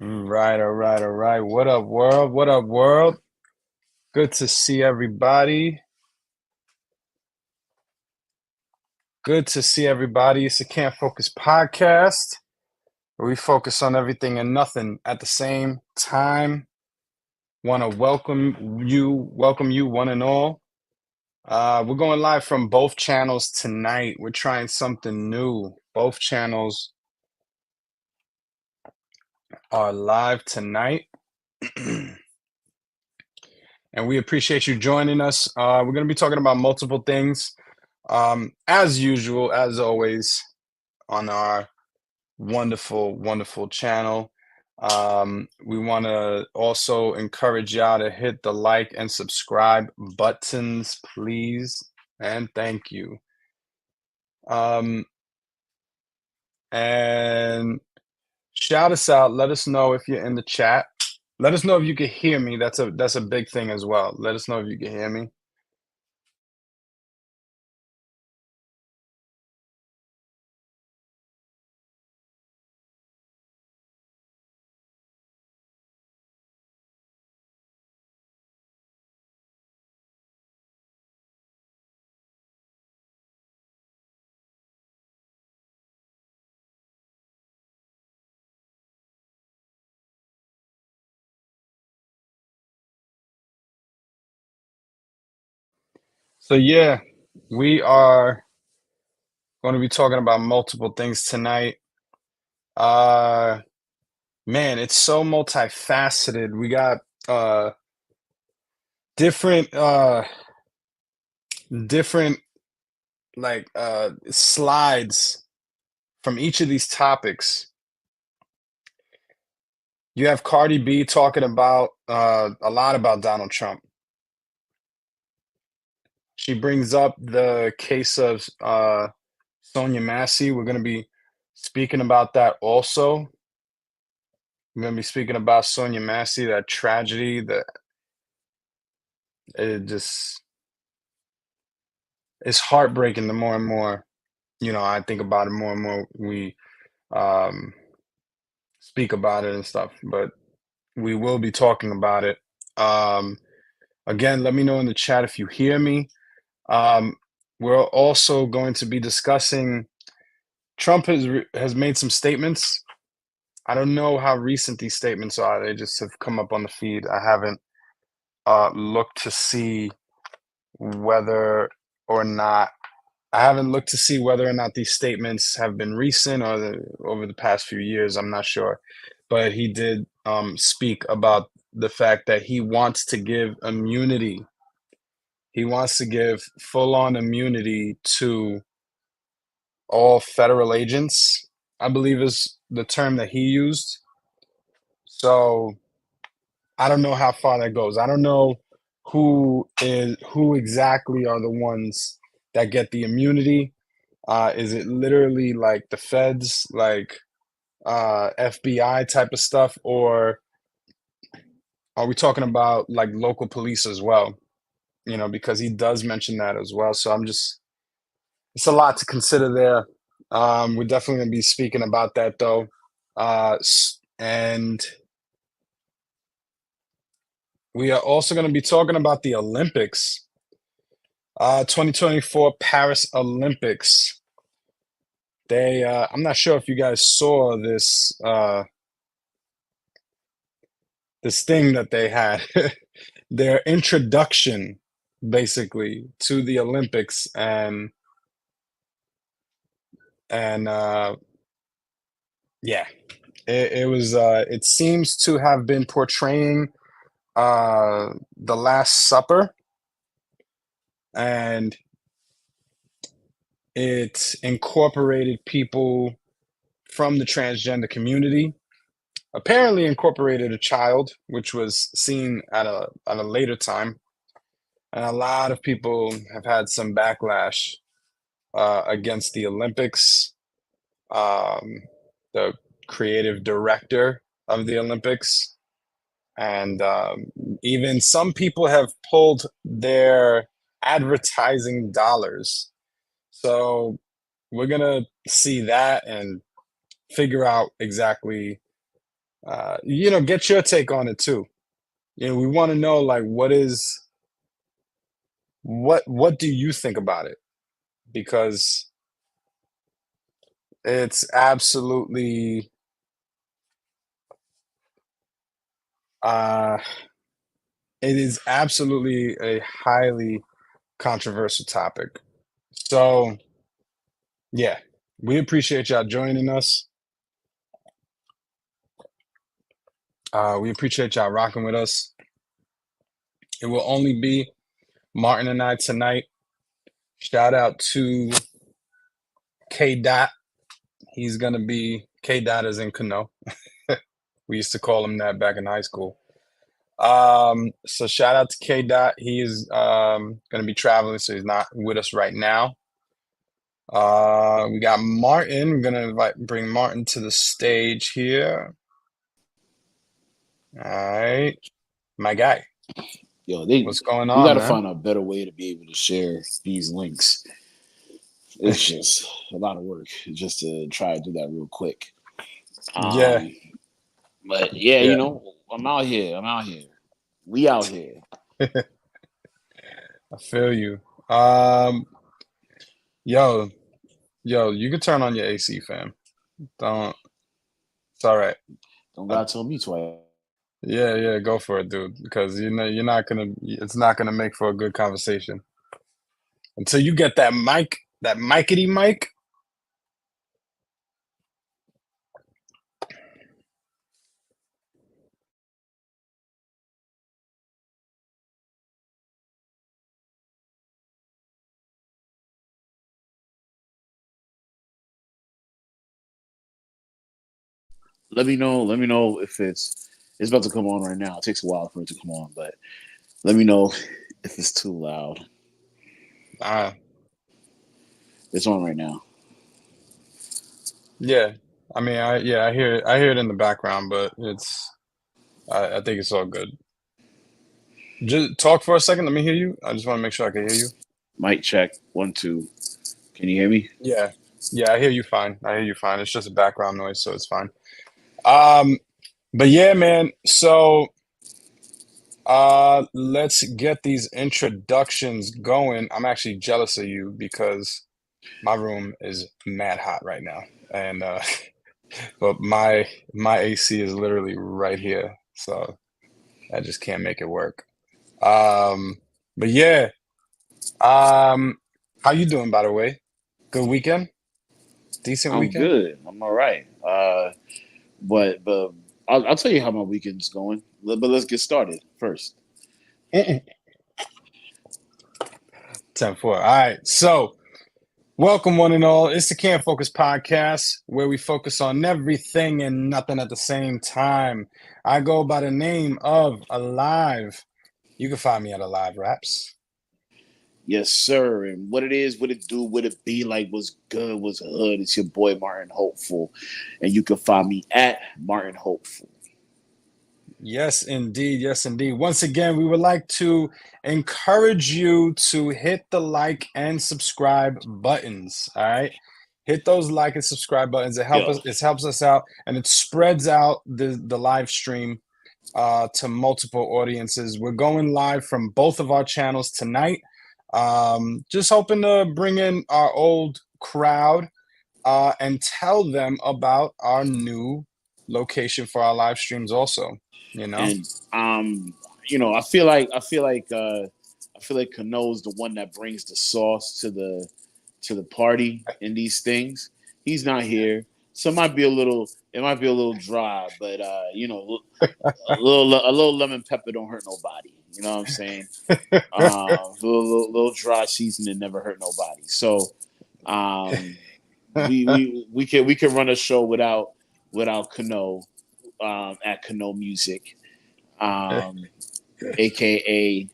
All right. What up, world? What up, world? Good to see everybody. Good to see everybody. It's a Can't Focus podcast where we focus on everything and nothing at the same time. Want to welcome you, one and all. We're going live from both channels tonight. We're trying something new. Both channels are live tonight. And we appreciate you joining us. We're going to be talking about multiple things. As usual, as always, on our wonderful channel. We want to also encourage y'all to hit the like and subscribe buttons, please, and thank you. Um, and shout us out. Let us know if you're in the chat. Let us know if you can hear me. That's a big thing as well. Let us know if you can hear me. So yeah, we are going to be talking about multiple things tonight. Uh, Man, it's so multifaceted. We got uh different different slides from each of these topics. You have Cardi B talking about a lot about Donald Trump. She brings up the case of Sonya Massey. We're going to be speaking about that also. We're going to be speaking about Sonya Massey, that tragedy that it just it's heartbreaking the more and more, I think about it more and more we um speak about it and stuff, but we will be talking about it. Um Again, let me know in the chat if you hear me. Um we're also going to be discussing Trump has made some statements. I don't know how recent these statements are. They just have come up on the feed. I haven't looked to see whether or not I haven't looked to see whether or not these statements have been recent or over the past few years. I'm not sure, but he did speak about the fact that he wants to give immunity. He wants to give full-on immunity to all federal agents, I believe is the term that he used. So I don't know how far that goes. I don't know who exactly are the ones that get the immunity. Is it literally like the feds, like FBI type of stuff, or are we talking about like local police as well? Because he does mention that as well. So it's a lot to consider there. We're definitely going to be speaking about that though. And we are also going to be talking about the Olympics, 2024 Paris Olympics. I'm not sure if you guys saw this thing that they had, their introduction basically to the Olympics, and yeah, it seems to have been portraying the Last Supper, and it incorporated people from the transgender community. Apparently incorporated a child, which was seen at a later time. And a lot of people have had some backlash against the Olympics, um, the creative director of the Olympics, and even some people have pulled their advertising dollars. So we're gonna see that and figure out exactly Get your take on it too. We want to know like what do you think about it? Because it's absolutely uh it is absolutely a highly controversial topic. So, yeah, we appreciate y'all joining us. We appreciate y'all rocking with us. It will only be Martin and I tonight. Shout out to K Dot. He's gonna be K Dot is in Kano. We used to call him that back in high school. So shout out to K Dot. He is gonna be traveling, so he's not with us right now. We got Martin. We're gonna bring Martin to the stage here. All right, my guy. Yo, What's going we got on, to man? find a better way to be able to share these links. It's just a lot of work just to try to do that real quick. Yeah, Um, but yeah, yeah. I'm out here. I'm out here. We out here. I feel you. Um, yo, you can turn on your AC, fam. Don't. It's all right. Don't Uh, gotta tell me twice. yeah, yeah, go for it, dude. Because you're not gonna. It's not gonna make for a good conversation until you get that mic, that micety mic. Let me know. Let me know if it's about to come on right now. It takes a while for it to come on, but let me know if it's too loud. Ah, It's on right now. yeah. I mean, I hear it. I hear it in the background, but I think it's all good. Just talk for a second. Let me hear you. I just want to make sure I can hear you. Mic check. 1, 2. Can you hear me? Yeah, yeah, I hear you fine. I hear you fine. It's just a background noise, so it's fine. Um, but yeah, man. So let's get these introductions going. I'm actually jealous of you because my room is mad hot right now, and but my AC is literally right here, so I just can't make it work. Um, but yeah, how you doing, by the way? Good weekend? Decent I'm weekend? good. I'm all right. But I'll tell you how my weekend's going. But let's get started first. 10-4. All right. So, welcome, one and all. It's the Can't Focus podcast, where we focus on everything and nothing at the same time. I go by the name of Alive. You can find me at Alive Raps. Yes, sir. And what it is, what it do, what it be like, what's good, what's hood. It's your boy Martin Hopeful, and you can find me at Martin Hopeful. Yes, indeed. Yes, indeed. Once again, we would like to encourage you to hit the like and subscribe buttons. All right. Hit those like and subscribe buttons. Yo, It helps us out and it spreads out the live stream to multiple audiences. We're going live from both of our channels tonight. Just hoping to bring in our old crowd and tell them about our new location for our live streams also, you know? and I feel like Kano's the one that brings the sauce to the party in these things. He's not here, so it might be a little dry, but a little lemon pepper don't hurt nobody. You know what I'm saying? A little dry seasoning never hurt nobody. So um, we can run a show without Kano at Kano Music, um, aka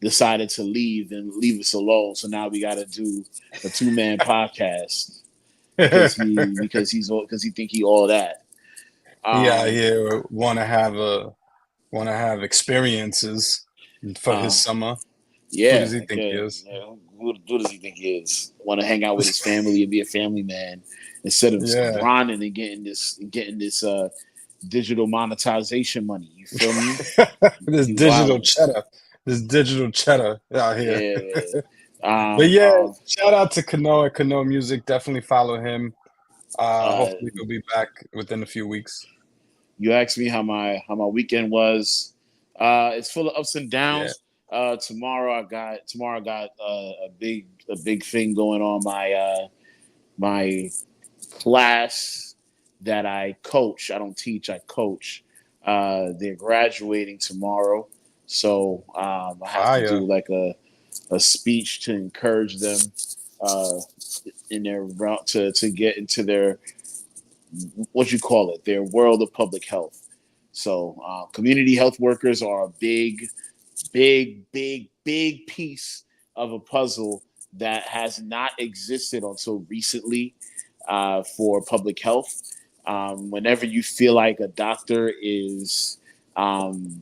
decided to leave and leave us alone. So now we got to do a 2-man podcast because he think he all that. Yeah, Um, yeah, want to have experiences for his uh, summer. Who yeah, does he think he okay. is? Yeah, who does he think he is? Want to hang out with his family and be a family man instead of Yeah. grinding and getting this digital monetization money. You feel me? This You digital wildin'. cheddar, this digital cheddar out here. Yeah. But yeah, Um, shout out to Kano at Kano Music. Definitely follow him. uh, Hopefully he'll be back within a few weeks. you asked me how my weekend was. It's full of ups and Yeah. downs. Tomorrow I got a big thing going on. My class that I coach. I don't teach. I coach. They're graduating tomorrow, so I have to Fire. do like a speech to encourage them uh, in their route to get into their what you call it, their world of public health. So community health workers are a big piece of a puzzle that has not existed until recently for public health. Whenever you feel like a doctor is um,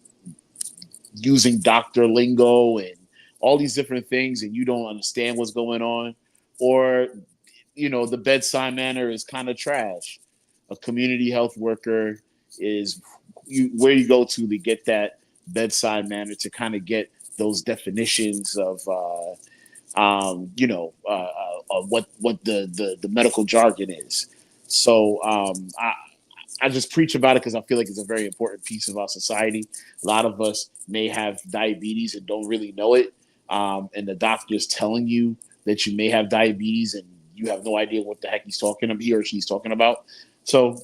using doctor lingo and all these different things, and you don't understand what's going on, or the bedside manner is kind of trash. A community health worker is where you go to get that bedside manner to kind of get those definitions of what the medical jargon is. So I just preach about it because I feel like it's a very important piece of our society. A lot of us may have diabetes and don't really know it, and the doctor is telling you that you may have diabetes and you have no idea what the heck he or she's talking about. So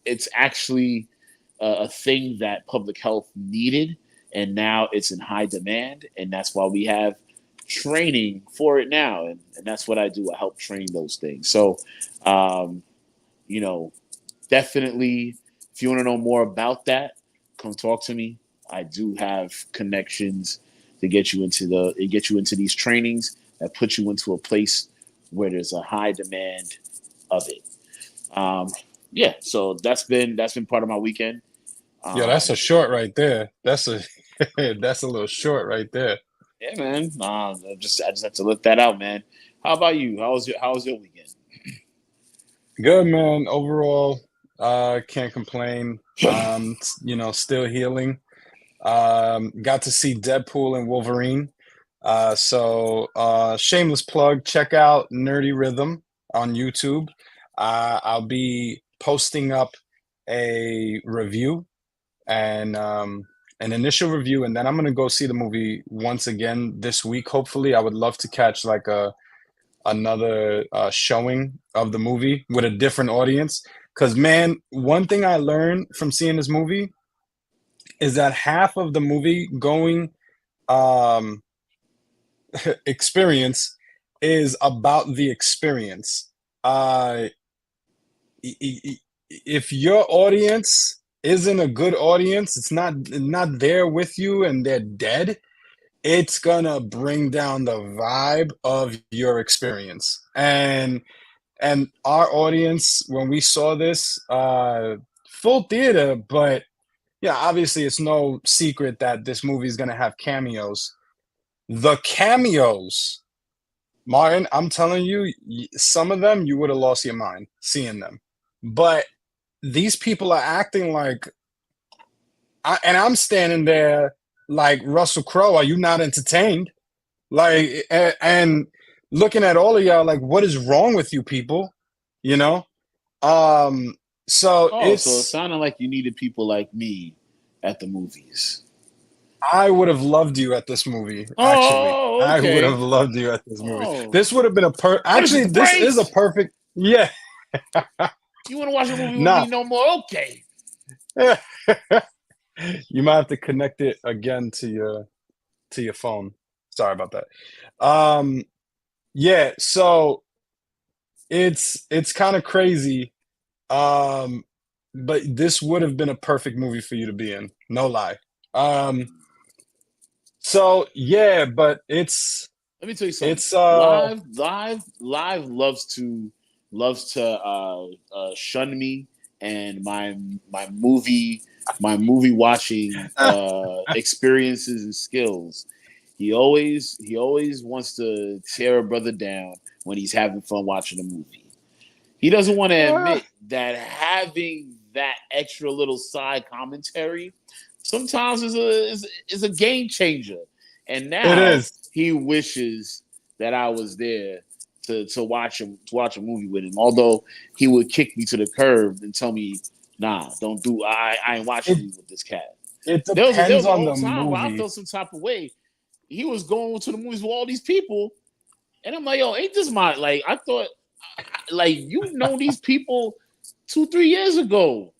it's actually a thing that public health needed, and now it's in high demand, and that's why we have training for it now, and that's what I do. I help train those things. So, um, you know, definitely, if you want to know more about that, come talk to me. I do have connections to get you into these trainings that put you into a place where there's a high demand of it. Um, yeah, so that's been part of my weekend. Yeah, that's Um, a short right there. That's a that's a little short right there. yeah, man. I just have to let that out, man. How about you? How was your weekend? Good man. Overall, can't complain. Still healing. Got to see Deadpool and Wolverine. Shameless plug, check out Nerdy Rhythm on YouTube. I'll be posting up a review and an initial review, and then I'm gonna go see the movie once again this week. Hopefully, I would love to catch like a another showing of the movie with a different audience. Because man, one thing I learned from seeing this movie is that half of the movie going um, experience is about the experience. Uh, if your audience isn't a good audience, it's not there with you, and they're dead. It's gonna bring down the vibe of your experience. And our audience, when we saw this, full theater, but yeah, obviously it's no secret that this movie is gonna have cameos. The cameos, Martin, I'm telling you, some of them you would have lost your mind seeing them. But these people are acting like, and I'm standing there like Russell Crowe. Are you not entertained? Like, and looking at all of y'all, like, what is wrong with you people? You know? Um, so Oh, so it it's, sounded like you needed people like me at the movies. I would have loved you at this movie, actually. Oh, I would have okay. loved you at this movie. Oh, This would have been what is actually, this this is a race? perfect, yeah. You want to watch a movie with Nah. me no more? Okay. You might have to connect it again to your phone. Sorry about that. Um, yeah, so it's kind of crazy. Um, but this would have been a perfect movie for you to be in, no lie. Um, so yeah, but Let me tell you something. it's Live loves to shun me and my movie watching experiences and skills. He always wants to tear a brother down when he's having fun watching a movie. He doesn't want to admit that having that extra little side commentary sometimes is a game changer. And It now is. he wishes that I was there to watch a movie with him. Although he would kick me to the curb and tell me, "Nah, don't do. I ain't watching a It movie with this cat." it There depends was a on whole the time where I movie. felt some type of way. He was going to the movies with all these people, and I'm like, "Yo, ain't this my like?" I thought, like, you know these people 2 3 years ago.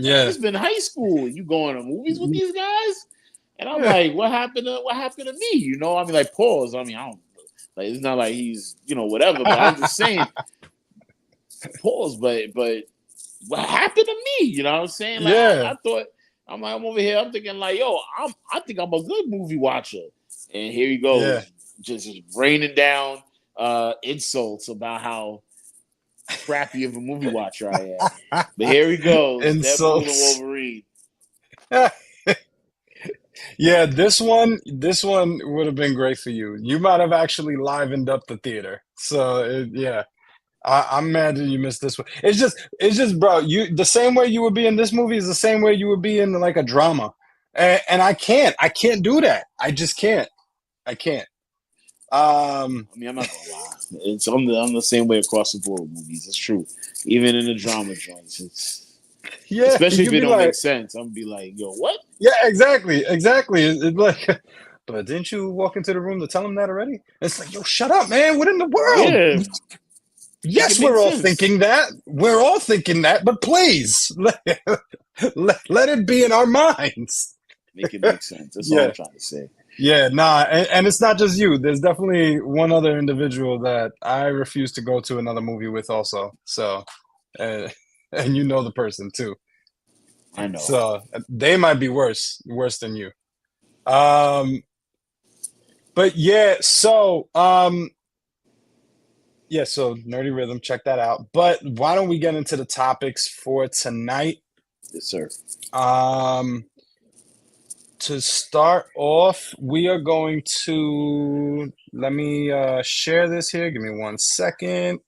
Like, Yeah. it's been high school. You going to movies with these guys? And I'm like, what happened to me? You know, I mean, like, pause. I mean, I don't like, it's not like he's, whatever, but I'm just saying, pause, but what happened to me? You know what I'm saying? Like, Yeah. I thought I'm over here, I'm thinking like, yo, I think I'm a good movie watcher. And here he Yeah. goes, just raining down insults about how crappy of a movie watcher I am. But here he goes, Deadpool and Insults. Wolverine. Yeah, this one would have been great for you. You might have actually livened up the theater. So yeah, I'm mad that you missed this one. It's just, bro. The same way you would be in this movie is the same way you would be in like a drama, and I can't do that. I just can't. I can't. Um, I mean, I'm not gonna lie. I'm the same way across the board with movies. It's true. Even in the drama joints, it's yeah, especially if you'd it be don't like, make sense. I'm gonna be like, yo, what? yeah, exactly, exactly. It's like, but didn't you walk into the room to tell him that already? It's like, yo, shut up, man. What in the world? Yeah, make it Yes, make we're all sense. thinking that. We're all thinking that, but please let it be in our minds. Make it make sense. That's all I'm Yeah, trying to say. yeah, nah, and it's not just you. There's definitely one other individual that I refuse to go to another movie with, also. So, uh, and you know the person too. I know. So they might be worse than you. Um, but yeah, so Nerdy Rhythm, check that out. But why don't we get into the topics for tonight? Yes, sir. Um, to start off, we are going to let me share this here. Give me 1 second.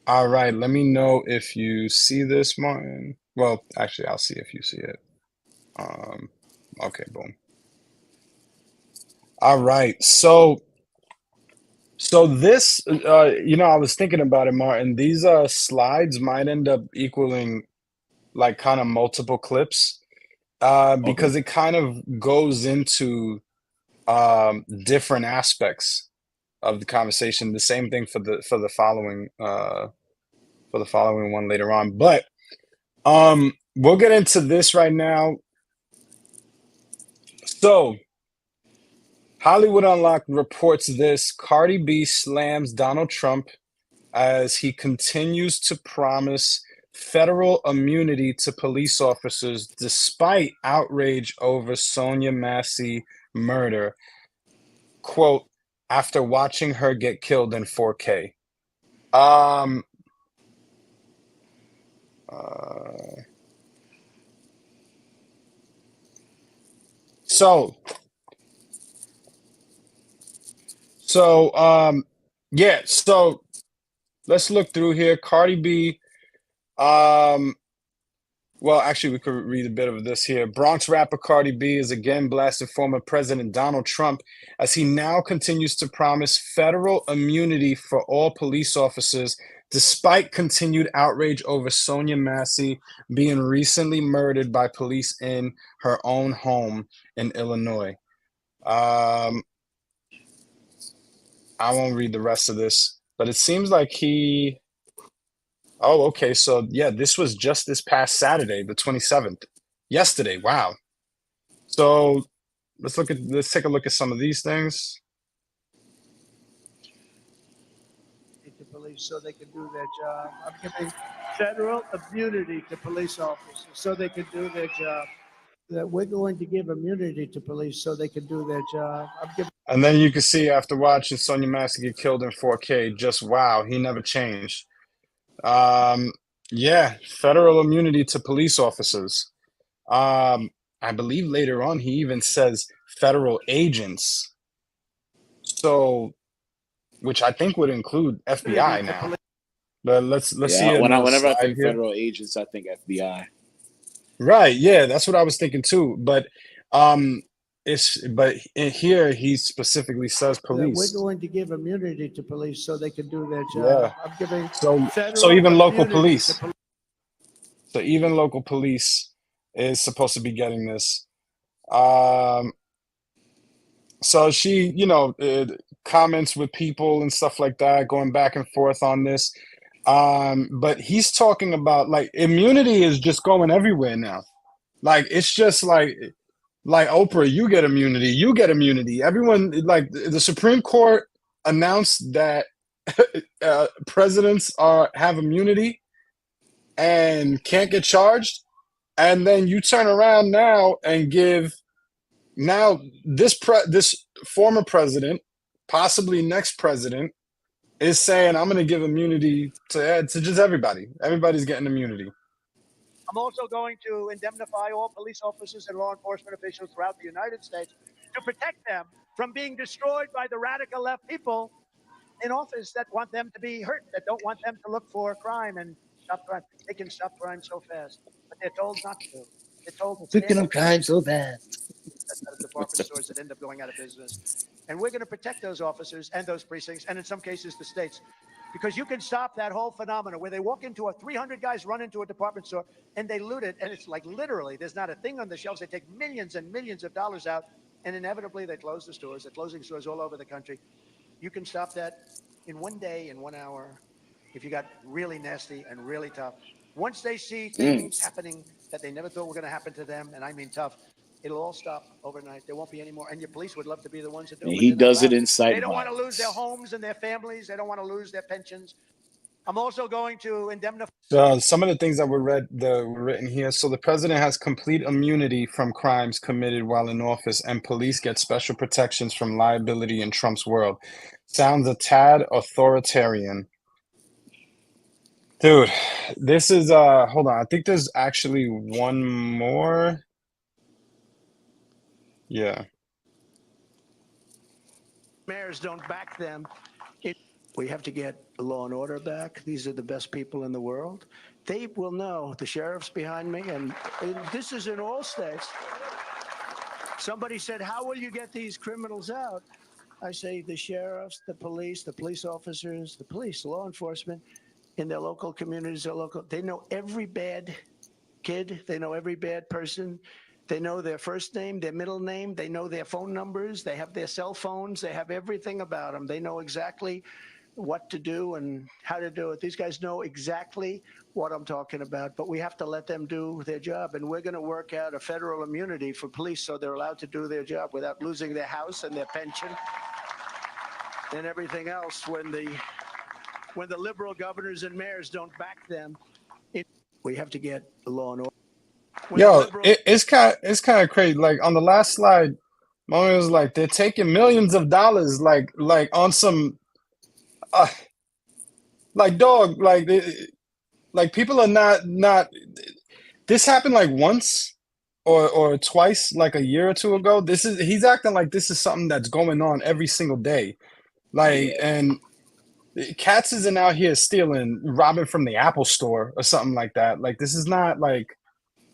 All right, let me know if you see this, Martin. Well, actually, I'll see if you see it. Um, okay, boom. All right, so this, I was thinking about it, Martin. These slides might end up equaling like kind of multiple clips, Okay. because it kind of goes into different aspects of the conversation. The same thing for the following one later on. But we'll get into this right now. So Hollywood Unlocked reports this: Cardi B slams Donald Trump as he continues to promise federal immunity to police officers despite outrage over Sonya Massey murder. Quote, after watching her get killed in 4K. Um, uh, so, so, yeah, so let's look through here. Cardi B, um, well, actually, we could read a bit of this here. Bronx rapper Cardi B is again blasted former President Donald Trump as he now continues to promise federal immunity for all police officers, despite continued outrage over Sonya Massey being recently murdered by police in her own home in Illinois. Um, I won't read the rest of this, but it seems like he. Oh, okay. So, yeah, this was just this past Saturday, the 27th. Yesterday. Wow. So let's take a look at some of these things. To police so they can do their job. I'm giving federal immunity to police officers so they can do their job. That we're going to give immunity to police so they can do their job. I'm giving. And then you can see after watching Sonya Massey get killed in 4K, just wow, he never changed. Um, yeah, federal immunity to police officers. Um, I believe later on he even says federal agents. So, which I think would include FBI Immunity to now. police. But let's see Yeah, in the whenever I slide think here. federal agents, I think FBI. Right, yeah, that's what I was thinking too. But in here he specifically says That we're police. going to give immunity to police so they can do their job. Yeah. I'm giving So federal even local immunity to police. police. So even local police is supposed to be getting this. Um, so she, comments with people and stuff like that, going back and forth on this. But he's talking about like immunity is just going everywhere now. Like it's just like Oprah, you get immunity, you get immunity. Everyone like the Supreme Court announced that presidents are have immunity and can't get charged, and then you turn around now and give now this former president, possibly next president, is saying I'm going to give immunity to just everybody. Everybody's getting immunity. I'm also going to indemnify all police officers and law enforcement officials throughout the United States to protect them from being destroyed by the radical left people in office that want them to be hurt, that don't want them to look for crime and stop crime. They can stop crime so fast, but they're told not to. They're told it's Picking their up crime so fast. department stores that end up going out of business. And we're going to protect those officers and those precincts, and in some cases, the states. Because you can stop that whole phenomenon where they walk into 300 guys run into a department store and they loot it. And it's like literally, there's not a thing on the shelves. They take millions and millions of dollars out. And inevitably, they close the stores. They're closing stores all over the country. You can stop that in 1 day, in 1 hour, if you got really nasty and really tough. Once they see things happening that they never thought were going to happen to them, and I mean tough, it'll all stop overnight. There won't be any more. And your police would love to be the ones that do it. And But he they're not does it allowed. inside They don't want to lose their violence. homes and their families. They don't want to lose their pensions. I'm also going to indemnify. Some of the things that were written here. So the president has complete immunity from crimes committed while in office, and police get special protections from liability in Trump's world. Sounds a tad authoritarian. Dude, this is hold on. I think there's actually one more. Yeah. Mayors don't back them. We have to get law and order back. These are the best people in the world. They will know. The sheriff's behind me, and this is in all states. Somebody said, how will you get these criminals out? I say the sheriffs, the police officers, the police, law enforcement in their local communities, they know every bad kid. They know every bad person. They know their first name, their middle name. They know their phone numbers. They have their cell phones. They have everything about them. They know exactly what to do and how to do it. These guys know exactly what I'm talking about, but we have to let them do their job. And we're going to work out a federal immunity for police so they're allowed to do their job without losing their house and their pension and everything else when the liberal governors and mayors don't back them. We have to get the law and order. Yo, it's kind of crazy. Like on the last slide, Momi was like, they're taking millions of dollars, like on some, uh, like dog, like people are not. This happened like once or twice, like a year or two ago. He's acting like this is something that's going on every single day. Like, Yeah. and Cats isn't out here stealing, robbing from the Apple store or something like that. Like, this is not like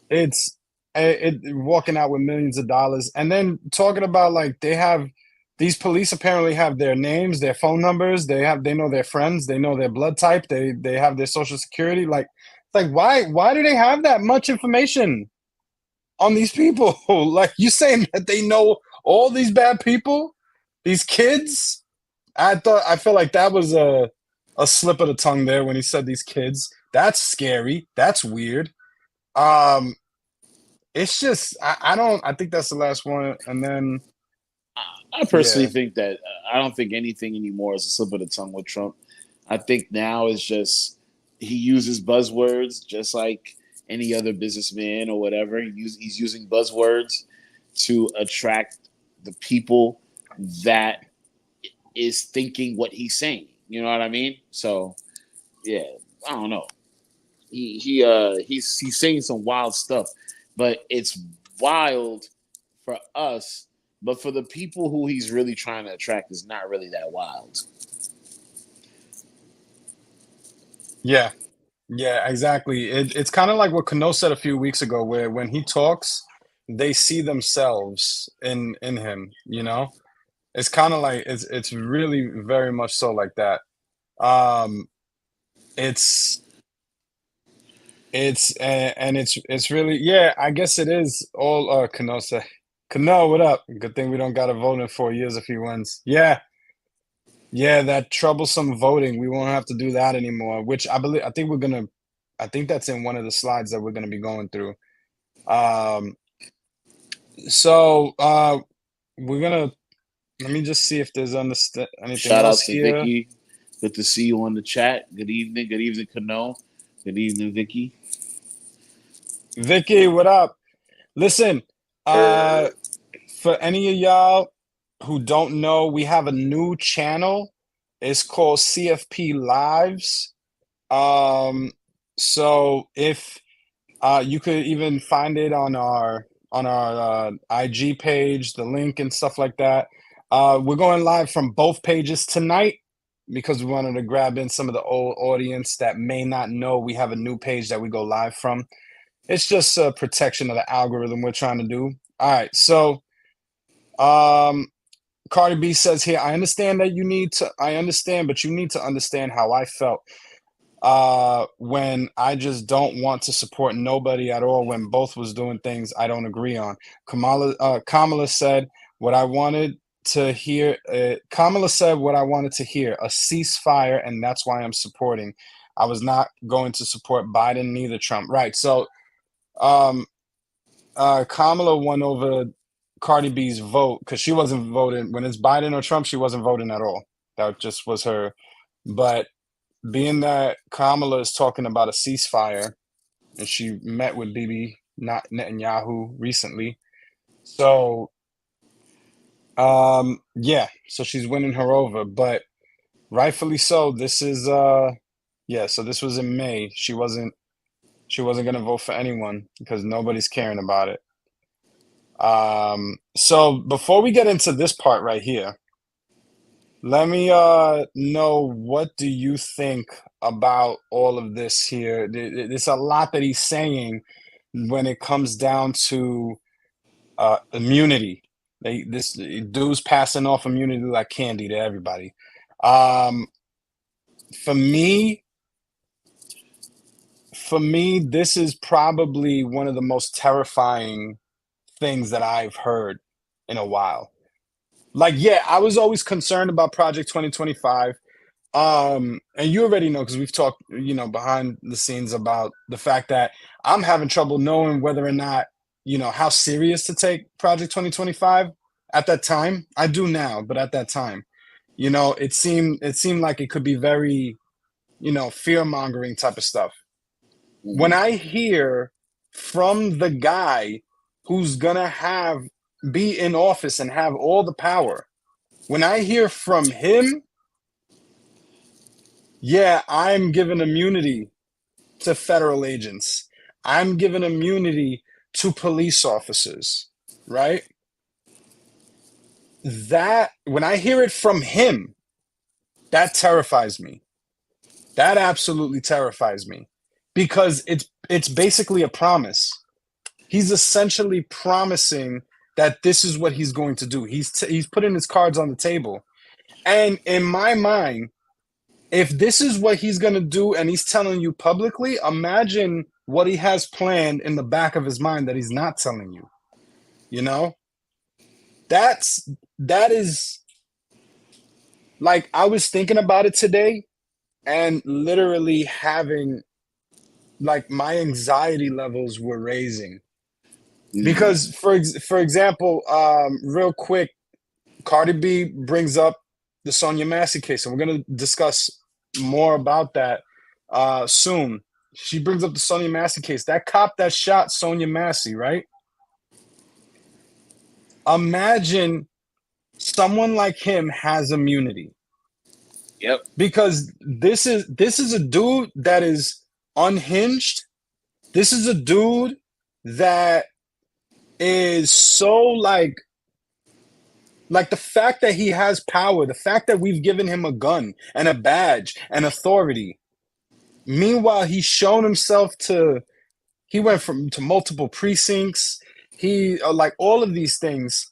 it's walking out with millions of dollars and then talking about like they have these police apparently have their names, their phone numbers, they know their friends, they know their blood type, they have their social security. Like why do they have that much information on these people? Like you saying that they know all these bad people, these kids? I feel like that was a slip of the tongue there when he said these kids. That's scary. That's weird. Um, it's just I don't I think that's the last one, and then I personally yeah, think that I don't think anything anymore is a slip of the tongue with Trump. I think now is just he uses buzzwords just like any other businessman or whatever. He's using buzzwords to attract the people that is thinking what he's saying. You know what I mean? So yeah, I don't know. He's saying some wild stuff, but it's wild for us. But for the people who he's really trying to attract, is not really that wild. Yeah, yeah, exactly. It's kind of like what Kano said a few weeks ago, where when he talks, they see themselves in him, you know? It's kind of like it's really very much so like that. Um, it's and it's really, yeah, I guess it is all Kano said. Kano, what up? Good thing we don't got to vote in 4 years if he wins. Yeah, yeah, that troublesome voting, we won't have to do that anymore, which I think we're gonna I think that's in one of the slides that we're gonna be going through. Um, so we're gonna let me just see if there's anything Shout else out to here. Vicky. Good to see you on the chat. Good evening. Good evening, Kano. Good evening, Vicky. Vicky, what up? Listen, uh, for any of y'all who don't know, we have a new channel. It's called CFP Lives. Um, so if you could even find it on our IG page, the link and stuff like that. We're going live from both pages tonight because we wanted to grab in some of the old audience that may not know we have a new page that we go live from. It's just a protection of the algorithm we're trying to do. All right, so um, Cardi B says here, I understand that I understand, but you need to understand how I felt when I just don't want to support nobody at all when both was doing things I don't agree on. Kamala said what I wanted to hear. Kamala said what I wanted to hear, a ceasefire, and that's why I'm supporting. I was not going to support Biden, neither Trump. Right. So um, Kamala won over Cardi B's vote because she wasn't voting when it's Biden or Trump. She wasn't voting at all. That just was her. But being that Kamala is talking about a ceasefire and she met with Bibi not Netanyahu recently, so yeah, so she's winning her over, but rightfully so. This is yeah, so this was in May. She wasn't gonna vote for anyone because nobody's caring about it. So before we get into this part right here, let me know, what do you think about all of this here? There's a lot that he's saying when it comes down to immunity. This dude's passing off immunity like candy to everybody. Um, for me, this is probably one of the most terrifying things that I've heard in a while. Like, yeah, I was always concerned about Project 2025. And you already know because we've talked, behind the scenes about the fact that I'm having trouble knowing whether or not, how serious to take Project 2025 at that time. I do now, but at that time, it seemed like it could be very, fear-mongering type of stuff. When Mm-hmm. I hear from the guy who's gonna be in office and have all the power, when I hear from him, yeah, I'm giving immunity to federal agents. I'm giving immunity to police officers, right? That when I hear it from him, that terrifies me. That absolutely terrifies me because it's basically a promise. He's essentially promising that this is what he's going to do. He's putting his cards on the table. And in my mind, if this is what he's going to do and he's telling you publicly, imagine what he has planned in the back of his mind that he's not telling you. You know? That is like, I was thinking about it today and literally having, like, my anxiety levels were raising Mm-hmm. because for example, real quick, Cardi B brings up the Sonya Massey case, and we're going to discuss more about that soon. She brings up the Sonya Massey case. That cop that shot Sonya Massey, right? Imagine someone like him has immunity. Yep. because this is a dude that is unhinged. This is a dude that is so like the fact that he has power, the fact that we've given him a gun and a badge and authority. Meanwhile, he's shown himself to he went from to multiple precincts. He like all of these things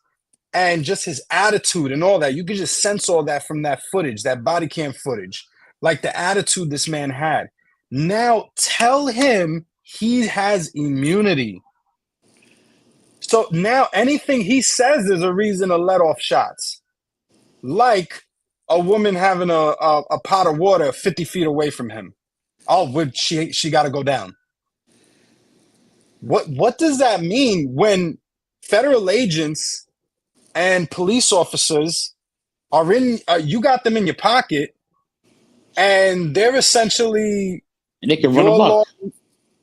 and just his attitude and all that. You could just sense all that from that footage, that body cam footage. Like the attitude this man had. Now tell him he has immunity. So now anything he says is a reason to let off shots. Like a woman having a pot of water 50 feet away from him. Oh, would she got to go down. What does that mean when federal agents and police officers are in? You got them in your pocket, and they're essentially And they can run your amok. law.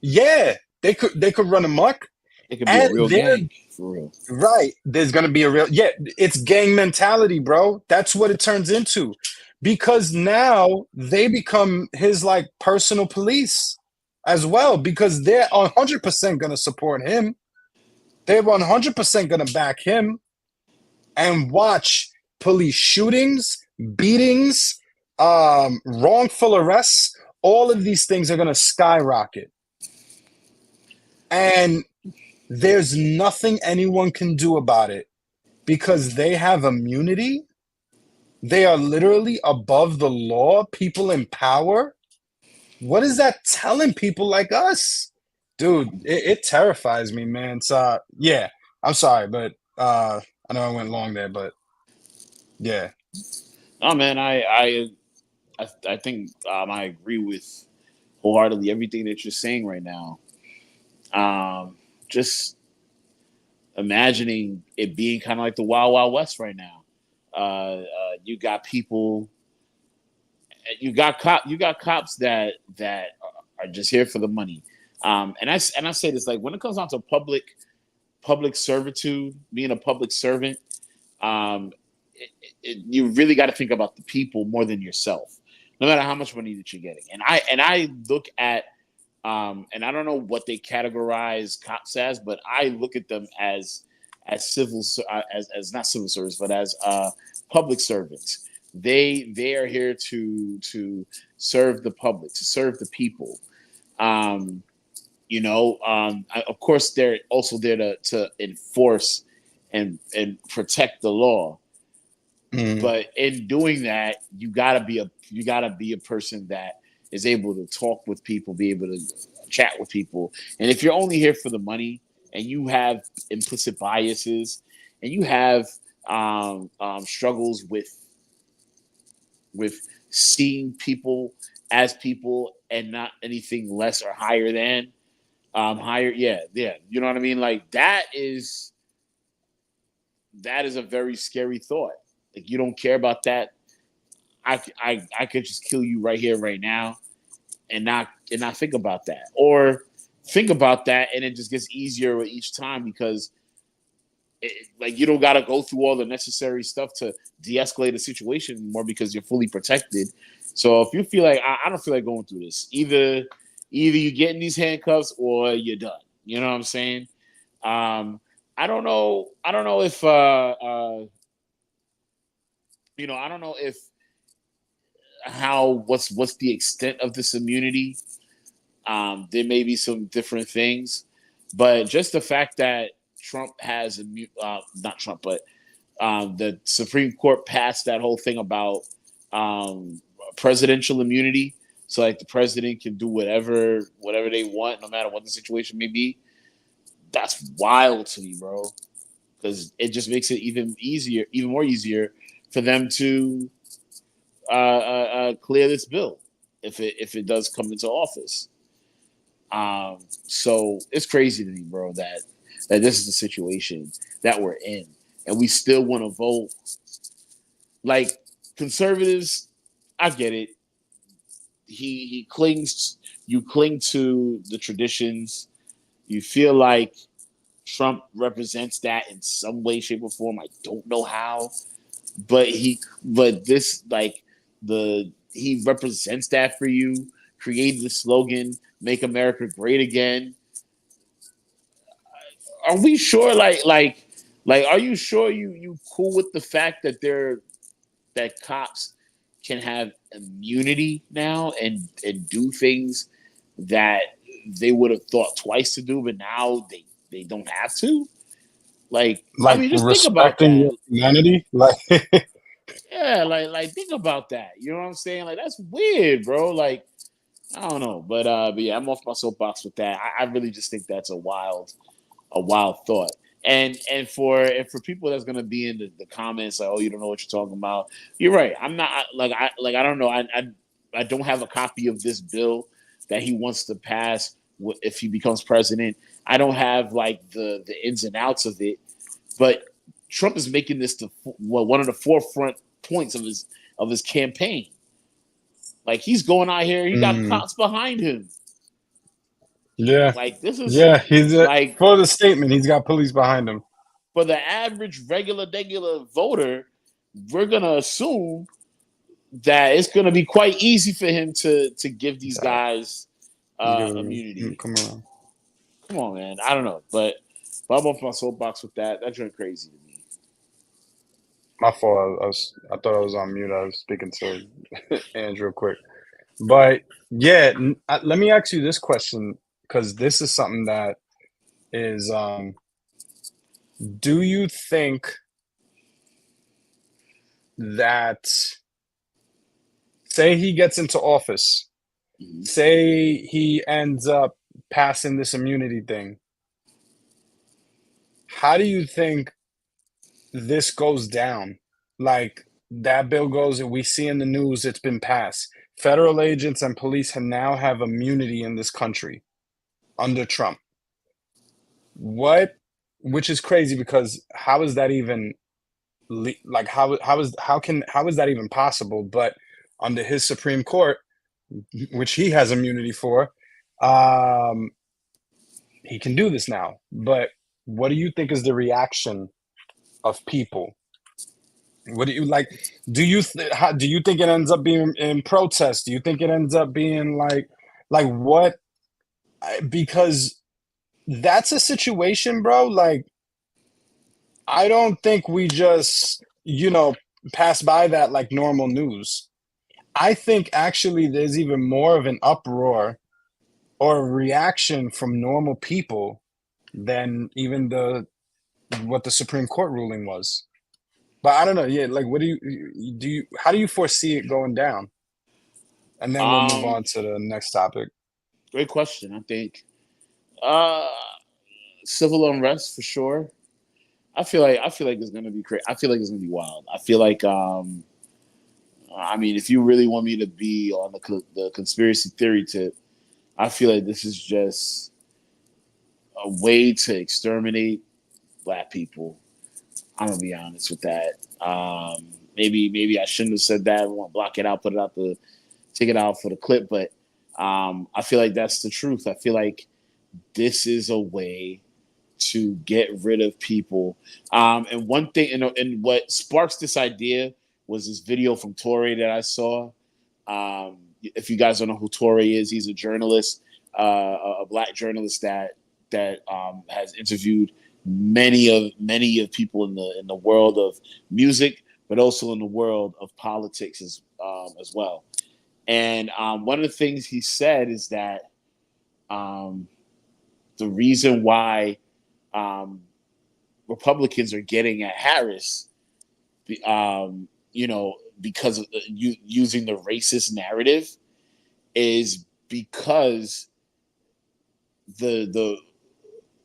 Yeah, they could run amok, It could be a and real they're gang for real. right. There's gonna be a real It's gang mentality, bro. That's what it turns into, because now they become his like personal police as well, because they're 100% gonna support him. They're 100% gonna back him and watch police shootings, beatings, wrongful arrests. All of these things are gonna skyrocket, and there's nothing anyone can do about it because they have immunity. They are literally above the law, people in power. What is that telling people like us? Dude, it terrifies me, man. So, yeah, I'm sorry, but I know I went long there, but yeah. Oh man, I think I agree with wholeheartedly everything that you're saying right now. Just imagining it being kind of like the Wild Wild West right now. You got people, you got cops that are just here for the money. And I say this, like, when it comes down to public servitude, being a public servant, um, you really got to think about the people more than yourself, no matter how much money that you're getting. And I look at and I don't know what they categorize cops as, but I look at them as civil as not civil service, but as public servants. They are here to serve the public, to serve the people. Um, of course, they're also there to enforce and protect the law. Mm. But in doing that, you gotta be a person that is able to talk with people, be able to chat with people. And if you're only here for the money and you have implicit biases and you have struggles with seeing people as people and not anything less or higher than higher, yeah, you know what I mean? Like that is a very scary thought. Like, you don't care about that. I could just kill you right here, right now, and not think about that, or think about that, and it just gets easier with each time because like, you don't got to go through all the necessary stuff to de-escalate a situation anymore because you're fully protected. So if you feel like I don't feel like going through this, either you get in these handcuffs or you're done. You know what I'm saying? I don't know. I don't know if I don't know if what's the extent of this immunity. There may be some different things, but just the fact that Trump has not Trump, but the Supreme Court passed that whole thing about presidential immunity. So like the president can do whatever they want, no matter what the situation may be. That's wild to me, bro. Because it just makes it even more easier for them to clear this bill if it does come into office. So it's crazy to me, bro, that this is the situation that we're in, and we still want to vote. Like, conservatives, I get it. He clings. You cling to the traditions. You feel like Trump represents that in some way, shape, or form. I don't know how, but this, like, the he represents that for you. Created the slogan "Make America Great Again." Are we sure? Like, are you sure you cool with the fact that that cops can have immunity now and do things that they would have thought twice to do, but now they don't have to? Like, I Like mean, just think about respecting that. your humanity, like Yeah, like think about that. You know what I'm saying? Like that's weird, bro. Like I don't know, but yeah, I'm off my soapbox with that. I really just think that's a wild thought. And for people that's gonna be in the comments like, oh, you don't know what you're talking about. You're right. I'm not I don't know. I don't have a copy of this bill that he wants to pass if he becomes president. I don't have like the ins and outs of it, but Trump is making this one of the forefront points of his campaign. Like he's going out here, he got mm, cops behind him. yeah, Like this is yeah. He's like for the statement. He's got police behind him. for the average regular voter, we're gonna assume that it's gonna be quite easy for him to give these That guys he's giving immunity. come around. Come on, man. I don't know, but I'm off my soapbox with that. That joint crazy to me. My fault. I thought I was on mute. I was speaking to Andrew quick. But yeah, let me ask you this question because this is something that is do you think that say he gets into office, Mhm. say he ends up passing this immunity thing, how do you think this goes down? Like that bill goes, and we see in the news it's been passed. Federal agents and police now have immunity in this country under Trump. What, which is crazy because how is that even like how is that even possible? But under his Supreme Court, which he has immunity for, um, he can do this now. But what do you think is the reaction of people? What do you like? Do you think it ends up being in protest? Do you think it ends up being like what? Because that's a situation, bro. Like I don't think we just pass by that like normal news. I think actually there's even more of an uproar or a reaction from normal people than even the what the Supreme Court ruling was. But I don't know. Yeah, like what do you how do you foresee it going down? And then we'll move Um, on to the next topic. Great question. I think uh civil unrest for sure. I feel like it's gonna be crazy. I feel like it's gonna be wild. I feel like I mean, if you really want me to be on the conspiracy theory tip, I feel like this is just a way to exterminate black people. I'm gonna be honest with that. Maybe I shouldn't have said that. I want to block it out, put it out take it out for the clip, but I feel like that's the truth. I feel like this is a way to get rid of people. And one thing, and what sparks this idea was this video from Torre that I saw. If you guys don't know who Torre is, he's a journalist, a black journalist that has interviewed many of people in the world of music, but also in the world of politics as well. And one of the things he said is that um, the reason why um, Republicans are getting at Harris, because of using the racist narrative, is because the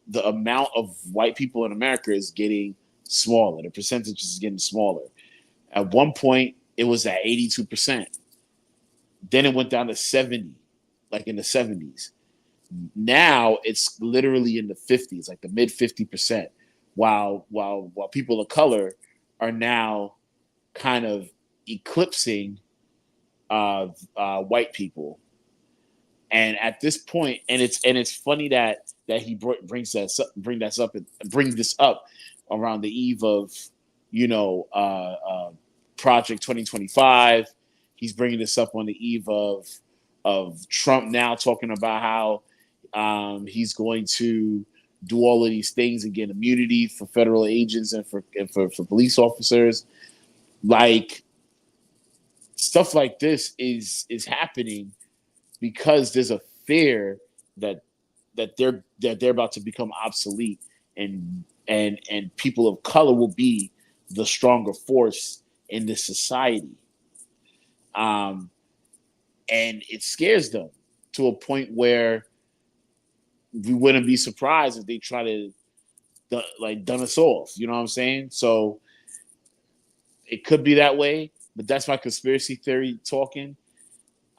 the amount of white people in America is getting smaller. The percentage is getting smaller. At one point, it was at 82%. Then it went down to 70, like in the 70s. Now it's literally in the 50s, like the mid 50%, while people of color are now kind of eclipsing white people. And at this point, and it's funny that he bring this up around the eve of Project 2025 he's bringing this up on the eve of Trump now talking about how he's going to do all of these things and get immunity for federal agents and for police officers. Like stuff like this is happening because there's a fear that they're about to become obsolete, and people of color will be the stronger force in this society. And it scares them to a point where we wouldn't be surprised if they try to done us off. You know what I'm saying? So it could be that way, but that's my conspiracy theory talking.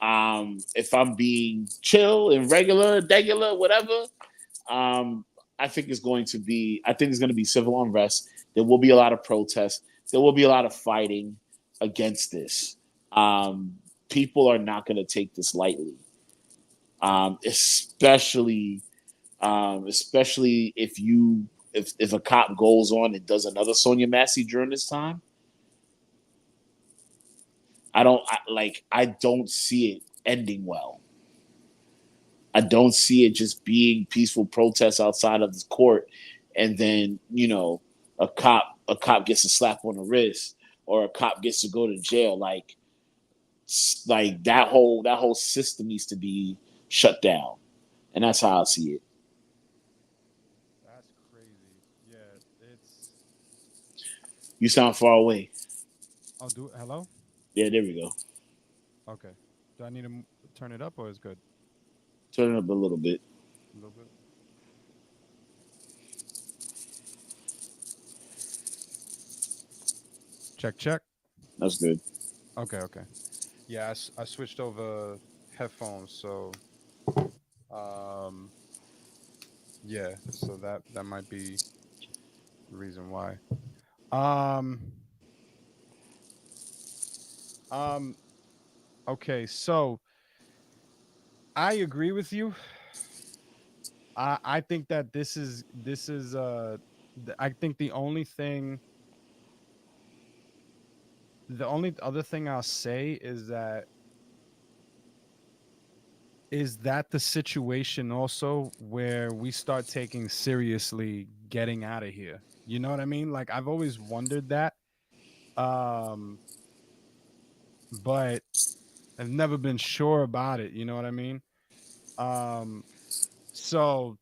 If I'm being chill and regular, whatever, I think there's going to be civil unrest. There will be a lot of protests. There will be a lot of fighting against this. People are not going to take this lightly, especially if a cop goes on and does another Sonya Massey during this time. I don't see it ending well. I don't see it just being peaceful protests outside of the court, and then a cop gets a slap on the wrist, or a cop gets to go to jail. Like that whole system needs to be shut down, and that's how I see it. That's crazy. Yeah, it's. You sound far away. I'll do it. Hello. Yeah, there we go. Okay. Do I need to turn it up or is good? Turn it up a little bit. A little bit. Check, check. That's good. Okay, okay. Yeah, I switched over headphones, so yeah, so that might be the reason why. Um, okay, so I agree with you. I think that this is I think the only other thing I'll say is that the situation also where we start taking seriously getting out of here. You know what I mean? Like I've always wondered that. Um but I've never been sure about it, you know what I mean? Um so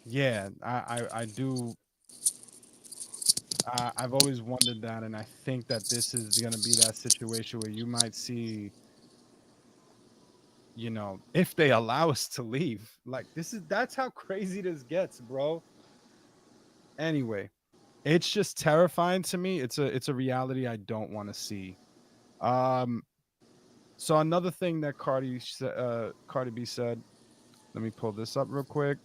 yeah, I do I've always wondered that, and I think that this is going to be that situation where you might see, if they allow us to leave. Like that's how crazy this gets, bro. Anyway, it's just terrifying to me. It's a reality I don't want to see. Um so another thing that Cardi B said, let me pull this up real quick.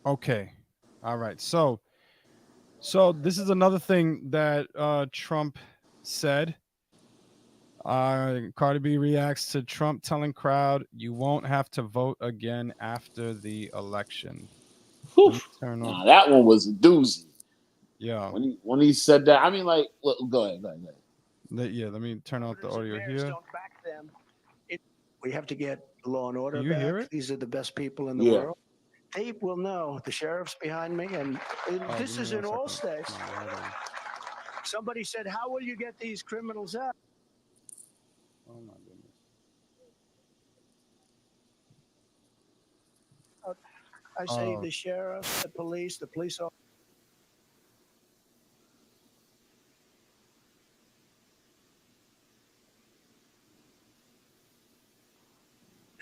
Okay. All right. So this is another thing that Trump said. Cardi B reacts to Trump telling crowd, "You won't have to vote again after the election." Whew. Let me turn off. Nah, that one was a doozy. Yeah, When he said that, I mean, like, look, go ahead. yeah. Let me turn off the audio here. Don't back them. We have to get law and order Can you hear back. it? These are the best people in the Yeah. world. They will know. The sheriff's behind me, and Oh, this give me is one in all second. states. No, hold on. Somebody said, "How will you get these criminals out?" Oh my goodness. I say the sheriff, the police officers.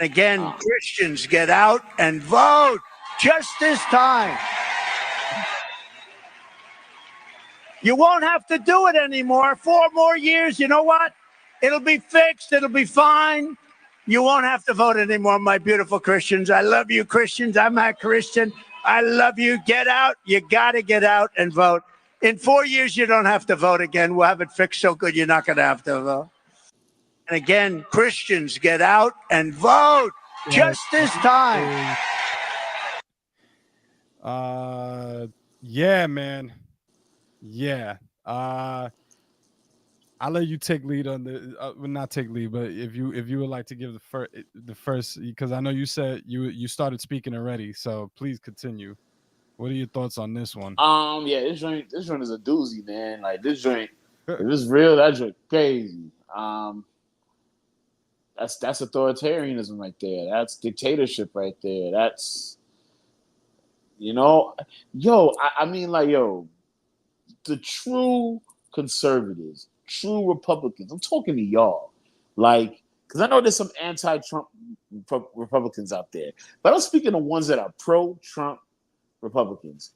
Again, Christians, get out and vote just this time. You won't have to do it anymore. 4 more years, you know what? It'll be fixed. It'll be fine. You won't have to vote anymore, my beautiful Christians. I love you, Christians. I'm a Christian. I love you. Get out. You got to get out and vote. In 4 years, you don't have to vote again. We'll have it fixed so good you're not going to have to vote. And again, Christians, get out and vote Right. just this time. Yeah, man. Yeah. I'll let you take lead on the well, not take lead, but if you would like to give the first, because I know you said you started speaking already, so please continue. What are your thoughts on this one? Yeah, this joint is a doozy, man. Like this joint, if it's real, that joint crazy. That's authoritarianism right there. That's dictatorship right there. That's you know, yo, I mean, like, yo, the true conservatives, true Republicans. I'm talking to y'all, like, because I know there's some anti-Trump Republicans out there, but I'm speaking of ones that are pro-Trump Republicans.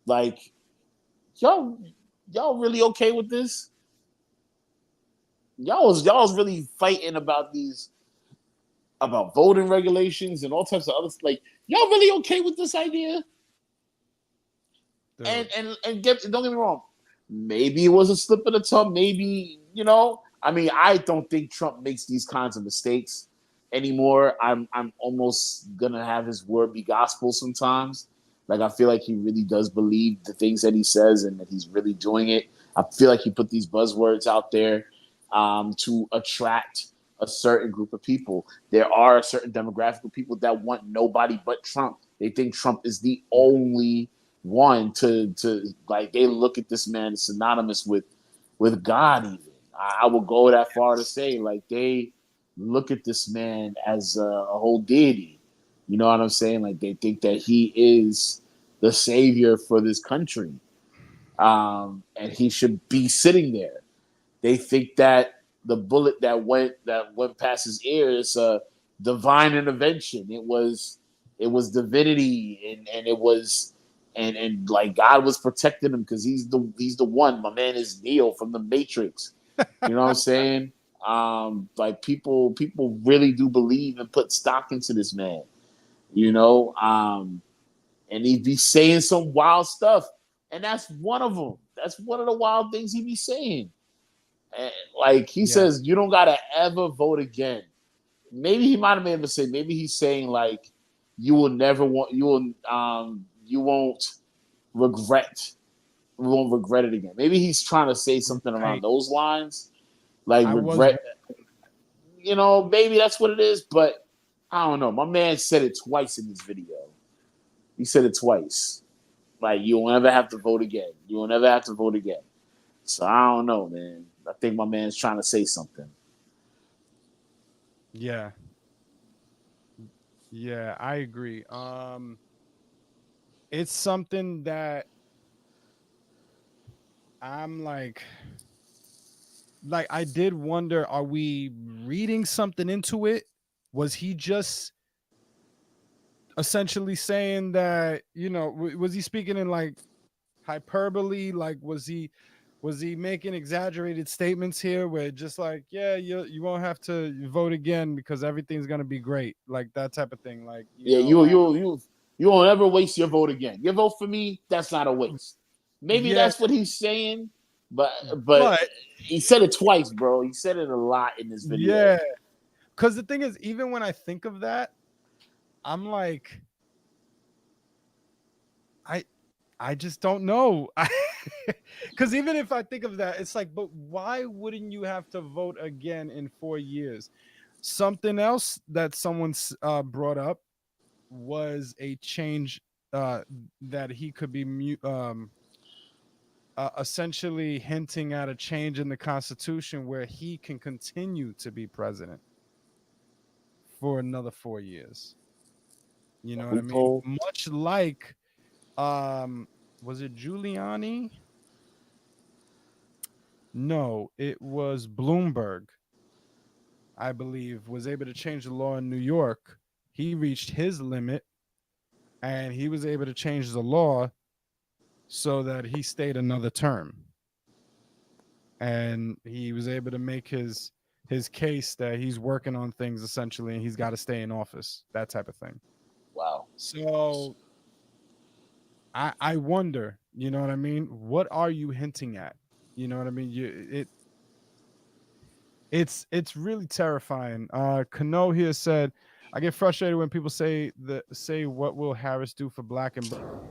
Like, y'all, y'all really okay with this? Y'all's really fighting about these about voting regulations and all types of other like. Y'all really okay with this idea? Dude. Don't get me wrong. Maybe it was a slip of the tongue. Maybe I mean, I don't think Trump makes these kinds of mistakes anymore. I'm almost gonna have his word be gospel sometimes. Like I feel like he really does believe the things that he says and that he's really doing it. I feel like he put these buzzwords out there to attract a certain group of people. There are a certain demographic of people that want nobody but Trump. They think Trump is the Yeah. only one to like they look at this man as synonymous with God even. I will go that far to say like they look at this man as a whole deity. You know what I'm saying? Like they think that he is the savior for this country, and he should be sitting there. They think that the bullet that went past his ear is a divine intervention. It was divinity, and it was and like God was protecting him because he's the one. My man is Neo from the Matrix. You know what I'm saying? Like people really do believe and put stock into this man. You know, and he be saying some wild stuff, and that's one of them. That's one of the wild things he be saying. And, like he Yeah. says, you don't gotta ever vote again. Maybe he might have made a mistake. Maybe he's saying like you won't regret we won't regret it again. Maybe he's trying to say something around Right. those lines, like I was regret. Maybe that's what it is. But I don't know. My man said it twice in this video. He said it twice. Like you'll never have to vote again. You will never have to vote again. So I don't know, man. I think my man's trying to say something. yeah. Yeah, I agree. It's something that I'm like I did wonder, are we reading something into it? Was he just essentially saying that, was he speaking in like hyperbole? Like was he making exaggerated statements here where just like, yeah, you won't have to vote again because everything's gonna be great, like that type of thing, like Yeah, you won't ever waste your vote again. Your vote for me, that's not a waste. Maybe yeah, that's what he's saying, but but he said it twice, bro. He said it a lot in this video. yeah, because the thing is, even when I think of that, I'm like, I I just don't know. Because even if I think of that, it's like, but why wouldn't you have to vote again in 4 years? Something else that someone brought up was a change, that he could be essentially hinting at a change in the Constitution where he can continue to be president for another 4 years. You A know what I mean? loophole. Much like, um, was it Giuliani? No, it was Bloomberg, I believe, was able to change the law in New York. He reached his limit and he was able to change the law so that he stayed another term. And he was able to make his case that he's working on things essentially and he's got to stay in office, that type of thing. Wow. So I wonder, you know what I mean? What are you hinting at? You know what I mean? It's really terrifying. Kano here said, I get frustrated when people say what will Harris do for black and brown.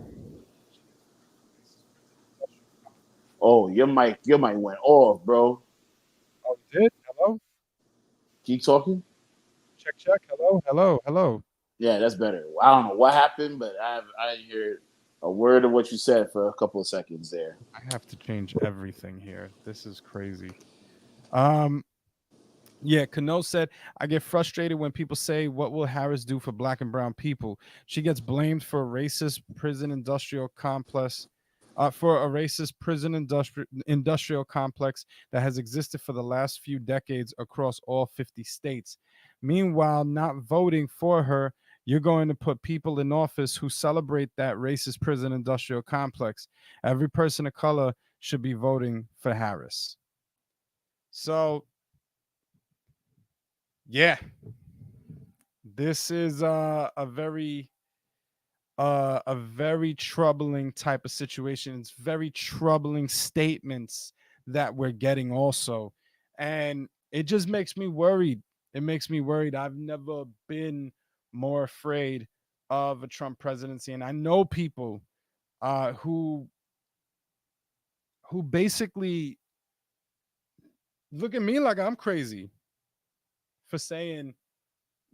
Oh, your mic went off, bro. Oh, it did? Hello? Keep talking. Check, check. Hello, hello, hello. Yeah, that's better. I don't know what happened, but I didn't hear a word of what you said for a couple of seconds there. I have to change everything here. This is crazy. Um, Yeah, Kano said, I get frustrated when people say, what will Harris do for black and brown people? She gets blamed for a racist prison industrial complex. For a racist prison industrial complex that has existed for the last few decades across all 50 states. Meanwhile, not voting for her, you're going to put people in office who celebrate that racist prison industrial complex. Every person of color should be voting for Harris. So, yeah, this is a very troubling type of situation. It's very troubling statements that we're getting also. And it just makes me worried. It makes me worried. I've never been more afraid of a Trump presidency. And I know people who basically look at me like I'm crazy for saying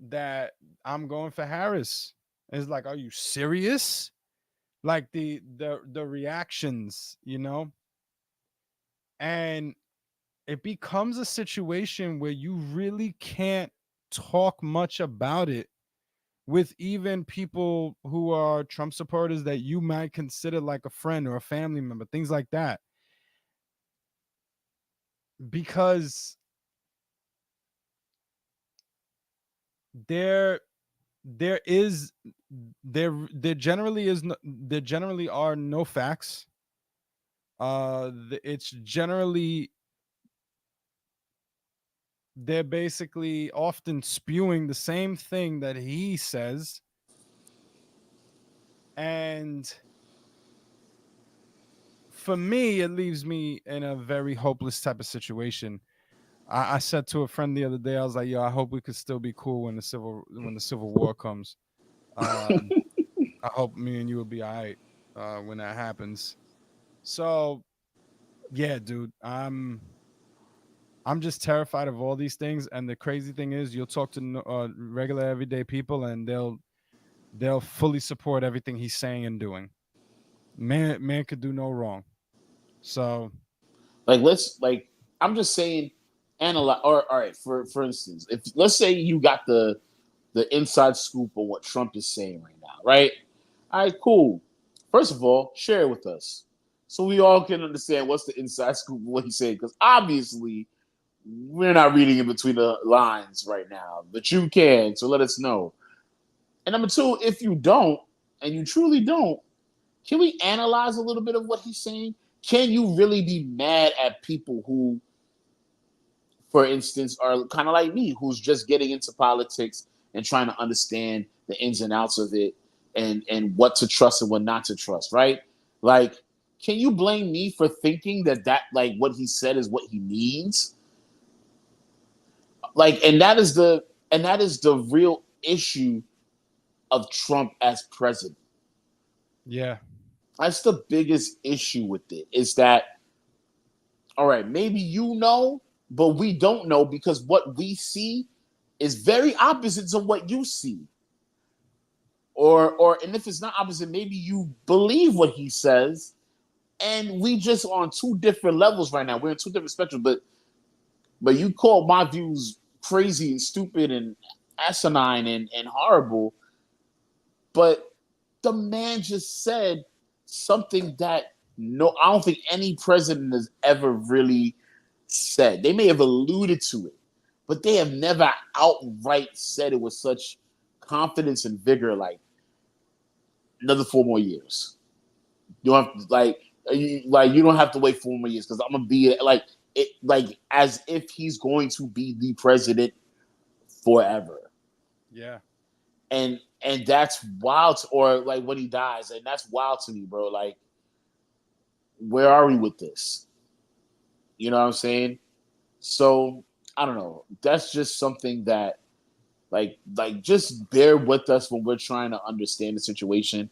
that I'm going for Harris. It's like, are you serious? Like the reactions, you know? And it becomes a situation where you really can't talk much about it with even people who are Trump supporters that you might consider like a friend or a family member, things like that. Because there there is there generally is no, there generally are no facts. It's generally they're basically often spewing the same thing that he says, and for me it leaves me in a very hopeless type of situation. I said to a friend the other day, I was like, yo, I hope we could still be cool when the civil war comes. um I hope me and you will be all right when that happens. So yeah, dude, I'm just terrified of all these things. And the crazy thing is, you'll talk to regular everyday people, and they'll fully support everything he's saying and doing. Man could do no wrong. So Like I'm just saying, analyze. Or all right, for instance, if let's say you got the inside scoop on what Trump is saying right now, right? All right, cool. First of all, share it with us so we all can understand what's the inside scoop of what he's saying. Because obviously, we're not reading in between the lines right now, but you can. So let us know. And number two, if you don't, and you truly don't, can we analyze a little bit of what he's saying? Can you really be mad at people who, for instance, are kind of like me, who's just getting into politics and trying to understand the ins and outs of it, and what to trust and what not to trust, right? Like, can you blame me for thinking that like what he said is what he means? Like, and that is the real issue of Trump as president. yeah, That's the biggest issue with it, is that, all right, maybe you know, but we don't know, because what we see is very opposite of what you see. Or and if it's not opposite, maybe you believe what he says, and we just on two different levels right now. We're in two different spectrums, but you call my views crazy and stupid and asinine and horrible. But the man just said something that, no, I don't think any president has ever really said. They may have alluded to it, but they have never outright said it with such confidence and vigor, like, another 4 more years. You don't have to, you don't have to wait 4 more years, because I'm gonna be like it, like as if he's going to be the president forever. yeah, And and that's wild. Or like when he dies, and that's wild to me, bro. Like, where are we with this? You know what I'm saying? So I don't know. That's just something that just bear with us when we're trying to understand the situation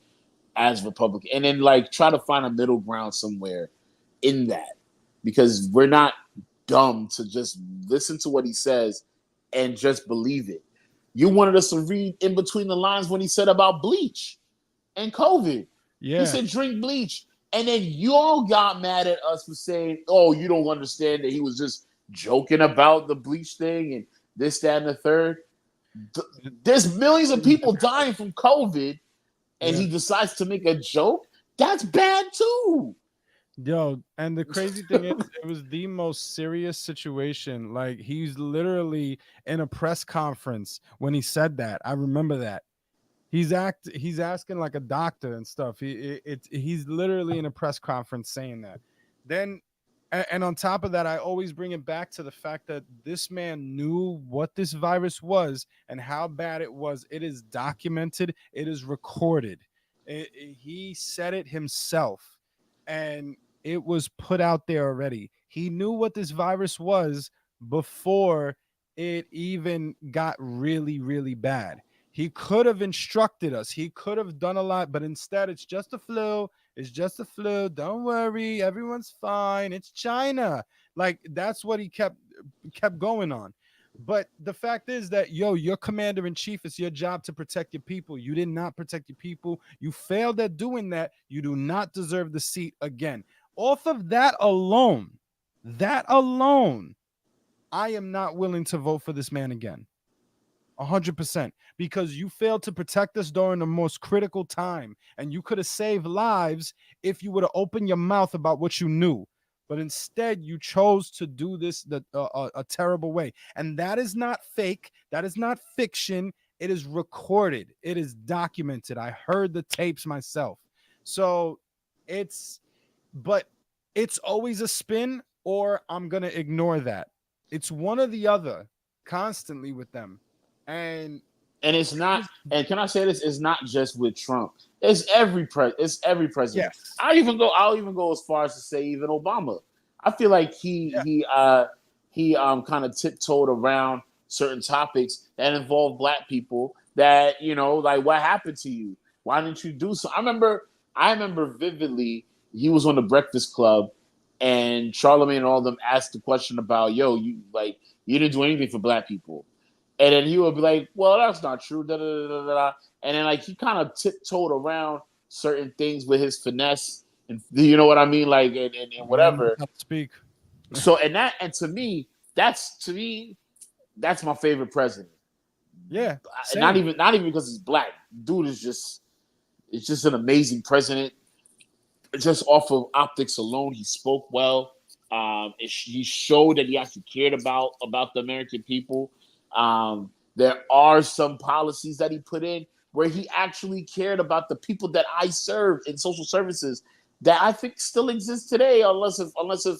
as Republican, and then like try to find a middle ground somewhere in that, because we're not dumb to just listen to what he says and just believe it. You wanted us to read in between the lines when he said about bleach and COVID. He Yeah. said drink bleach. And then you all got mad at us for saying, oh, you don't understand that he was just joking about the bleach thing and this, that, and the third. There's millions of people dying from COVID, and Yeah. he decides to make a joke. That's bad too. Yo, and the crazy thing is, it was the most serious situation. Like, he's literally in a press conference when he said that. I remember that. He's asking like a doctor and stuff. He's literally in a press conference saying that. Then and on top of that, I always bring it back to the fact that this man knew what this virus was and how bad it was. It is documented, it is recorded. He said it himself, and it was put out there already. He knew what this virus was before it even got really, really bad. He could have instructed us. He could have done a lot, but instead, it's just a flu. It's just a flu. Don't worry, everyone's fine. It's China. Like, that's what he kept going on. But the fact is that, yo, you're commander in chief. It's your job to protect your people. You did not protect your people. You failed at doing that. You do not deserve the seat again. Off of that alone, I am not willing to vote for this man again. 100%, because you failed to protect us during the most critical time, and you could have saved lives if you would have opened your mouth about what you knew. But instead, you chose to do this a terrible way, and that is not fake. That is not fiction. It is recorded. It is documented. I heard the tapes myself. So it's, but it's always a spin, or I'm gonna ignore that. It's one or the other constantly with them. And And it's it not. just, And can I say this? It's not just with Trump. It's every president. yes. I'll even go as far as to say even Obama. I feel like Yeah. he kind of tiptoed around certain topics that involve black people. That, like, what happened to you? Why didn't you do so? I remember vividly. He was on the Breakfast Club, and Charlemagne and all of them asked the question about, yo, you didn't do anything for black people. And then he would be like, well, that's not true. Da, da, da, da, da. And then, like, he kind of tiptoed around certain things with his finesse. And you know what I mean? Like, and Man knows whatever. how to speak. So, and to me, that's my favorite president. Yeah. Not Same. even, because he's black. Dude is it's just an amazing president. Just off of optics alone, he spoke well. He showed that he actually cared about the American people. There are some policies that he put in where he actually cared about the people that I serve in social services that I think still exist today, unless if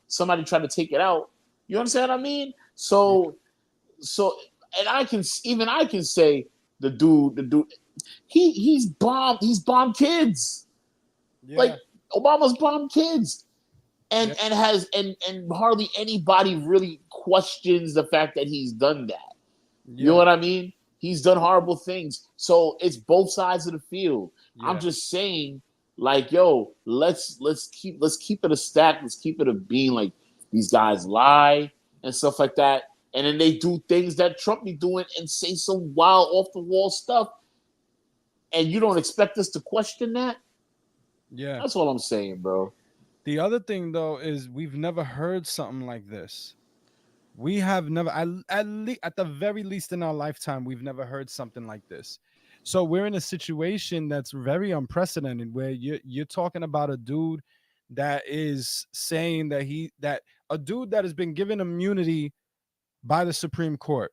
somebody tried to take it out. You understand what I mean? Yeah. So, and I can say the dude he's bombed kids. Like, Yeah. Obama's bombed kids, and Yeah. and hardly anybody really questions the fact that he's done that. You know Yeah. what I mean? He's done horrible things. So it's both sides of the field. I'm Yeah. just saying, like, yo, let's keep it a stack. Let's keep it a being. Like, these guys lie and stuff like that, and then they do things that Trump be doing and say some wild off the wall stuff, and you don't expect us to question that. Yeah. That's all I'm saying, bro. The other thing though is we've never heard something like this. We have never, at the very least in our lifetime, we've never heard something like this. So we're in a situation that's very unprecedented, where you're talking about a dude that is saying that a dude that has been given immunity by the Supreme Court,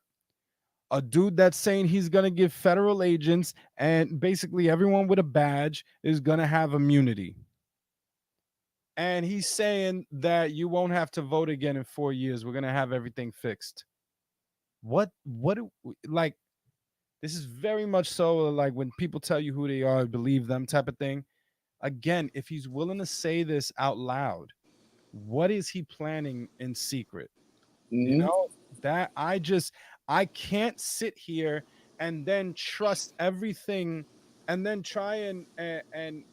a dude that's saying he's going to give federal agents and basically everyone with a badge is going to have immunity. And he's saying that you won't have to vote again in 4 years. We're going to have everything fixed. What like This is very much so like when people tell you who they are, believe them type of thing. Again, if he's willing to say this out loud, what is he planning in secret? You Hmm. know, that I can't sit here and then trust everything and then try and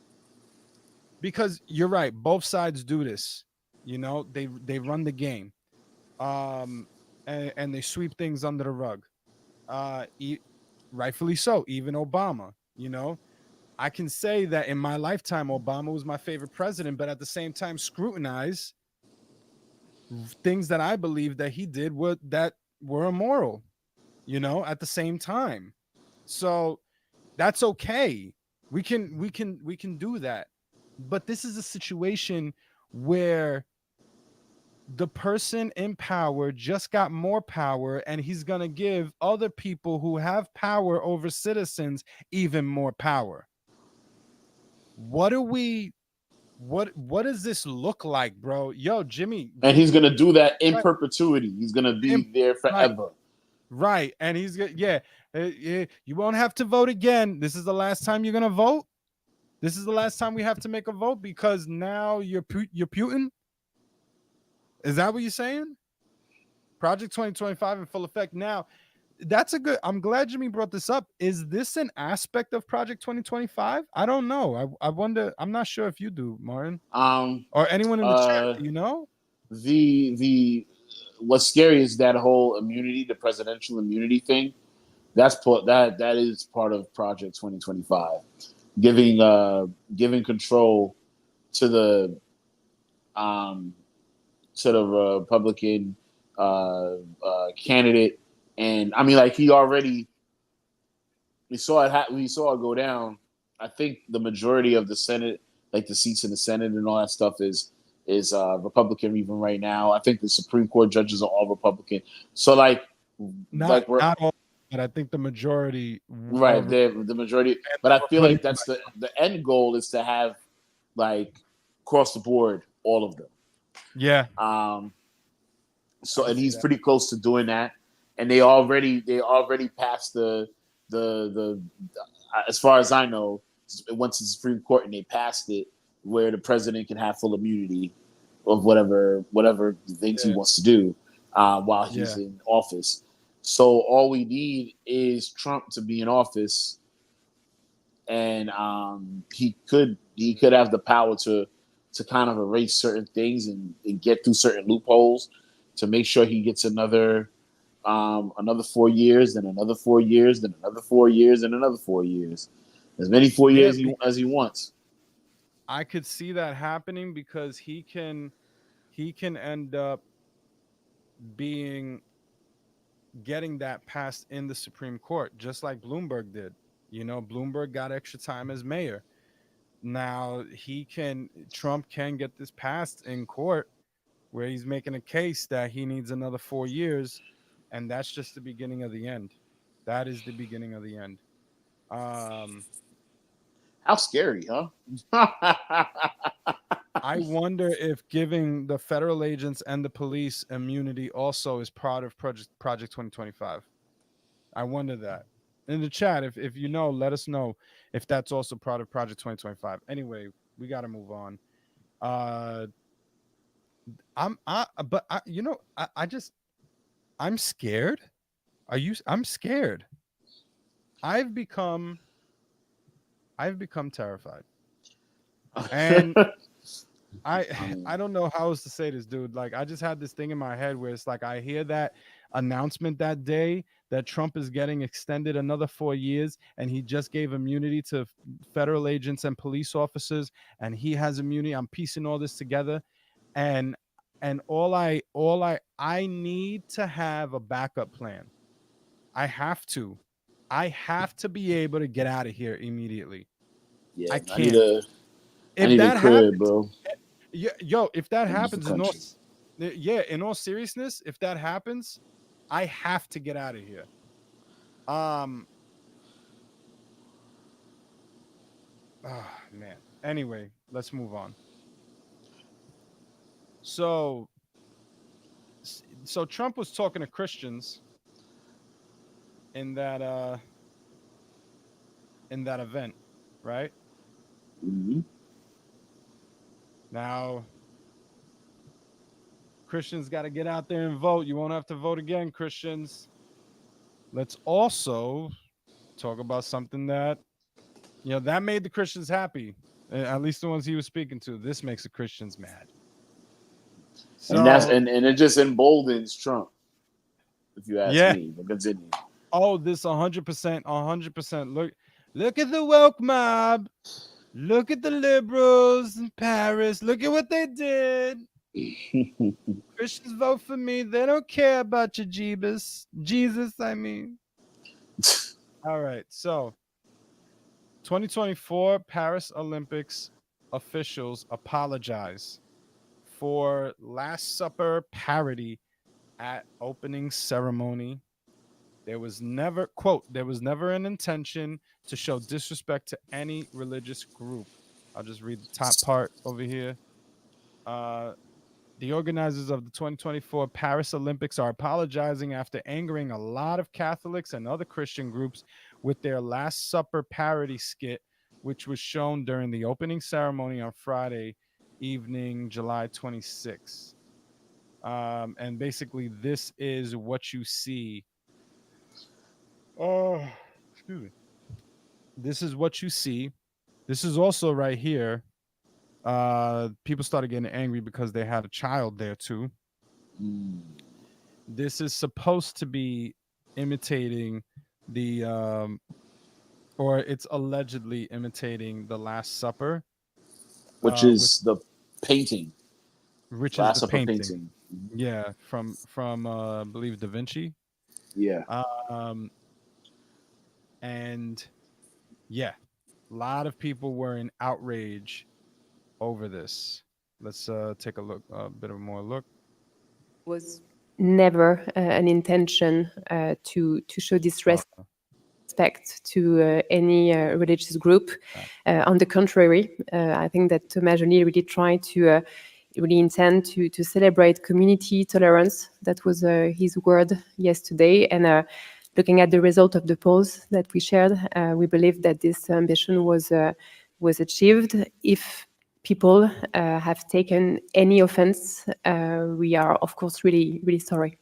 because you're right, both sides do this. You know, they run the game. Um and they sweep things under the rug. Rightfully so, even Obama, you know. I can say that in my lifetime Obama was my favorite president, but at the same time scrutinize things that I believe that he did were immoral, you know, at the same time. So that's okay. We can do that. But this is a situation where the person in power just got more power and he's going to give other people who have power over citizens even more power. What are we what does this look like, bro? Yo, Jimmy, And he's gonna do that in right, perpetuity. He's gonna be there right, forever. right. And he's good. Yeah, you won't have to vote again. This is the last time you're gonna vote. This is the last time we have to make a vote because now you're Putin. Is that what you're saying? Project 2025 in full effect now. That's a good. I'm glad Jimmy brought this up. Is this an aspect of Project 2025? I don't know. I wonder. I'm not sure if you do, Martin, Um, or anyone in the chat. uh, Do you know? the what's scary is that whole immunity, the presidential immunity thing. That is part of Project 2025, giving giving control to the um to the Republican candidate, and I mean, like he already we saw it go down. I think the majority of the Senate, like the seats in the Senate and all that stuff, is Republican even right now. I think the Supreme Court judges are all Republican. So Not like we're not all, but I think the majority are right there, the majority. and But they I were feel put in like that's by the end goal is to have like across the board all of them. yeah, Um, I so can and see he's that. pretty close to doing that. And they already passed the as far as I know, it went to the Supreme Court and they passed it where the president can have full immunity of whatever things he Yeah, wants to do while he's yeah, in office. So all we need is Trump to be in office, and he could have the power to kind of erase certain things and get through certain loopholes to make sure he gets another 4 years, then another 4 years, then another 4 years, and another 4 years. As many four yeah. years as he wants. I could see that happening because he can end up being getting that passed in the Supreme Court, just like Bloomberg did. You know, Bloomberg got extra time as mayor. Now Trump can get this passed in court where he's making a case that he needs another 4 years, and that's just the beginning of the end. That is the beginning of the end. Um, How scary, huh? I wonder if giving the federal agents and the police immunity also is part of Project 2025. I wonder that. In the chat, if you know, let us know if that's also part of Project 2025. Anyway, we got to move on. Uh but I'm scared. I'm scared. I've become I've become terrified. And I I mean, I don't know how else to say this, dude. Like I just had this thing in my head where it's like I hear that announcement that day that Trump is getting extended another 4 years, and he just gave immunity to federal agents and police officers, and he has immunity. I'm piecing all this together, and I need to have a backup plan. I have to. I have to be able to get out of here immediately. yeah, I I need can't. a I If need a that happens, crib, bro. yo, if that I leave the happens in all, country. yeah, in all seriousness, if that happens, I have to get out of here. Um, oh, man. Anyway, let's move on. So, so Trump was talking to Christians in that in that event, right? Mhm. Now, Christians got to get out there and vote. You won't have to vote again, Christians. Let's also talk about something that, that made the Christians happy. At least the ones he was speaking to. This makes the Christians mad. And that's So, and it just emboldens Trump, if you ask yeah. me. But continue. Oh, this 100%, 100%. Look at the woke mob. Look at the liberals in Paris. Look at what they did. Christians vote for me. They don't care about your Jesus, I mean. All right. So, 2024 Paris Olympics officials apologize for Last Supper parody at opening ceremony. There was never, quote, there was never an intention to show disrespect to any religious group. I'll just read the top part over here. The organizers of the 2024 Paris Olympics are apologizing after angering a lot of Catholics and other Christian groups with their Last Supper parody skit, which was shown during the opening ceremony on Friday evening, July 26th. And basically, this is what you see. Oh, excuse me. This is what you see. This is also right here. People started getting angry because they had a child there too. Mm. This is supposed to be imitating the or it's allegedly imitating the Last Supper, Which with is the painting, which is Last the Supper painting. painting. Mhm. Yeah, from I believe Da Vinci. Yeah. Um and yeah, a lot of people were in outrage over this. Let's take a look, a bit of more look. Was never an intention to show Uh, disrespect to any religious group. On the contrary, I think that Thomas Joly really tried to really intend to celebrate community tolerance. That was his word yesterday. And looking at the result of the polls that we shared, we believe that this ambition was achieved. If people have taken any offense, we are, of course, really, really sorry.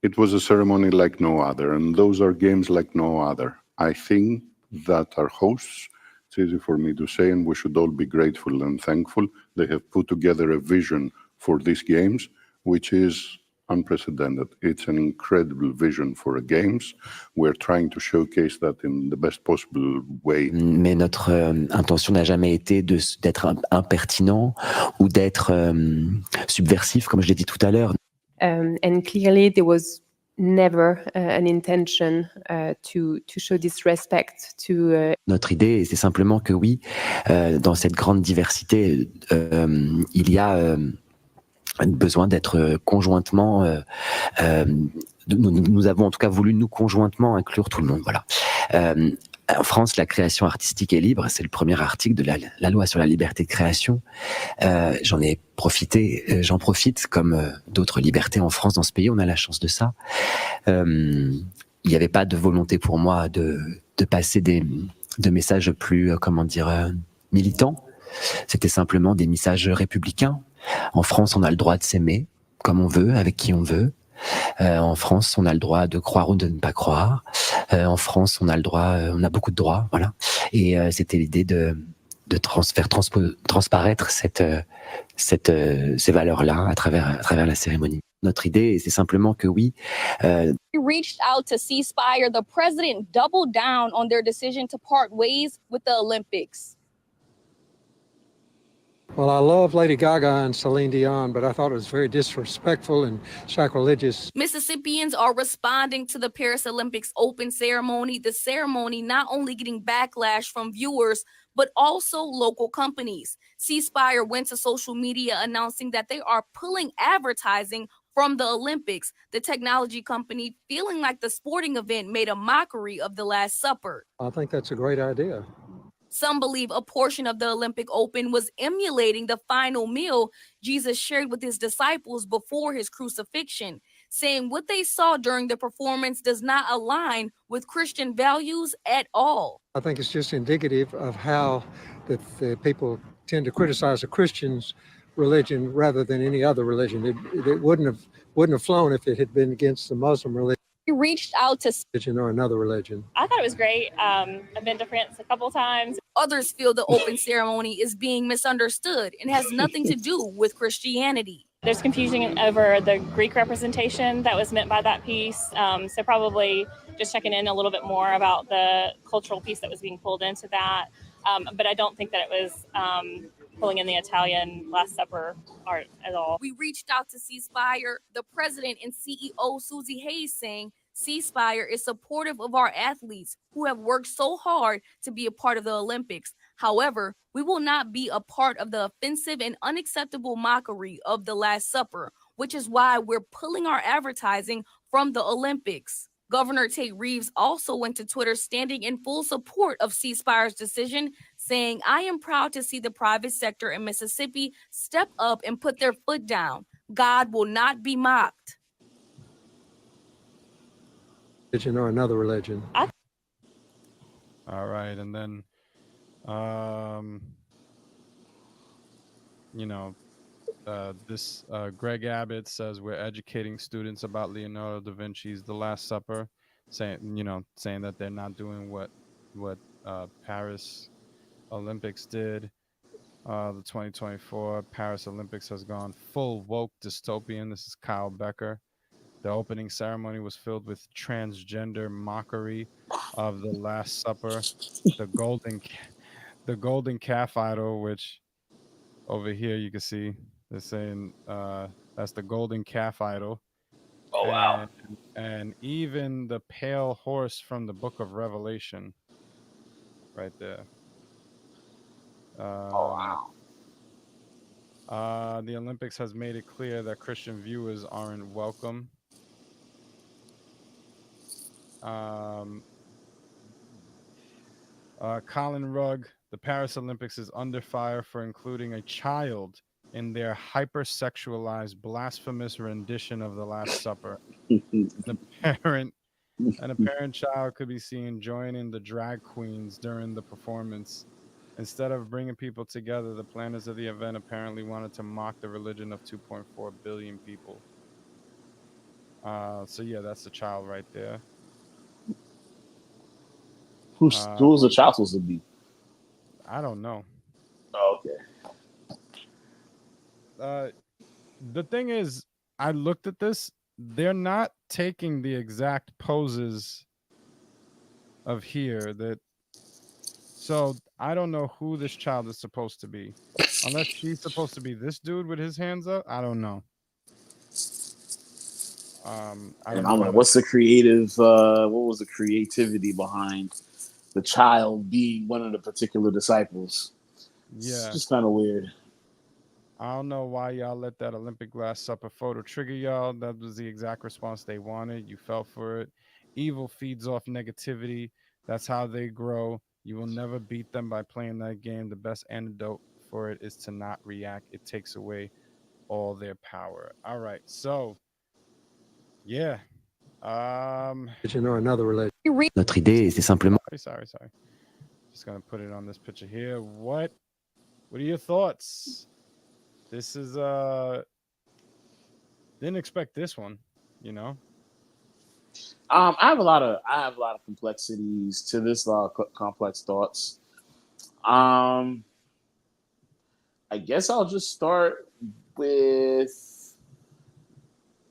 It was a ceremony like no other, and those are games like no other. I think that our hosts, it's easy for me to say, and we should all be grateful and thankful, they have put together a vision for these games, which is unprecedented. It's an incredible vision for a games. We're trying to showcase that in the best possible way. Mais notre intention n'a jamais été d'être impertinent ou d'être subversif, comme je l'ai dit tout à l'heure. And clearly, there was never an intention to show disrespect to. Notre idée, c'est simplement que oui, dans cette grande diversité, il y a besoin d'être conjointement. Nous avons en tout cas voulu nous conjointement inclure tout le monde. Voilà. En France, la création artistique est libre. C'est le premier article de la loi sur la liberté de création. J'en profite comme d'autres libertés en France, dans ce pays. On a la chance de ça. Il n'y avait pas de volonté pour moi de passer de messages plus, militants. C'était simplement des messages républicains. En France, on a le droit de s'aimer comme on veut, avec qui on veut. En France, on a le droit de croire ou de ne pas croire. En France, on a le droit, on a beaucoup de droits, voilà. Et c'était l'idée de faire transparaître ces valeurs-là à travers la cérémonie. Notre idée, c'est simplement que oui. We reached out to Ceasefire. The president doubled down on their decision to part ways with the Olympics. Well, I love Lady Gaga and Celine Dion, but I thought it was very disrespectful and sacrilegious. Mississippians are responding to the Paris Olympics open ceremony, the ceremony not only getting backlash from viewers, but also local companies. Ceasefire went to social media announcing that they are pulling advertising from the Olympics, the technology company feeling like the sporting event made a mockery of the Last Supper. I think that's a great idea. Some believe a portion of the Olympic Open was emulating the final meal Jesus shared with his disciples before his crucifixion. saying what they saw during the performance does not align with Christian values at all. I think it's just indicative of how the people tend to criticize the Christians' religion rather than any other religion. It wouldn't have flown if it had been against the Muslim religion. We reached out to. Or another religion. I thought it was great. I've been to France a couple times. Others feel the open ceremony is being misunderstood and has nothing to do with Christianity. There's confusion over the Greek representation that was meant by that piece. So probably just checking in a little bit more about the cultural piece that was being pulled into that. But I don't think that it was pulling in the Italian Last Supper art at all. We reached out to Ceasefire, the president and CEO, Susie Hayes, saying Ceasefire is supportive of our athletes who have worked so hard to be a part of the Olympics. However, we will not be a part of the offensive and unacceptable mockery of the Last Supper, which is why we're pulling our advertising from the Olympics. Governor Tate Reeves also went to Twitter standing in full support of Ceasefire's decision, saying, "I am proud to see the private sector in Mississippi step up and put their foot down. God will not be mocked." Or another religion. All right, and then, this Greg Abbott says we're educating students about Leonardo da Vinci's The Last Supper, saying that they're not doing what Paris Olympics did. The 2024 Paris Olympics has gone full woke dystopian. This is Kyle Becker. The opening ceremony was filled with transgender mockery of the Last Supper, the golden calf idol, which over here you can see they're saying that's the golden calf idol. Oh, wow. And even the pale horse from the Book of Revelation, right there. Oh, wow. The Olympics has made it clear that Christian viewers aren't welcome. Colin Rugg, the Paris Olympics is under fire for including a child in their hypersexualized, blasphemous rendition of the Last Supper. An apparent child could be seen joining the drag queens during the performance. Instead of bringing people together, the planners of the event apparently wanted to mock the religion of 2.4 billion people. So yeah, that's the child right there. Who was the child supposed to be? I don't know. Oh, okay. The thing is, I looked at this. They're not taking the exact poses of here. So I don't know who this child is supposed to be. Unless she's supposed to be this dude with his hands up. I don't know. I don't know. What's the creative? What was the creativity behind the child being one of the particular disciples? Yeah, it's just kind of weird. I don't know why y'all let that Olympic Last Supper photo trigger y'all. That was the exact response they wanted. You fell for it. Evil feeds off negativity. That's how they grow. You will never beat them by playing that game. The best antidote for it is to not react. It takes away all their power. All right, so yeah. Another religion. Notre idée, c'est simplement. Sorry. Just gonna put it on this picture here. What are your thoughts? This is didn't expect this one, I have a lot of complexities to this, a lot of complex thoughts. I guess I'll just start with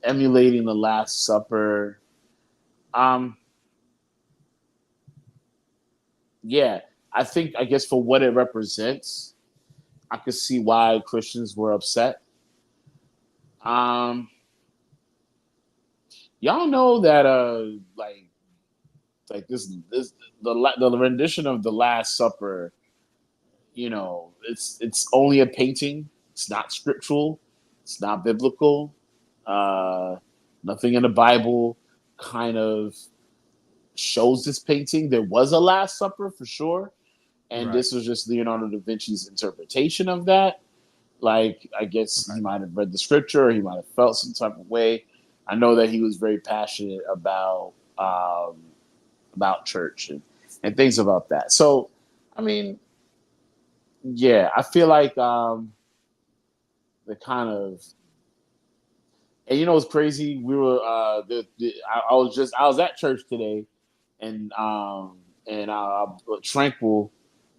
emulating the Last Supper. Yeah, I guess for what it represents, I could see why Christians were upset. Y'all know that like this the rendition of the Last Supper, it's only a painting. It's not scriptural. It's not biblical. Nothing in the Bible kind of shows this painting. There was a Last Supper for sure, and Right. this was just Leonardo da Vinci's interpretation of that. Like, I guess he might have read the scripture, or he might have felt some type of way I know that he was very passionate about church and things about that. So, I mean, yeah, I feel like the kind of, and you know what's crazy? We were I was at church today, and Tranquil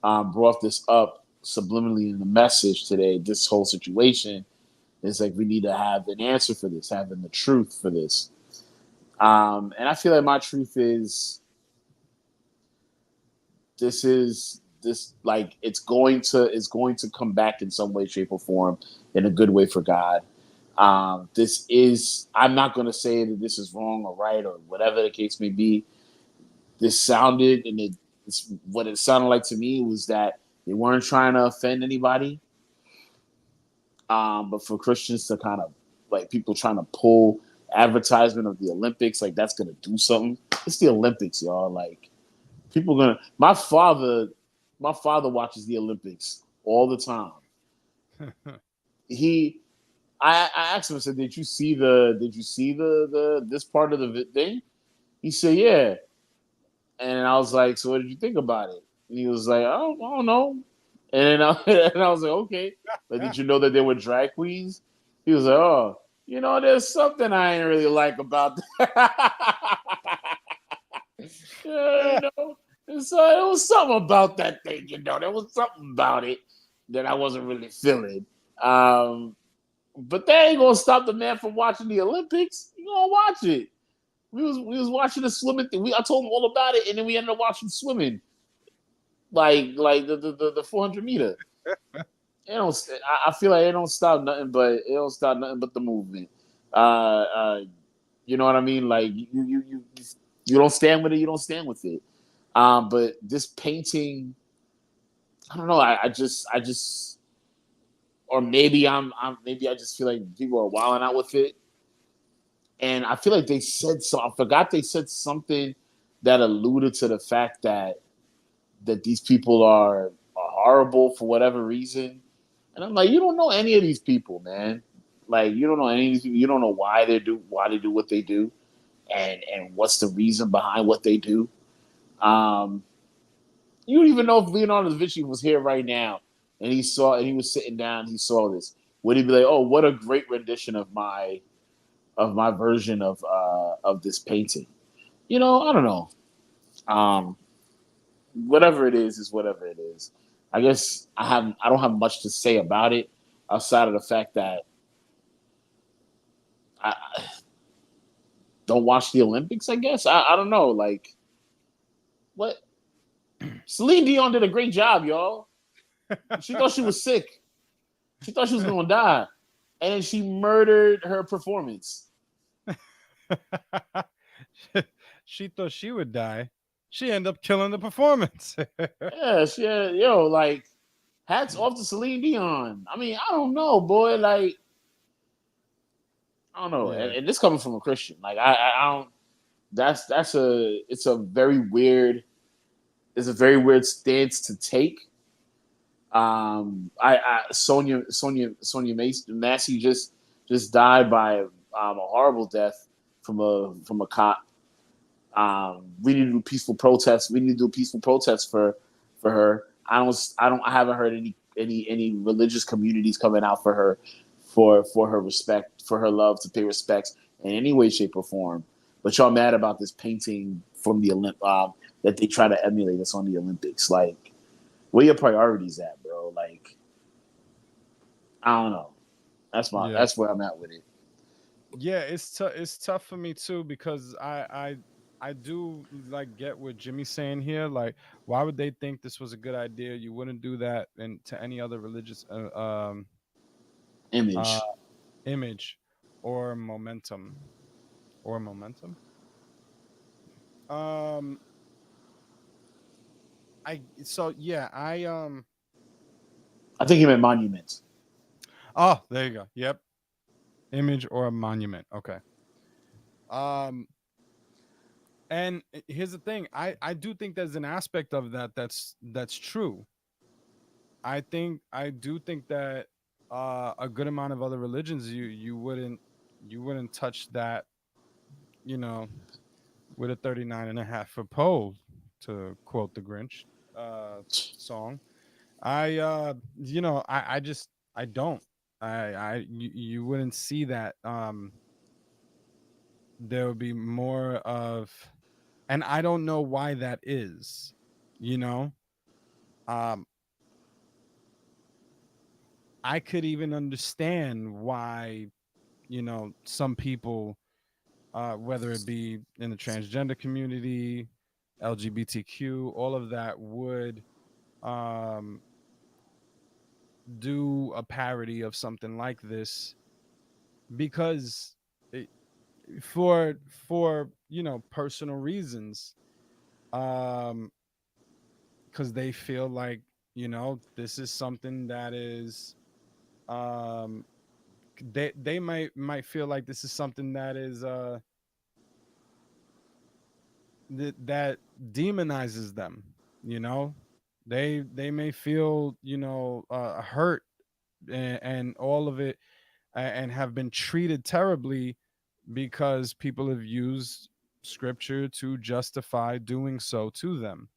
brought this up subliminally in the message today. This whole situation is like we need to have an answer for this, having the truth for this. And I feel like my truth is this like it's going to come back in some way, shape, or form in a good way for God. This is I'm not going to say that this is wrong or right or whatever the case may be. This sounded and it's what it sounded like to me was that they weren't trying to offend anybody, but for Christians to kind of like people trying to pull advertisement of the Olympics, like that's gonna do something. It's the Olympics, y'all. Like people gonna. My father watches the Olympics all the time. He, I asked him. I said, Did you see the this part of the thing?" He said, "Yeah." And I was like, "So what did you think about it?" And he was like, I don't know." And then and I was like, "Okay." Like, did you know that there were drag queens? He was like, "Oh, there's something I ain't really like about that." Yeah, And so there was something about that thing, There was something about it that I wasn't really feeling. But that ain't gonna stop the man from watching the Olympics. You gonna watch it? We was watching the swimming thing. I told him all about it, and then we ended up watching swimming, like the 400 meter. It don't. I feel like it don't stop nothing, but the movement. You know what I mean? Like you don't stand with it. You don't stand with it. But this painting, I don't know. I just, or maybe maybe I just feel like people are wilding out with it, and I feel like they said so. I forgot they said something that alluded to the fact that these people are horrible for whatever reason, and I'm like, you don't know any of these people, man. Like you don't know any of these people. You don't know why they do what they do, and what's the reason behind what they do. Um, You don't even know if Leonardo da Vinci was here right now and he was sitting down, he saw this. Would he be like, "Oh, what a great rendition of my version of this painting?" I don't know. Um, Whatever it is whatever it is. I guess I don't have much to say about it outside of the fact that I don't watch the Olympics. I guess I don't know. Like what Celine Dion did a great job, y'all. She thought she was sick. She thought she was gonna die, and then she murdered her performance. She thought she would die. She ended up killing the performance. Yes, yeah, yo, like hats off to Celine Dion. I mean, I don't know, boy. Like, I don't know, Yeah. and this coming from a Christian, like I don't. That's a it's a very weird it's a very weird stance to take. I Massey just died by a horrible death from a cop. We need to do peaceful protests. We need to do peaceful protests for her. I haven't heard any religious communities coming out for her for her respect, for her love, to pay respects in any way, shape, or form. But y'all mad about this painting from the that they try to emulate us on the Olympics. Like, where your priorities at, bro? Like, I don't know. Yeah. That's where I'm at with it. Yeah, it's tough for me too because I do like get what Jimmy's saying here. Like, why would they think this was a good idea? You wouldn't do that and to any other religious uh Image. image or momentum or momentum. Um, I so yeah, I think he meant monument. oh, there you go. Yep, image or a monument. Okay. Um, and here's the thing. I do think there's an aspect of that that's true. I do think that a good amount of other religions you wouldn't touch that you know, with a 39.5 for Poe, to quote the Grinch song. I just, I don't. You wouldn't see that. There would be more of, and I don't know why that is, you know. Um, I could even understand why, some people, whether it be in the transgender community, LGBTQ, all of that would um, do a parody of something like this because it, for personal reasons, um, because they feel like this is something that is um they might feel like this is something that is that demonizes them. you know they may feel hurt, and all of it, and have been treated terribly because people have used scripture to justify doing so to them.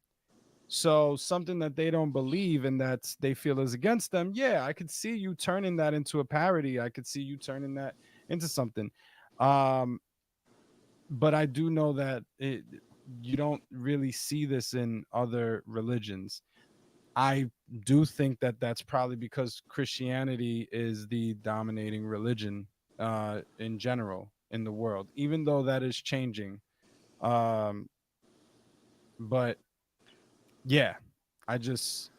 So something that they don't believe and that they feel is against them, yeah, I could see you turning that into a parody. I could see you turning that into something. Um, but I do know that you don't really see this in other religions. I do think that that's probably because Christianity is the dominating religion in general in the world, even though that is changing. Um, but yeah, I just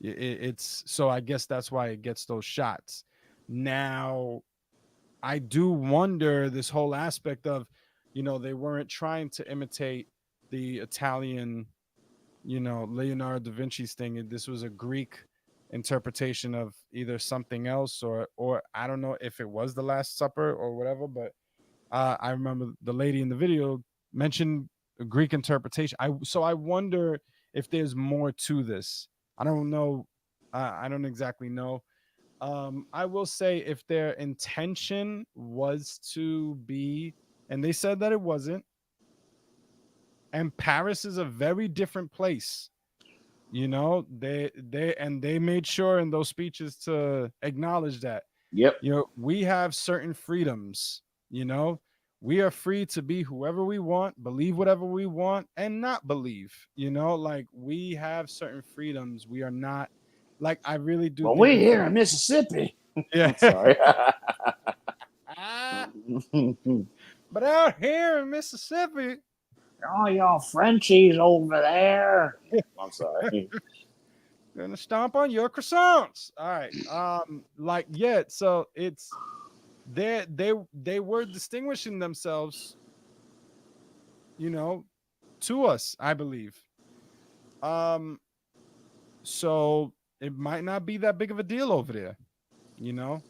it's so I guess that's why it gets those shots. Now, I do wonder this whole aspect of, they weren't trying to imitate the Italian, Leonardo da Vinci's thing. This was a Greek interpretation of either something else, or I don't know if it was the Last Supper or whatever, but I remember the lady in the video mentioned a Greek interpretation. I wonder if there's more to this. I don't know. I don't exactly know. I will say if their intention was to be, and they said that it wasn't, and Paris is a very different place. They made sure in those speeches to acknowledge that. Yep. We have certain freedoms. you know we are free to be whoever we want, believe whatever we want, and not believe. Like, we have certain freedoms. We are not, like, I really do Well, think we're if here in Mississippi. yeah. I'm sorry. But out here in Mississippi, Oh, y'all Frenchies over there. I'm sorry. gonna stomp on your croissants. All right. Like, yeah, so it's they were distinguishing themselves, to us, I believe. Um, so it might not be that big of a deal over there, you know.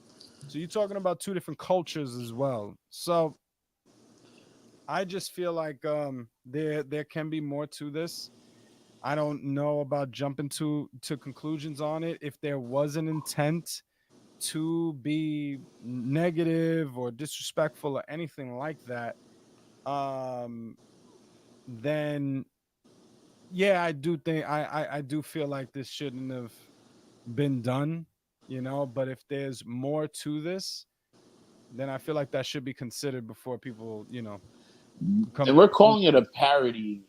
So you're talking about two different cultures as well. So I just feel like there can be more to this. I don't know about jumping to conclusions on it. If there was an intent to be negative or disrespectful or anything like that, then yeah, I do think I do feel like this shouldn't have been done, But if there's more to this, then I feel like that should be considered before people, come And to we're the calling it a conclusion. parody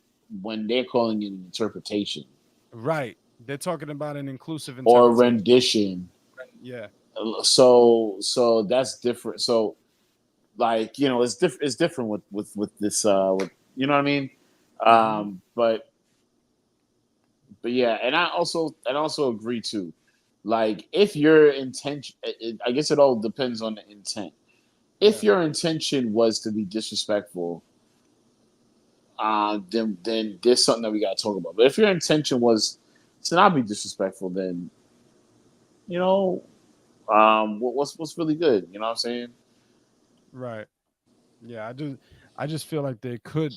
when they're calling it an interpretation Right. They're talking about an inclusive or a interpretation. rendition. Yeah. So that's different. So, like, it's different with this what I mean. Hmm. But yeah, and I also agree too. Like, if your intention, I guess it all depends on the intent. If Yeah. your intention was to be disrespectful, then there's something that we got to talk about. But if your intention was to not be disrespectful, then you know what's really good. You know what I'm saying? Right. Yeah, I do. I just feel like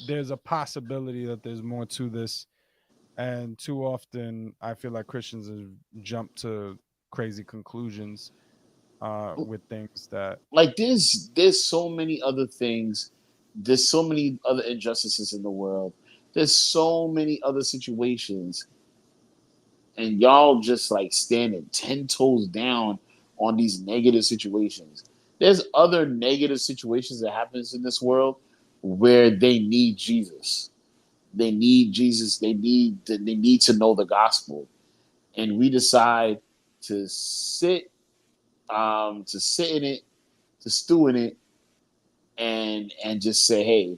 there's a possibility that there's more to this. And too often I feel like Christians have jumped to crazy conclusions with things that Like, there's so many other things there's so many other injustices in the world. There's so many other situations, and y'all just like standing 10 toes down on these negative situations. There's other negative situations that happens in this world where they need Jesus. They need Jesus. They need to know the gospel, and we decide to sit in it, to stew in it, and just say, hey,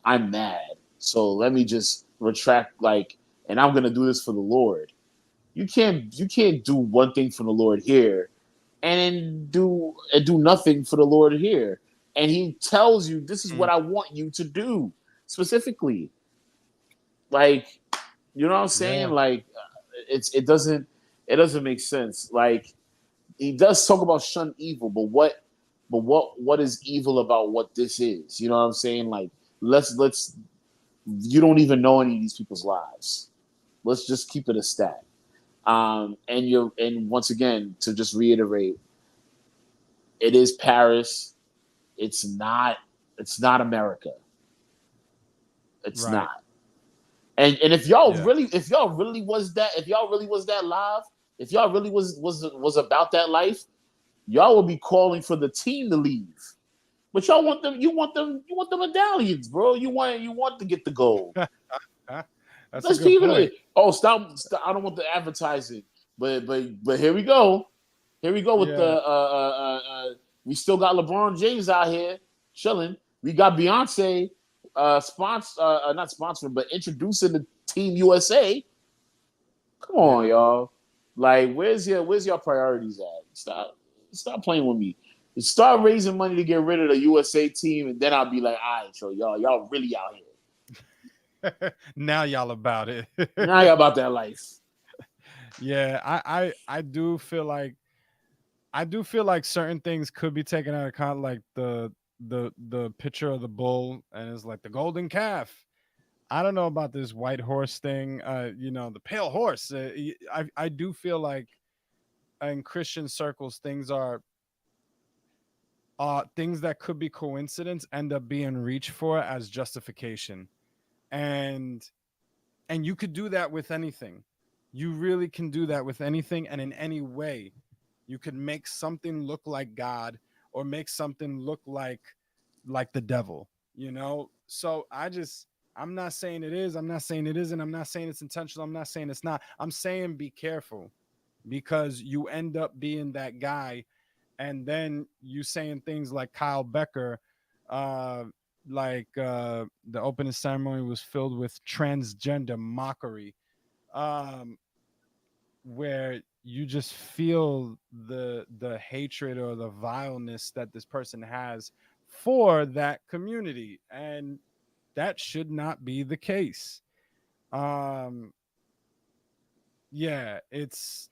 I'm mad. So let me just retract, like, and I'm gonna do this for the Lord. You can't do one thing for the Lord here and then do nothing for the Lord here. And he tells you, this is what I want you to do specifically. Like, you know what I'm saying? Yeah. Like, it doesn't make sense. Like, he does talk about shun evil, but what is evil about what this is? You know what I'm saying? Like, let's you don't even know any of these people's lives. Let's just keep it a stat. And once again, to just reiterate, it is Paris. It's not America. It's Right. not. And if y'all Yeah. really was that live, if y'all really was about that life, y'all would be calling for the team to leave. But y'all want them, you want the medallions, bro. You want to get the gold. That's a Let's good keep point. it. Oh, stop! I don't want the advertising, but here we go. Here we go with the Yeah. we still got LeBron James out here chilling. We got Beyonce sponsor not sponsoring, but introducing the Team USA. Come on, Yeah. y'all. Like, where's your priorities at? Stop playing with me. Start raising money to get rid of the USA team, and then I'll be like, all right, so y'all really out here. Now y'all about it. Now y'all about that life. Yeah, I do feel like certain things could be taken out of account, like the picture of the bull, and it's like the golden calf. I don't know about this white horse thing. The pale horse. I do feel like in Christian circles, things that could be coincidence end up being reached for as justification, and you could do that with anything. You really can do that with anything and in any way. You could make something look like God or make something look like the devil, So I'm not saying it is, I'm not saying it isn't, I'm not saying it's intentional, I'm not saying it's not. I'm saying be careful, because you end up being that guy, and then you saying things like Kyle Becker, uh the opening ceremony was filled with transgender mockery, um where you just feel the hatred or the vileness that this person has for that community, and that should not be the case. um yeah, it's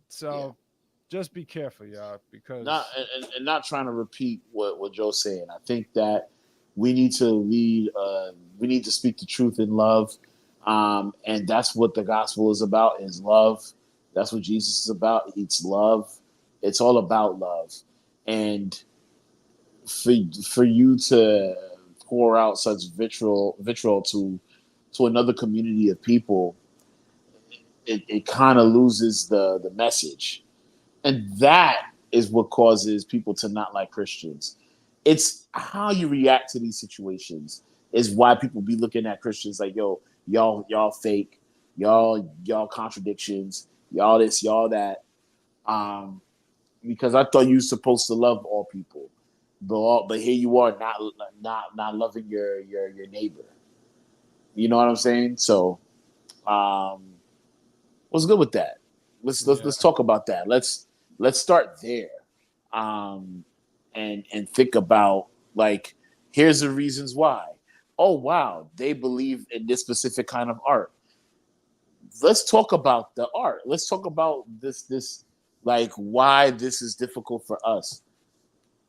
Yeah. so just be careful, y'all, Not because and not trying to repeat what Joe's saying. I think that we need to lead. We need to speak the truth in love, and that's what the gospel is about. Is love. That's what Jesus is about. It's love. It's all about love, and for for you to pour out such vitriol to another community of people, it kind of loses the message. And that is what causes people to not like Christians. It's how you react to these situations is why people be looking at Christians like, yo, y'all fake, y'all contradictions, y'all this, y'all that. Um, because I thought you were supposed to love all people, but here you are not loving your neighbor. You know what I'm saying? So, um, what's good with that? Let's yeah. talk about that. Let's start there, um, and think about, like, here's the reasons why. Oh wow, they believe in this specific kind of art. Let's talk about the art. Let's talk about this like why this is difficult for us.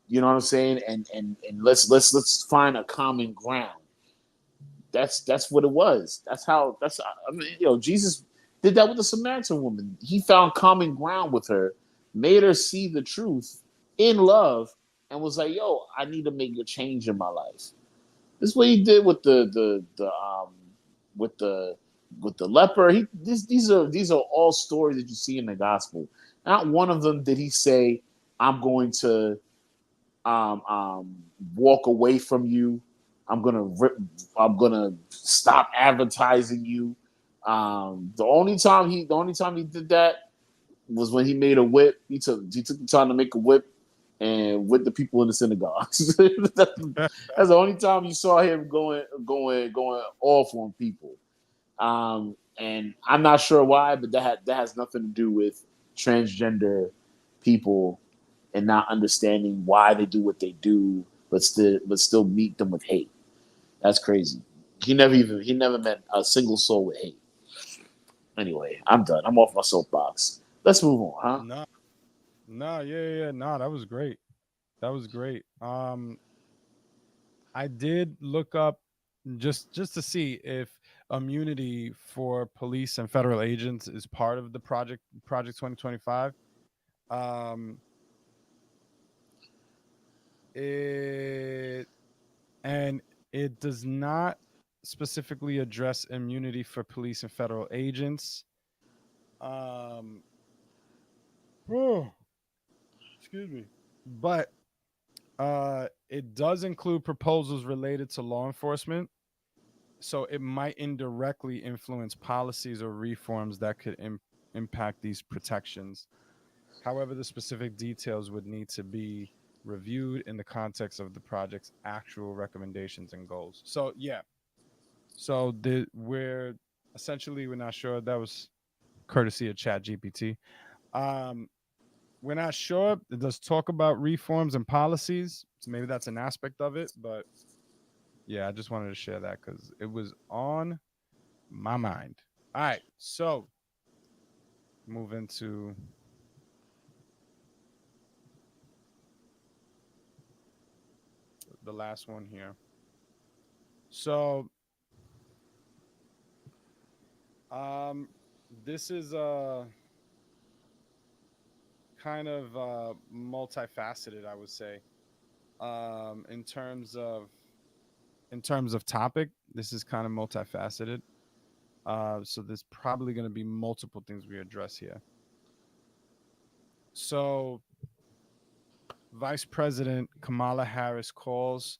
You know what I'm saying? And let's find a common ground. That's what it was. I mean, Jesus did that with the Samaritan woman. He found common ground with her, made her see the truth in love, and was like, "Yo, I need to make a change in my life." This is what he did with with the with the leper. These are all stories that you see in the gospel. Not one of them did he say, "I'm going to walk away from you. I'm gonna stop advertising you." The only time he did that was when he made a whip. He took the time to make a whip and with the people in the synagogues. That's the only time you saw him going off on people. And I'm not sure why, but that has nothing to do with transgender people and not understanding why they do what they do, but still meet them with hate. That's crazy. He never met a single soul with hate. Anyway, I'm done. I'm off my soapbox. Let's move on, huh? No, no, yeah, no, that was great. That was great. I did look up just to see if immunity for police and federal agents is part of the Project 2025. Um, it and it does not specifically address immunity for police and federal agents. Um, oh, excuse me, but it does include proposals related to law enforcement, so it might indirectly influence policies or reforms that could impact these protections. However, the specific details would need to be reviewed in the context of the project's actual recommendations and goals. So yeah, so we're essentially we're not sure. That was courtesy of Chat GPT. Um, we're not sure. It does talk about reforms and policies, so maybe that's an aspect of it. But yeah, I just wanted to share that because it was on my mind. All right, so move into the last one here. So, this is kind of multifaceted, I would say. In terms of topic, this is kind of multifaceted. So there's probably going to be multiple things we address here. So, Vice President Kamala Harris calls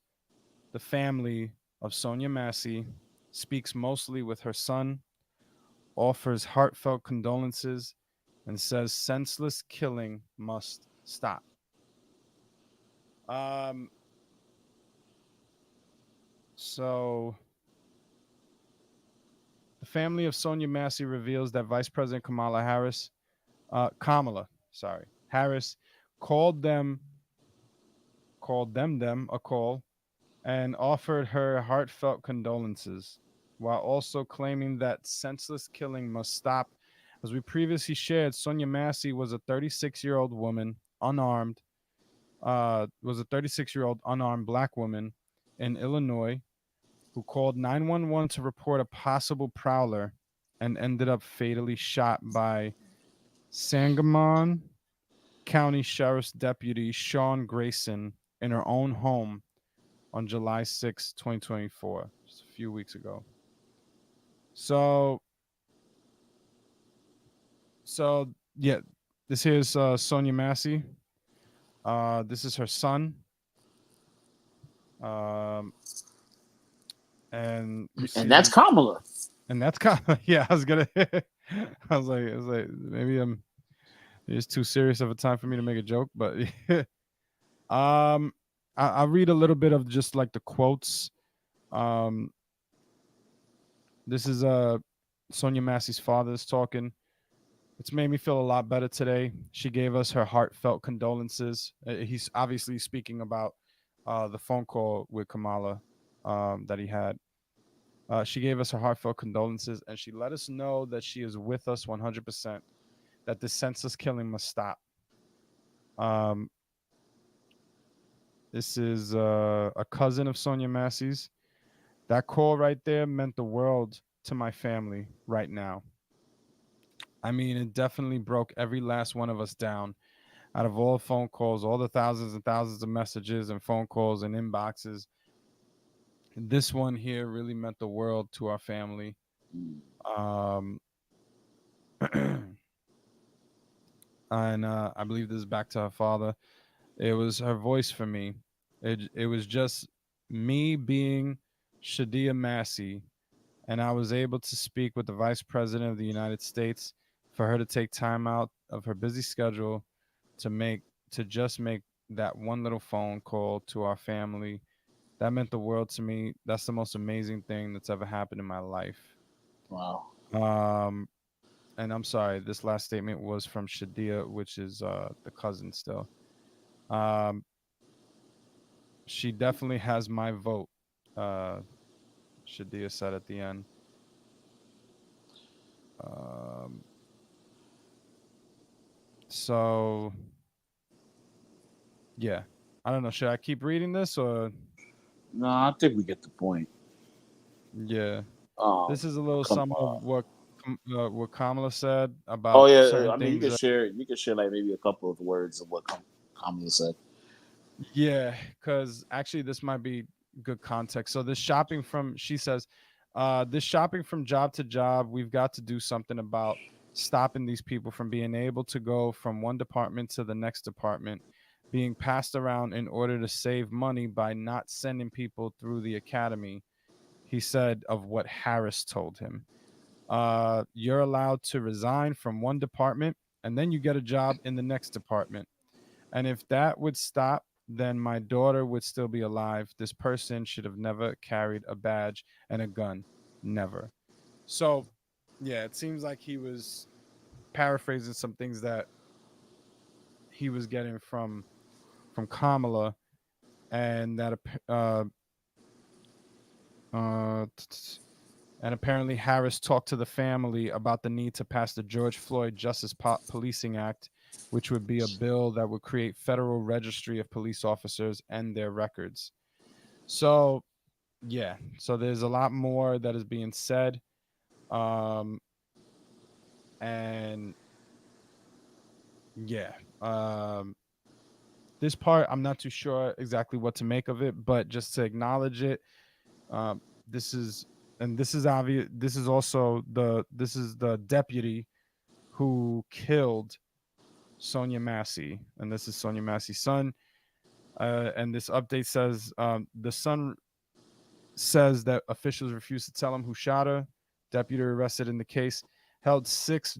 the family of Sonya Massey, speaks mostly with her son, offers heartfelt condolences, and says senseless killing must stop. Um, so the family of Sonya Massey reveals that Vice President Harris called them a call and offered her heartfelt condolences, while also claiming that senseless killing must stop. As we previously shared, Sonya Massey was a 36-year-old woman, unarmed, was a 36-year-old unarmed black woman in Illinois who called 911 to report a possible prowler and ended up fatally shot by Sangamon County Sheriff's Deputy Sean Grayson in her own home on July 6, 2024, just a few weeks ago. So yeah, this here's Sonya Massey. This is her son. And you see, and that's Kamala. And that's kind of, yeah, I was like, maybe it's too serious of a time for me to make a joke, but I'll read a little bit of just like the quotes. This is Sonya Massey's father is talking. It's made me feel a lot better today. She gave us her heartfelt condolences. He's obviously speaking about the phone call with Kamala that he had. She gave us her heartfelt condolences, and she let us know that she is with us 100%, that this senseless killing must stop. This is a cousin of Sonya Massey's. That call right there meant the world to my family right now. I mean, it definitely broke every last one of us down. out of all phone calls, all the thousands and thousands of messages and phone calls and inboxes, this one here really meant the world to our family. Um, and I believe this is back to her father. It was her voice for me. It was just me being Shadia Massey, and I was able to speak with the Vice President of the United States for her to take time out of her busy schedule to make to just make that one little phone call to our family. That meant the world to me. That's the most amazing thing that's ever happened in my life. Wow. Um, and I'm sorry, this last statement was from Shadia, which is the cousin still. Um, she definitely has my vote. Uh, Shadia said at the end. Um, so yeah, I don't know. Should I keep reading this or? No, I think we get the point. Yeah, Um, this is a little come. some of what Kamala said Oh about yeah, certain I mean, you things. can share. You can share like maybe a couple of words of what Kamala said. Yeah, because actually this might be good context. So this shopping from she says, this shopping from job to job, we've got to do something about stopping these people from being able to go from one department to the next department, being passed around in order to save money by not sending people through the academy. He said of what Harris told him. You're allowed to resign from one department and then you get a job in the next department. And if that would stop, then my daughter would still be alive. This person should have never carried a badge and a gun. Never. So, yeah, it seems like he was paraphrasing some things that he was getting from Kamala, and that uh, and apparently Harris talked to the family about the need to pass the George Floyd Justice Policing Act, which would be a bill that would create federal registry of police officers and their records. So, yeah, so there's a lot more that is being said. Um, and yeah, this part I'm not too sure exactly what to make of it, but just to acknowledge it, this is and this is obvious. This is the deputy who killed Sonya Massey, and this is Sonya Massey's son. And this update says the son says that officials refused to tell him who shot her. Deputy arrested in the case held six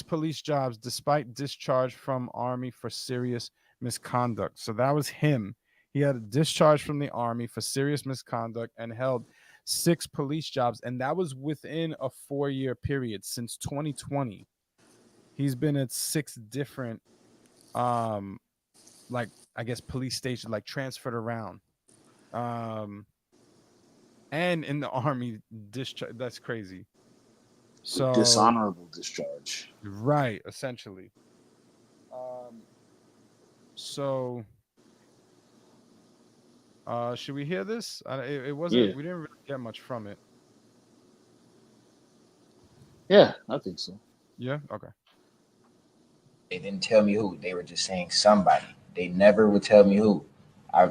police jobs despite discharge from Army for serious misconduct. So that was him. He had a discharge from the Army for serious misconduct and held six police jobs. And that was within a 4-year period since 2020. He's been at six different, like, I guess, police stations, like transferred around. Um, and in the Army discharge. That's crazy. A So, dishonorable discharge. right, essentially. Um, so, should we hear this? It Yeah, wasn't. We didn't really get much from it. yeah, I think so. Yeah. Okay. They didn't tell me who. They were just saying somebody. They never would tell me who.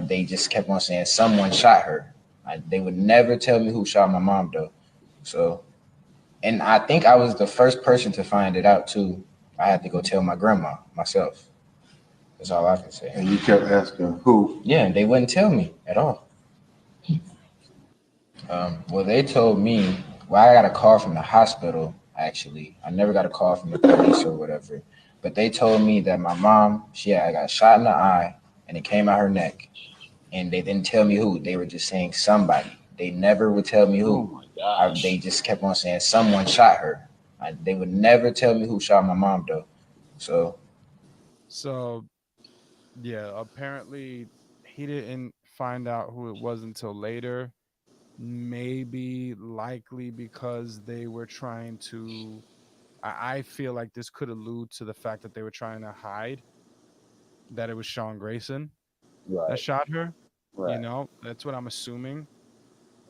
They just kept on saying someone shot her. They would never tell me who shot my mom though. So, and I think I was the first person to find it out too. I had to go tell my grandma myself. That's all I can say. And you kept asking who? Yeah, they wouldn't tell me at all. Well, they told me. Well, I got a call from the hospital. Actually, I never got a call from the police or whatever. But they told me that my mom, she had got shot in the eye, and it came out her neck. And they didn't tell me who. They were just saying somebody. They never would tell me Oh who. my gosh. They just kept on saying someone shot her. They would never tell me who shot my mom though. So So, yeah, apparently he didn't find out who it was until later. Maybe likely because they were trying to. I feel like this could allude to the fact that they were trying to hide that it was Sean Grayson that Right, shot her. right. That's what I'm assuming.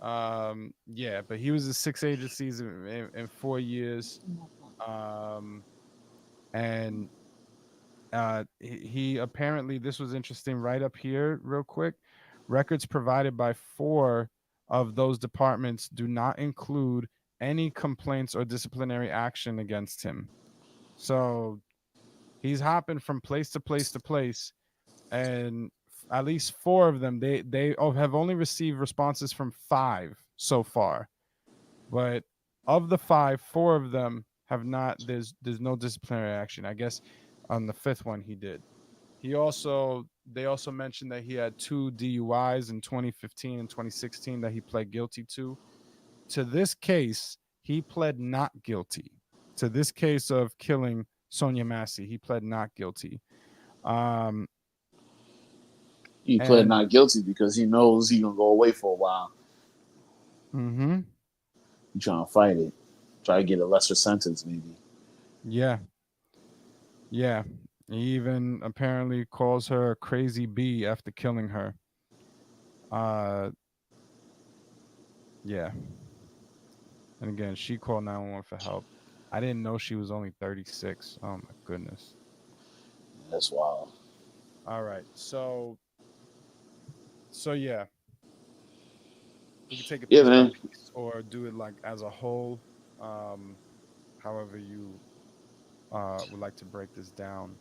Yeah, but he was in 6 agencies in 4 years. And He apparently, this was interesting right up here, real quick. Records provided by 4 of those departments do not include any complaints or disciplinary action against him. So he's hopping from place to place to place, and at least 4 of them have only received responses from 5 so far. But of the 5, 4 of them have not. There's no disciplinary action. I guess on the 5th one he did. They also mentioned that he had 2 DUIs in 2015 and 2016 that he pled guilty to. To this case, he pled not guilty. To this case of killing Sonya Massey, he pled not guilty. Um, He pled and not guilty because he knows he's gonna go away for a while. mm-hmm, He's trying to fight it, try to get a lesser sentence, maybe. yeah, yeah. He even apparently calls her a crazy bee after killing her. Uh, yeah. And again, she called 911 for help. I didn't know she was only 36. Oh my goodness. That's wild. All right. So yeah, we can take it Yeah, piece by man. piece or do it like as a whole. Um, however you would like to break this down.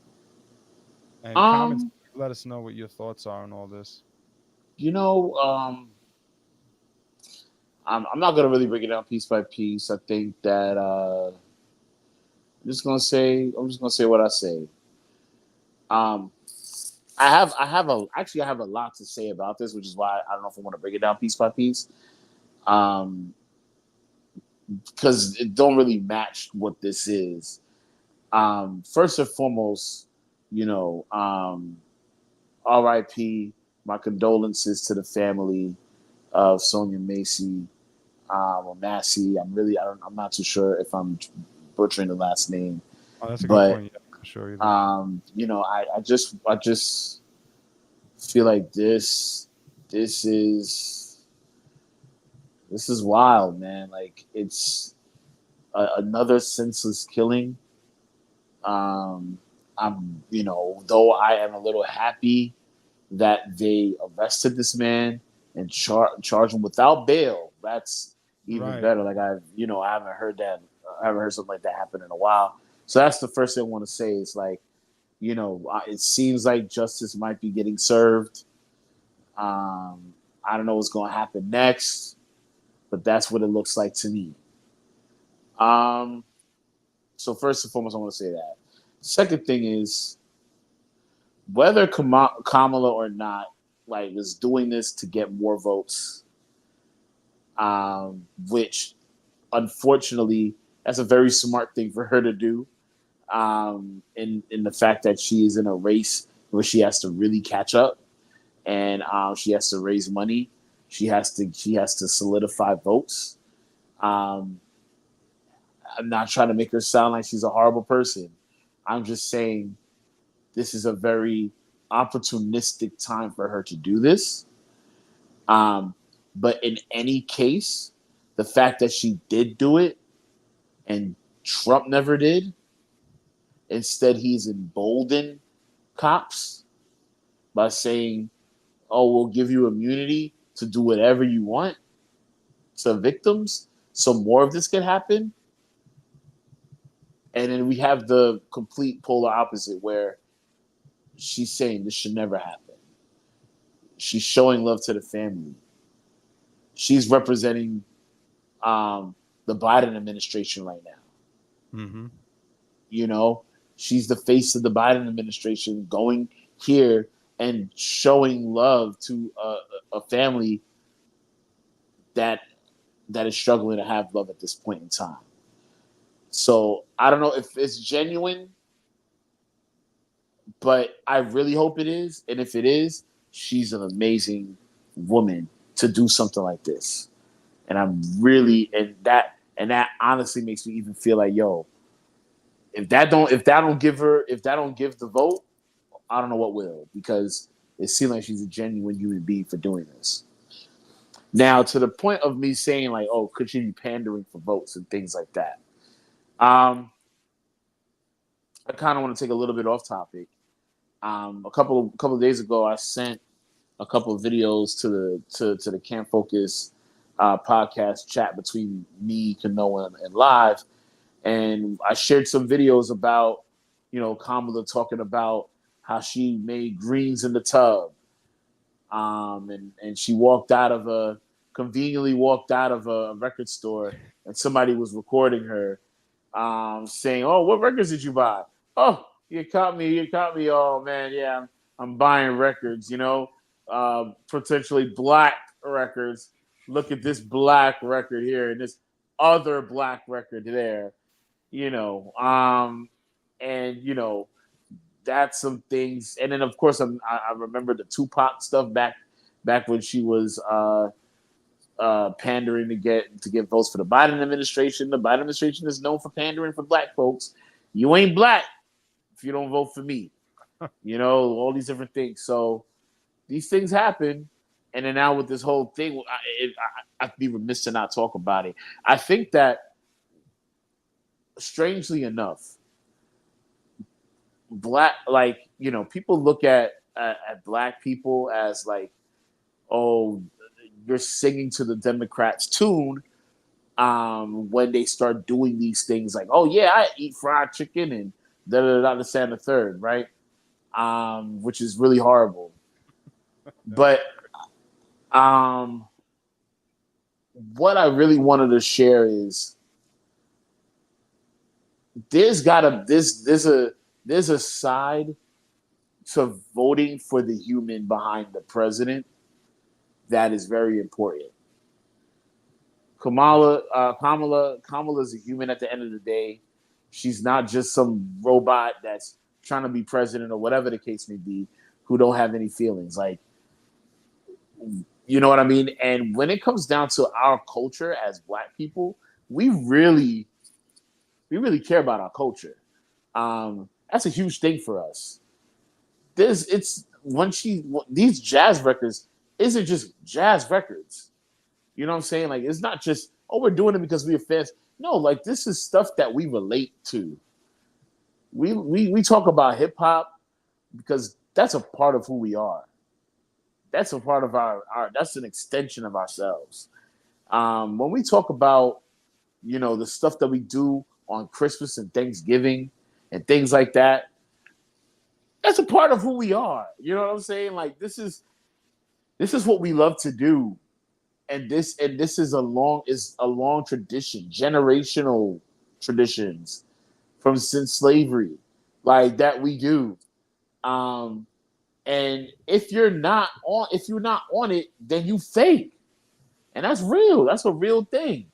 And comments, Um, let us know what your thoughts are on all this. you know, I'm not gonna really break it down piece by piece. I think that I'm just gonna say what I say. Um, I have a lot to say about this, which is why I don't know if I want to break it down piece by piece. Um, because it don't really match what this is. First and foremost, you know, R.I.P. My condolences to the family of Sonya Massey, or Massey. I'm not too sure if I'm butchering the last name, Oh, that's a good but point. Yeah, I'm not sure either. you know, I just feel like this is this is wild, man. Like it's another senseless killing. Um, you know, though I am a little happy that they arrested this man and charged him without bail. That's even Right. better. Like I haven't heard that. I haven't heard something like that happen in a while. So that's the first thing I want to say. Is like, it seems like justice might be getting served. I don't know what's going to happen next, but that's what it looks like to me. Um, so first and foremost, I want to say that. Second thing is whether Kamala or not, like, is doing this to get more votes, which unfortunately that's a very smart thing for her to do. In the fact that she is in a race where she has to really catch up, and she has to raise money. She has to solidify votes. Um, I'm not trying to make her sound like she's a horrible person. I'm just saying this is a very opportunistic time for her to do this. Um, but in any case, the fact that she did do it and Trump never did, instead he's emboldened cops by saying, "Oh, we'll give you immunity to do whatever you want to victims, so more of this can happen." And then we have the complete polar opposite where she's saying this should never happen. She's showing love to the family. She's representing the Biden administration right now. Mm-hmm. You know, she's the face of the Biden administration going here and showing love to a family that is struggling to have love at this point in time. So I don't know if it's genuine, but I really hope it is. And if it is, she's an amazing woman to do something like this. And I'm really and that honestly makes me even feel like, yo, if that don't give the vote, I don't know what will, because it seems like she's a genuine human being for doing this. Now, to the point of me saying like, oh, could she be pandering for votes and things like that? I kind of want to take a little bit off topic A couple of days ago, I sent a couple of videos to the Camp Focus podcast chat between me, Kanoa, and Live, and I shared some videos about, Kamala talking about how she made greens in the tub, and she conveniently walked out of a record store, and somebody was recording her, saying, "Oh, what records did you buy? Oh, you caught me. Oh man, yeah, I'm buying records. Potentially black records. Look at this black record here, and this other black record there. You know, and that's some things. And then of course, I remember the Tupac stuff back when she was pandering to get votes for the Biden administration. The Biden administration is known for pandering for black folks. You ain't black if you don't vote for me. All these different things. So these things happen. And then now with this whole thing, I'd be remiss to not talk about it. I think that, strangely enough, people look at black people as like, oh, you're singing to the Democrats' tune, when they start doing these things like, oh yeah, I eat fried chicken and da da da this and the third, right? Which is really horrible. But what I really wanted to share is there's a side to voting for the human behind the president that is very important. Kamala is a human at the end of the day. She's not just some robot that's trying to be president or whatever the case may be, who don't have any feelings. Like, you know what I mean? And when it comes down to our culture as black people, we really care about our culture. That's a huge thing for us. These jazz records isn't just jazz records. You know what I'm saying? Like, it's not just, oh, we're doing it because we're fans. No, like, this is stuff that we relate to. We talk about hip hop because that's a part of who we are. That's a part of our that's an extension of ourselves. When we talk about, the stuff that we do on Christmas and Thanksgiving and things like that, that's a part of who we are. You know what I'm saying? Like, this is what we love to do. And this is a long tradition, generational traditions from since slavery, like that we do. And if you're not on it, then you fake, and that's real. That's a real thing.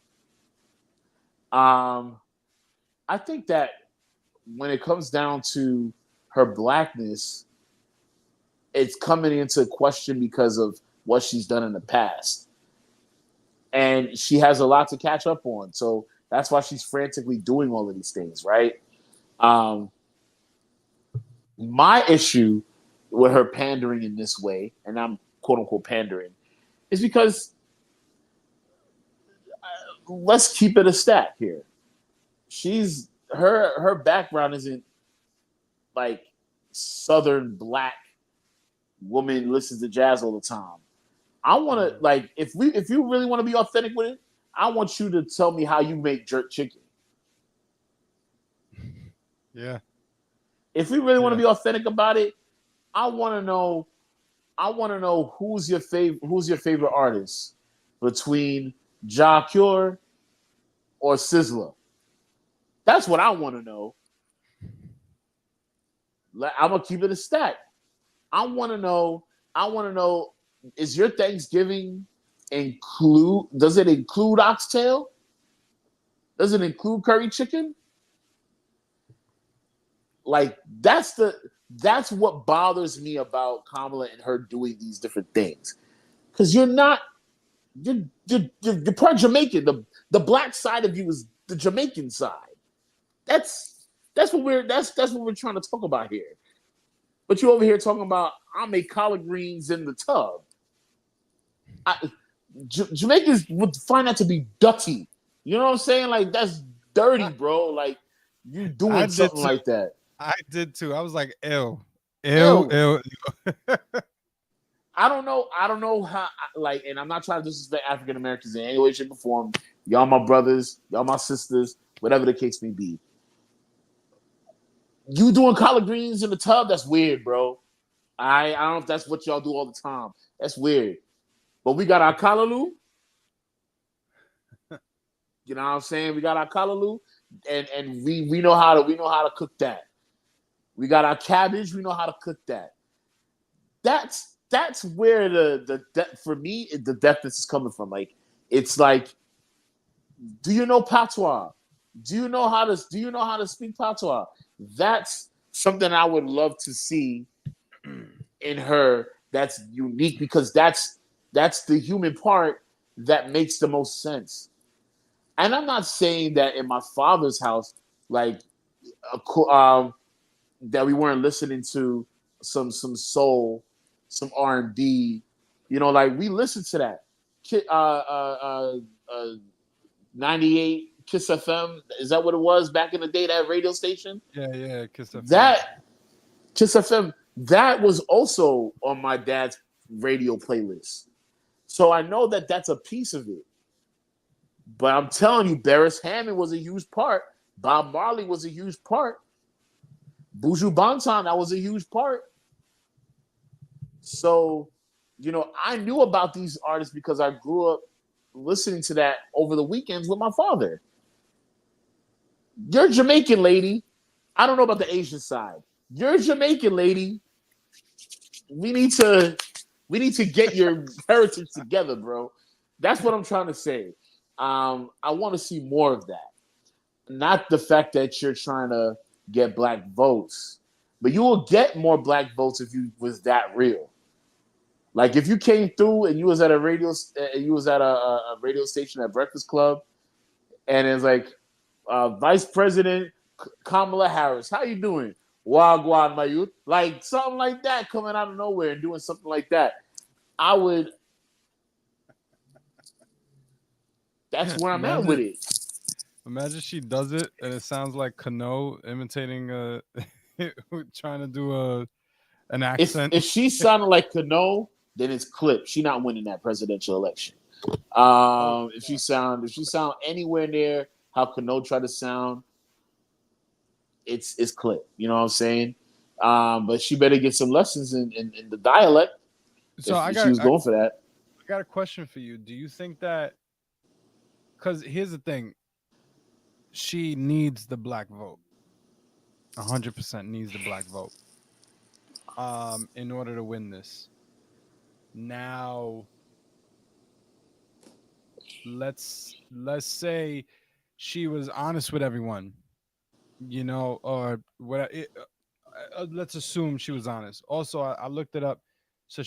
I think that when it comes down to her blackness, it's coming into question because of what she's done in the past. And she has a lot to catch up on. So that's why she's frantically doing all of these things, right? My issue with her pandering in this way, and I'm quote unquote pandering, is because let's keep it a stack here. Her background isn't like Southern black woman listens to jazz all the time. I want to, like, if you really want to be authentic with it, I want you to tell me how you make jerk chicken. Yeah. If we really want to be authentic about it, I want to know who's your favorite artist between Ja Cure or Sizzler. That's what I want to know. I'm gonna keep it a stack. I want to know. Is your Thanksgiving does it include oxtail? Does it include curry chicken? Like, that's what bothers me about Kamala and her doing these different things. Because you're part Jamaican. The black side of you is the Jamaican side. That's what we're trying to talk about here. But you're over here talking about, I make collard greens in the tub. Jamaicans would find that to be dirty. You know what I'm saying? Like, that's dirty, bro. Like, you doing something like that. I did too. I was like, ew. Ew, Ew. ew. I don't know how. Like, and I'm not trying to disrespect African Americans in any way, shape, or form. Y'all my brothers, y'all my sisters, whatever the case may be. You doing collard greens in the tub? That's weird, bro. I don't know if that's what y'all do all the time. That's weird. But we got our kalaloo. You know what I'm saying? We got our kalaloo, and we know how to cook that. We got our cabbage. We know how to cook that. That's where for me the deafness is coming from. Like, it's like, do you know patois? Do you know how to speak patois? That's something I would love to see in her. That's unique because that's the human part that makes the most sense. And I'm not saying that in my father's house, like, that we weren't listening to some soul, some R&B. You know, like, we listened to that. 98 Kiss FM. Is that what it was back in the day? That radio station. Yeah, Kiss FM. That Kiss FM. That was also on my dad's radio playlist. So I know that that's a piece of it. But I'm telling you, Beres Hammond was a huge part. Bob Marley was a huge part. Buju Banton, that was a huge part. So, you know, I knew about these artists because I grew up listening to that over the weekends with my father. You're Jamaican, lady. I don't know about the Asian side. You're Jamaican, lady. We need to get your heritage together, bro. That's what I'm trying to say. I want to see more of that. Not the fact that you're trying to get black votes, but you will get more black votes if you was that real. Like, if you came through and you was at a radio station at Breakfast Club, and it's like, Vice President Kamala Harris, how you doing? Wagwan, my youth. Like, something like that coming out of nowhere and doing something like that. That's where I'm at with it. Imagine she does it and it sounds like Kano imitating trying to do an accent. If she sounded like Kano, then it's clip. She not winning that presidential election. If she sound anywhere near how Kano tried to sound, it's clip. You know what I'm saying? But she better get some lessons in the dialect. So if she was going for that. I got a question for you. Do you think that, because here's the thing, she needs the black vote. 100% needs the black vote. In order to win this. Now, let's say she was honest with everyone, you know, or what? Let's assume she was honest. Also, I looked it up. So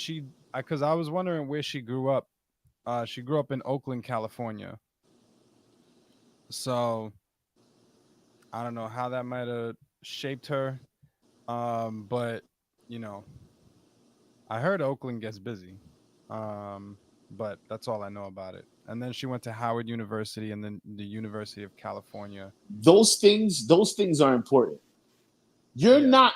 because I was wondering where she grew up. She grew up in Oakland, California. So I don't know how that might have shaped her. But you know, I heard Oakland gets busy. But that's all I know about it. And then she went to Howard University and then the University of California. Those things are important. You're not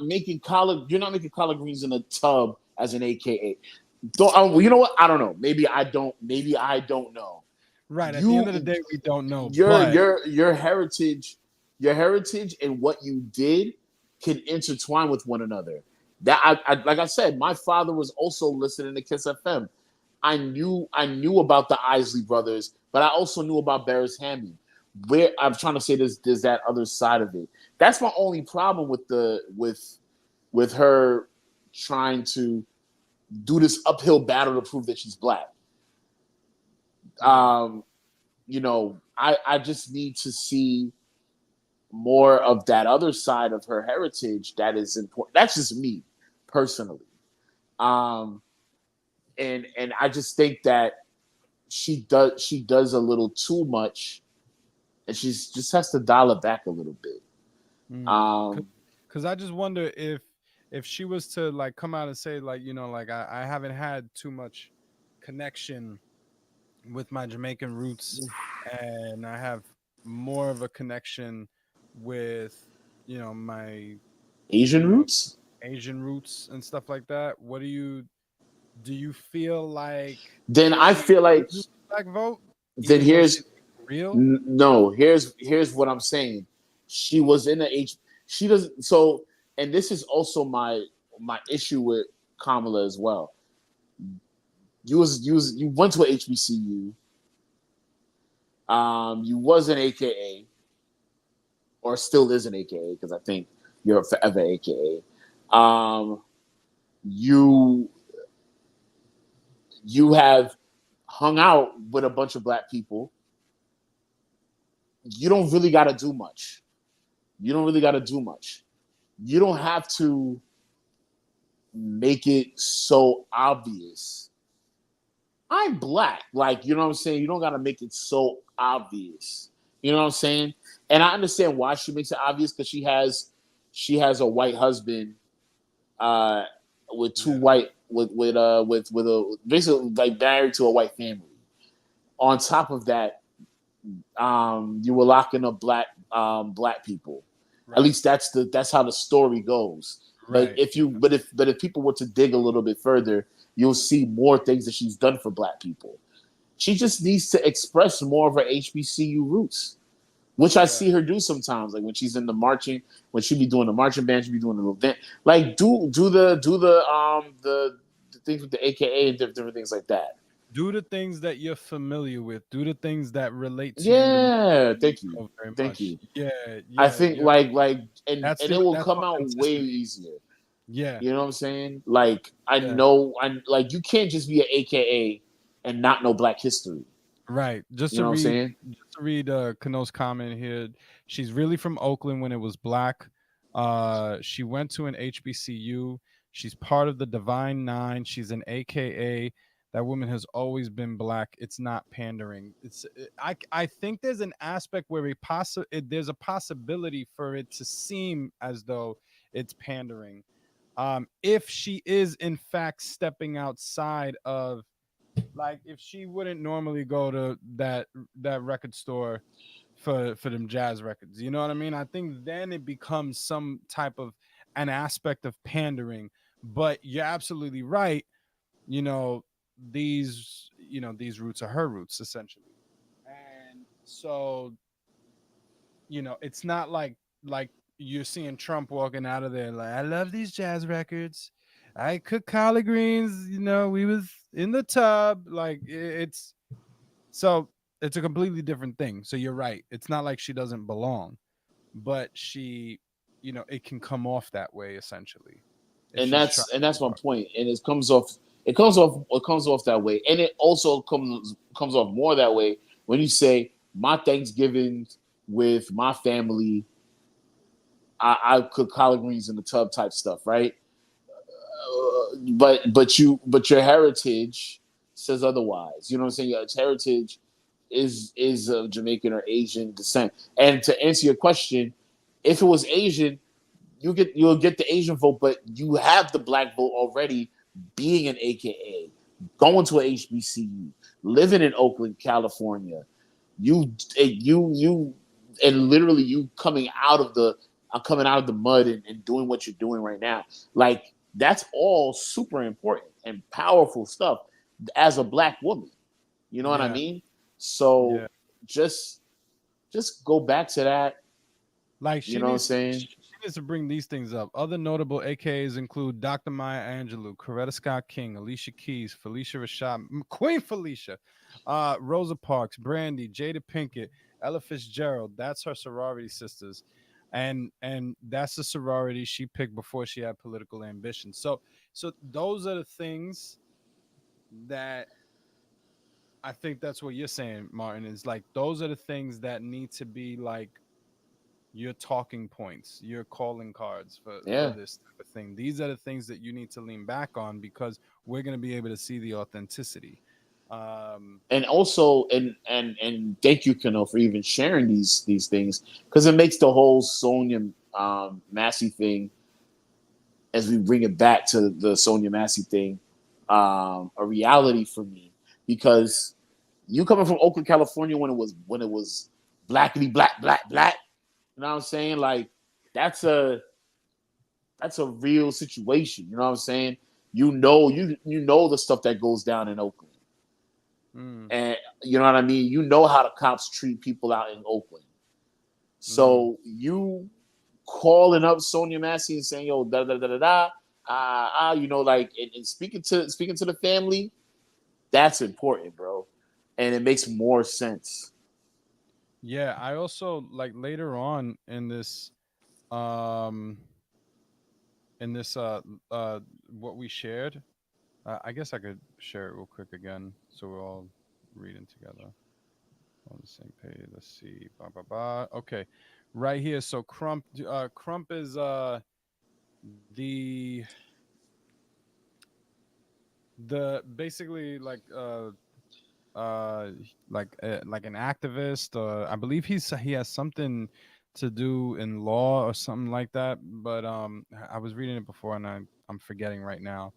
making collard greens in a tub as an AKA. You know what? I don't know. Maybe I don't know. Right. At the end of the day, we don't know. Your heritage and what you did can intertwine with one another. That like I said, my father was also listening to Kiss FM. I knew about the Isley brothers, but I also knew about Beres Hammond. Where I'm trying to say there's that other side of it. That's my only problem with her trying to do this uphill battle to prove that she's black. You know, I just need to see more of that other side of her heritage that is important. That's just me personally. And I just think that she does a little too much, and she just has to dial it back a little bit. Because I just wonder if she was to like come out and say, like, you know, like I haven't had too much connection with my Jamaican roots, and I have more of a connection with, you know, my Asian roots. Asian roots and stuff like that, what do you feel like Then I she feel like uses the black vote, then even though she's here's real? no, here's what I'm saying. She was in the H. She doesn't. So, and this is also my issue with Kamala as well. You went to a HBCU. You was an AKA, or still is an AKA, because I think you're forever AKA. You you have hung out with a bunch of black people. You don't really got to do much. You don't really got to do much. You don't have to make it so obvious. I'm black. Like, you know what I'm saying? You don't got to make it so obvious. You know what I'm saying? And I understand why she makes it obvious, because she has a white husband uh with two white with a basically like married to a white family. On top of that, you were locking up black people. At least that's how the story goes. But Right. if people were to dig a little bit further, you'll see more things that she's done for black people. She just needs to express more of her HBCU roots, which I see her do sometimes. Like when she's in the marching, when she be doing the marching band, she be doing the event. Like do the things with the AKA and different things like that. Do the things that you're familiar with. Do the things that relate to you the most. Yeah, You thank you, know very thank much. you. Yeah, I yeah, think yeah. and it will That's come out way authenticity. easier. Yeah, You know what I'm saying? Like I yeah. know I like you can't just be an AKA and not know Black history. Right. You know what I'm saying? Just to read Kano's comment here. She's really from Oakland when it was black. She went to an HBCU. She's part of the Divine Nine. She's an AKA. That woman has always been black. It's not pandering. I think there's an aspect where there's a possibility for it to seem as though it's pandering. If she is in fact stepping outside of, like, if she wouldn't normally go to that record store for them jazz records, you know what I mean? I think then it becomes some type of an aspect of pandering. But you're absolutely right. You know, these roots are her roots essentially. And so, it's not like you're seeing Trump walking out of there like, I love these jazz records. I cook collard greens, we was in the tub. Like, so it's a completely different thing. So you're right. It's not like she doesn't belong, but it can come off that way essentially if And she's trying that's too my hard. point. And it comes off that way. And it also comes off more that way when you say my Thanksgiving with my family, I cook collard greens in the tub type stuff, right? But your heritage says otherwise. You know what I'm saying? Your heritage is of Jamaican or Asian descent. And to answer your question, if it was Asian, you'll get the Asian vote, but you have the black vote already, being an AKA, going to a HBCU, living in Oakland, California. You and literally you coming out of the mud and doing what you're doing right now. Like that's all super important and powerful stuff as a black woman. You know what I Yeah, mean? So yeah. just just go back to that. Like You she know what I'm needs saying? she needs to bring these things up. Other notable AKAs include Dr. Maya Angelou, Coretta Scott King, Alicia Keys, Felicia Rashad, Queen Felicia, Rosa Parks, Brandy, Jada Pinkett, Ella Fitzgerald. That's her sorority sisters. And that's the sorority she picked before she had political ambition. So those are the things that I think that's what you're saying, Martin, is like those are the things that need to be like your talking points, your calling cards for Yeah. this type of thing. These are the things that you need to lean back on because we're going to be able to see the authenticity. Um, And also and thank you, Kano, for even sharing these things, because it makes the whole Sonya Massey thing, as we bring it back to the Sonya Massey thing, a reality for me, because you coming from Oakland, California, when it was blackity black black black, you know what I'm saying? Like that's a That's a real situation. You know what I'm saying? You know the stuff that goes down in Oakland. And you know what I mean? You know how the cops treat people out in Oakland. So you calling up Sonya Massey and saying, yo, da da da da da, you know, like and speaking to the family, that's important, bro. And it makes more sense. Yeah, I also like later on um in this what we shared. I guess I could share it real quick again so we're all reading together on the same page. Let's see. Ba ba ba. Okay. Right here. So Crump is the basically like an activist. I believe he has something to do in law or something like that. But I was reading it before and I'm forgetting right now.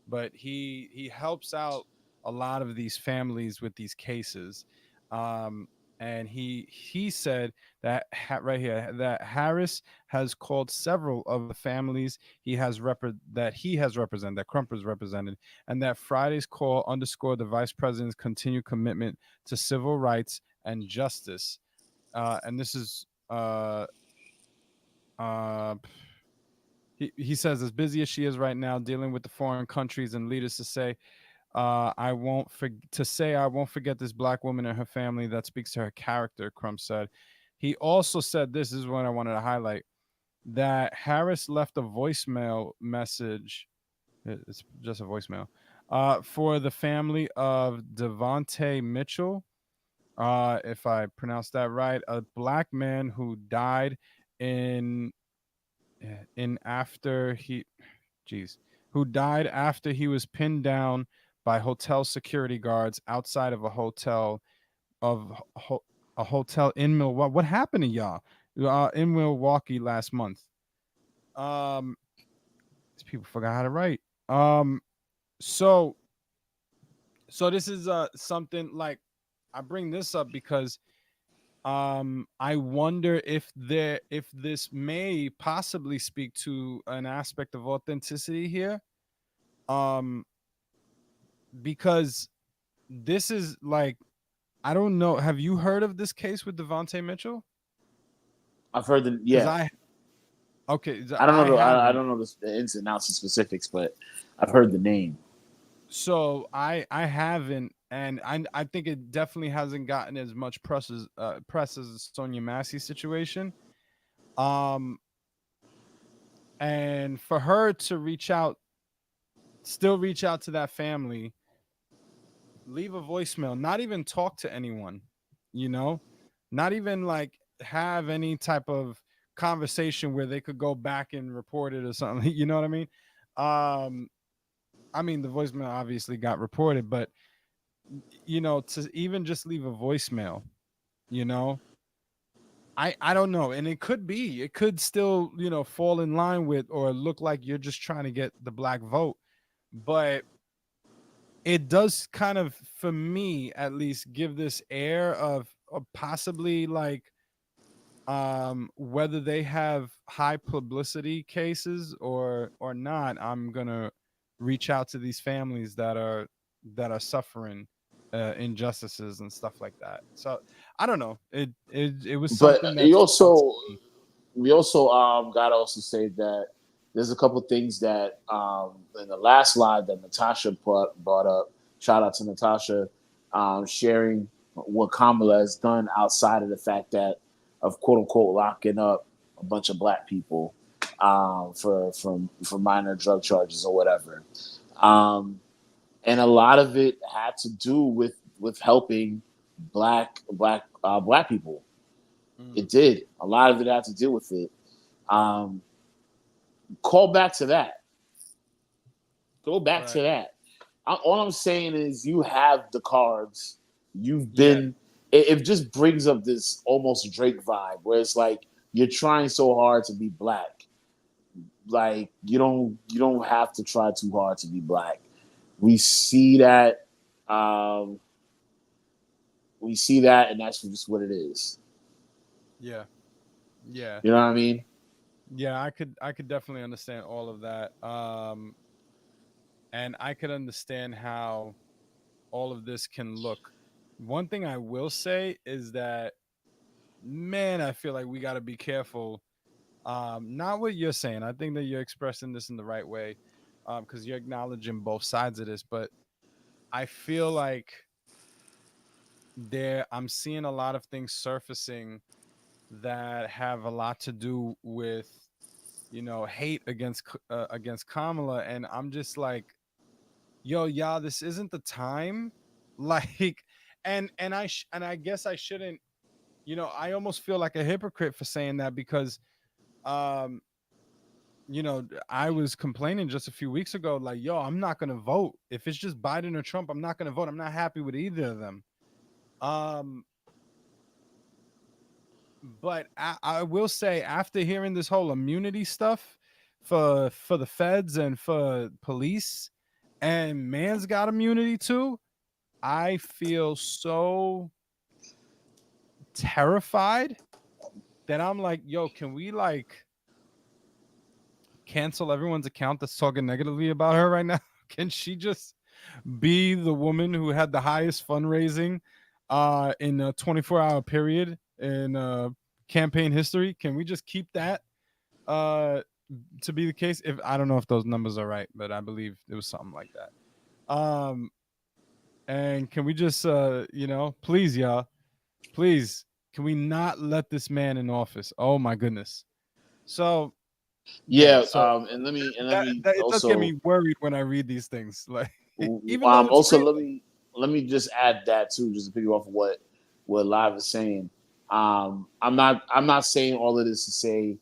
But he helps out a lot of these families with these cases. Um, and he said that right here that Harris has called several of the families that he has represented, that Crump has represented, and that Friday's call underscored the vice president's continued commitment to civil rights and justice. And this is uh, he says, as busy as she is right now dealing with the foreign countries and leaders, I won't forget this black woman and her family. That speaks to her character, Crump said. He also said, this is what I wanted to highlight, that Harris left a voicemail message. It's just a voicemail for the family of Devonte Mitchell. If I pronounced that right, a black man who died in after he who died after he was pinned down by hotel security guards outside of a hotel of a hotel in Milwaukee. What happened to y'all? In Milwaukee last month. Um, these people forgot how to write. Um, so this is something like I bring this up because I wonder if this may possibly speak to an aspect of authenticity here. Um, because this is like, I don't know. Have you heard of this case with Devonte Mitchell? I've heard Because yeah. I don't know I I haven't. don't know the ins and outs and specifics, but I've heard the name. So I haven't, and I think it definitely hasn't gotten as much press as the Sonya Massey situation. Um, and for her to still reach out to that family, leave a voicemail, not even talk to anyone, you know, not even like have any type of conversation where they could go back and report it or something. You know what I mean? I mean, the voicemail obviously got reported, but to even just leave a voicemail, you know, I don't know. And it could still, fall in line with or look like you're just trying to get the black vote. But it does kind of, for me at least, give this air of possibly like whether they have high publicity cases or not. I'm gonna reach out to these families that are suffering injustices and stuff like that. So I don't know. It was But something that stood out to me. we also gotta also say that there's a couple things that in the last slide that Natasha brought up. Shout out to Natasha, sharing what Kamala has done outside of the fact that of quote unquote locking up a bunch of black people for minor drug charges or whatever. And a lot of it had to do with helping black people. It did. A lot of it had to do with it. Um, Call back to that. Go back to Right. that. All I'm saying is you have the cards. You've Yeah. been. It just brings up this almost Drake vibe where it's like you're trying so hard to be black. Like you don't have to try too hard to be black. We see that. Um, we see that, and that's just what it is. Yeah. Yeah. You know what I mean? Yeah, I could definitely understand all of that. And I could understand how all of this can look. One thing I will say is that, man, I feel like we got to be careful. Not what you're saying. I think that you're expressing this in the right way, because you're acknowledging both sides of this. But I feel like I'm seeing a lot of things surfacing that have a lot to do with, hate against Kamala, and I'm just like, yo, y'all, this isn't the time. Like, and I guess I shouldn't. I almost feel like a hypocrite for saying that because, um, I was complaining just a few weeks ago, like, yo, I'm not gonna vote if it's just Biden or Trump. I'm not gonna vote. I'm not happy with either of them. Um, but I will say, after hearing this whole immunity stuff for the feds and for police, and man's got immunity too, I feel so terrified that I'm like, yo, can we like cancel everyone's account that's talking negatively about her right now? Can she just be the woman who had the highest fundraising in a 24-hour period in campaign history? Can we just keep that uh to be the case? If I don't know if those numbers are right, but I believe it was something like that. And can we just please, y'all, please, can we not let this man in office? Oh my goodness. So yeah, Yeah, so and let me it does get also me worried when I read these things. Like, even though it's also real. let me just add that too, just to piggy off of what Live is saying. I'm not saying all of this to say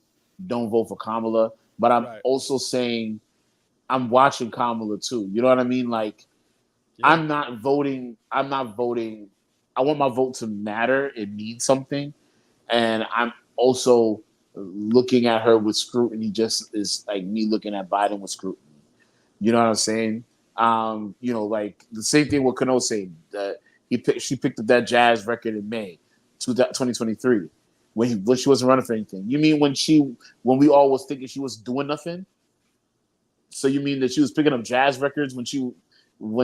don't vote for Kamala, but I'm Right. also saying I'm watching Kamala too. You know what I mean? Like, Yeah. I'm not voting. I'm not voting. I want my vote to matter. It means something, and I'm also looking at her with scrutiny, just as like me looking at Biden with scrutiny. You know what I'm saying? Like the same thing with Kano saying that she picked up that jazz record in May 2023 when she wasn't running for anything. You mean when we all was thinking she was doing nothing? So you mean that she was picking up jazz records when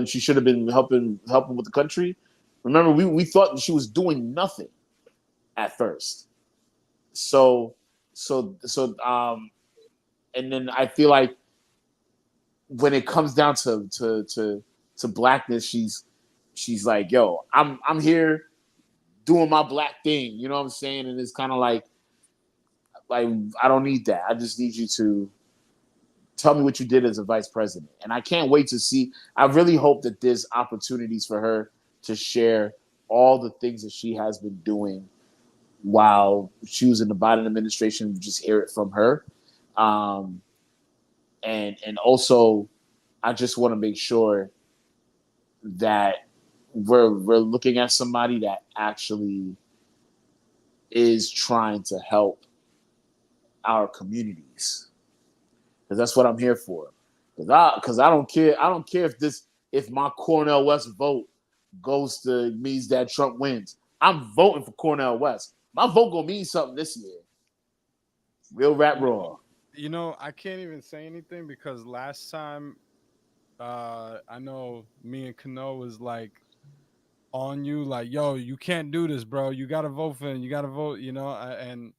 she should have been helping with the country? Remember, we thought that she was doing nothing at first. So so and then I feel like when it comes down to blackness, she's like, yo, I'm here doing my black thing. You know what I'm saying? And it's kind of like I don't need that. I just need you to tell me what you did as a vice president. And I can't wait to see. I really hope that there's opportunities for her to share all the things that she has been doing while she was in the Biden administration. Just hear it from her. Um, and also, I just want to make sure that we're looking at somebody that actually is trying to help our communities, because that's what I'm here for. Because I don't care. I don't care if my Cornell West vote means that Trump wins. I'm voting for Cornell West. My vote gonna mean something this year. Real rap You know, raw. I can't even say anything because last time, I know me and Kano was like on you, like, yo, you can't do this, bro. You gotta vote for him. You gotta vote. And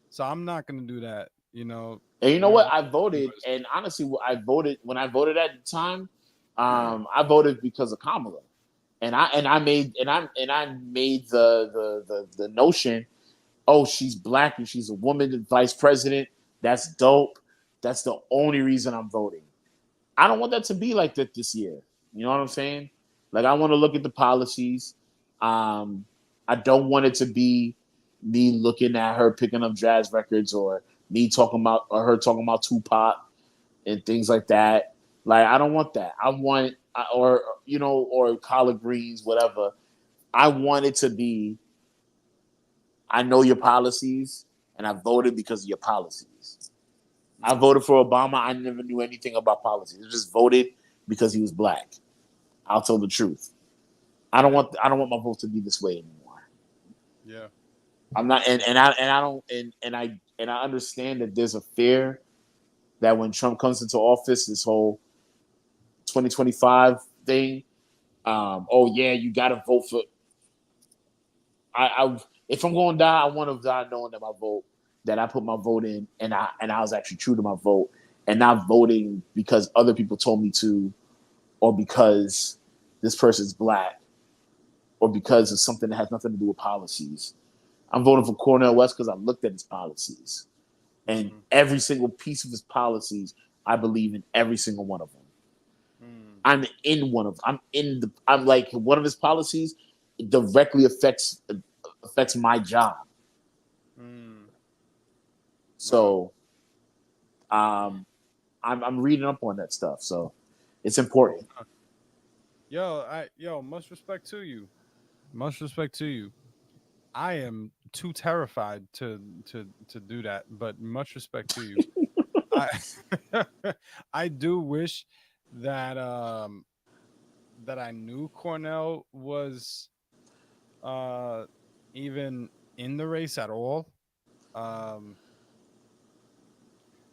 so I'm not gonna do that. And you know We're gonna what? let I the voted, viewers. and honestly, when I voted at the time. I voted because of Kamala, and I made the notion. Oh, she's black and she's a woman vice president. That's dope. That's the only reason I'm voting. I don't want that to be like that this year. You know what I'm saying? Like, I want to look at the policies. Um, I don't want it to be me looking at her picking up jazz records, or me talking about, or her talking about Tupac and things like that. Like, I don't want that. I want, or collard greens, whatever. I want it to be, I know your policies and I voted because of your policies. I Yeah. voted for Obama. I never knew anything about policies. I just voted because he was black. I'll tell the truth. I don't Yeah. want I don't want my vote to be this way anymore. Yeah. I'm not, and I don't, and I understand that there's a fear that when Trump comes into office, this whole 2025 thing, oh yeah, you got to vote for. If I'm going to die, I want to die knowing that my vote, that I put my vote in, and I was actually true to my vote, and not voting because other people told me to, or because this person's black, or because of something that has nothing to do with policies. I'm voting for Cornel West because I looked at his policies, and every single piece of his policies, I believe in every single one of them. I'm in one of them. I'm like one of his policies directly affects my job. So I'm reading up on that stuff. So it's important. Yo, much respect to you. Much respect to you. I am too terrified to do that, but much respect to you. I I do wish that that I knew Cornell was uh even in the race at all. Um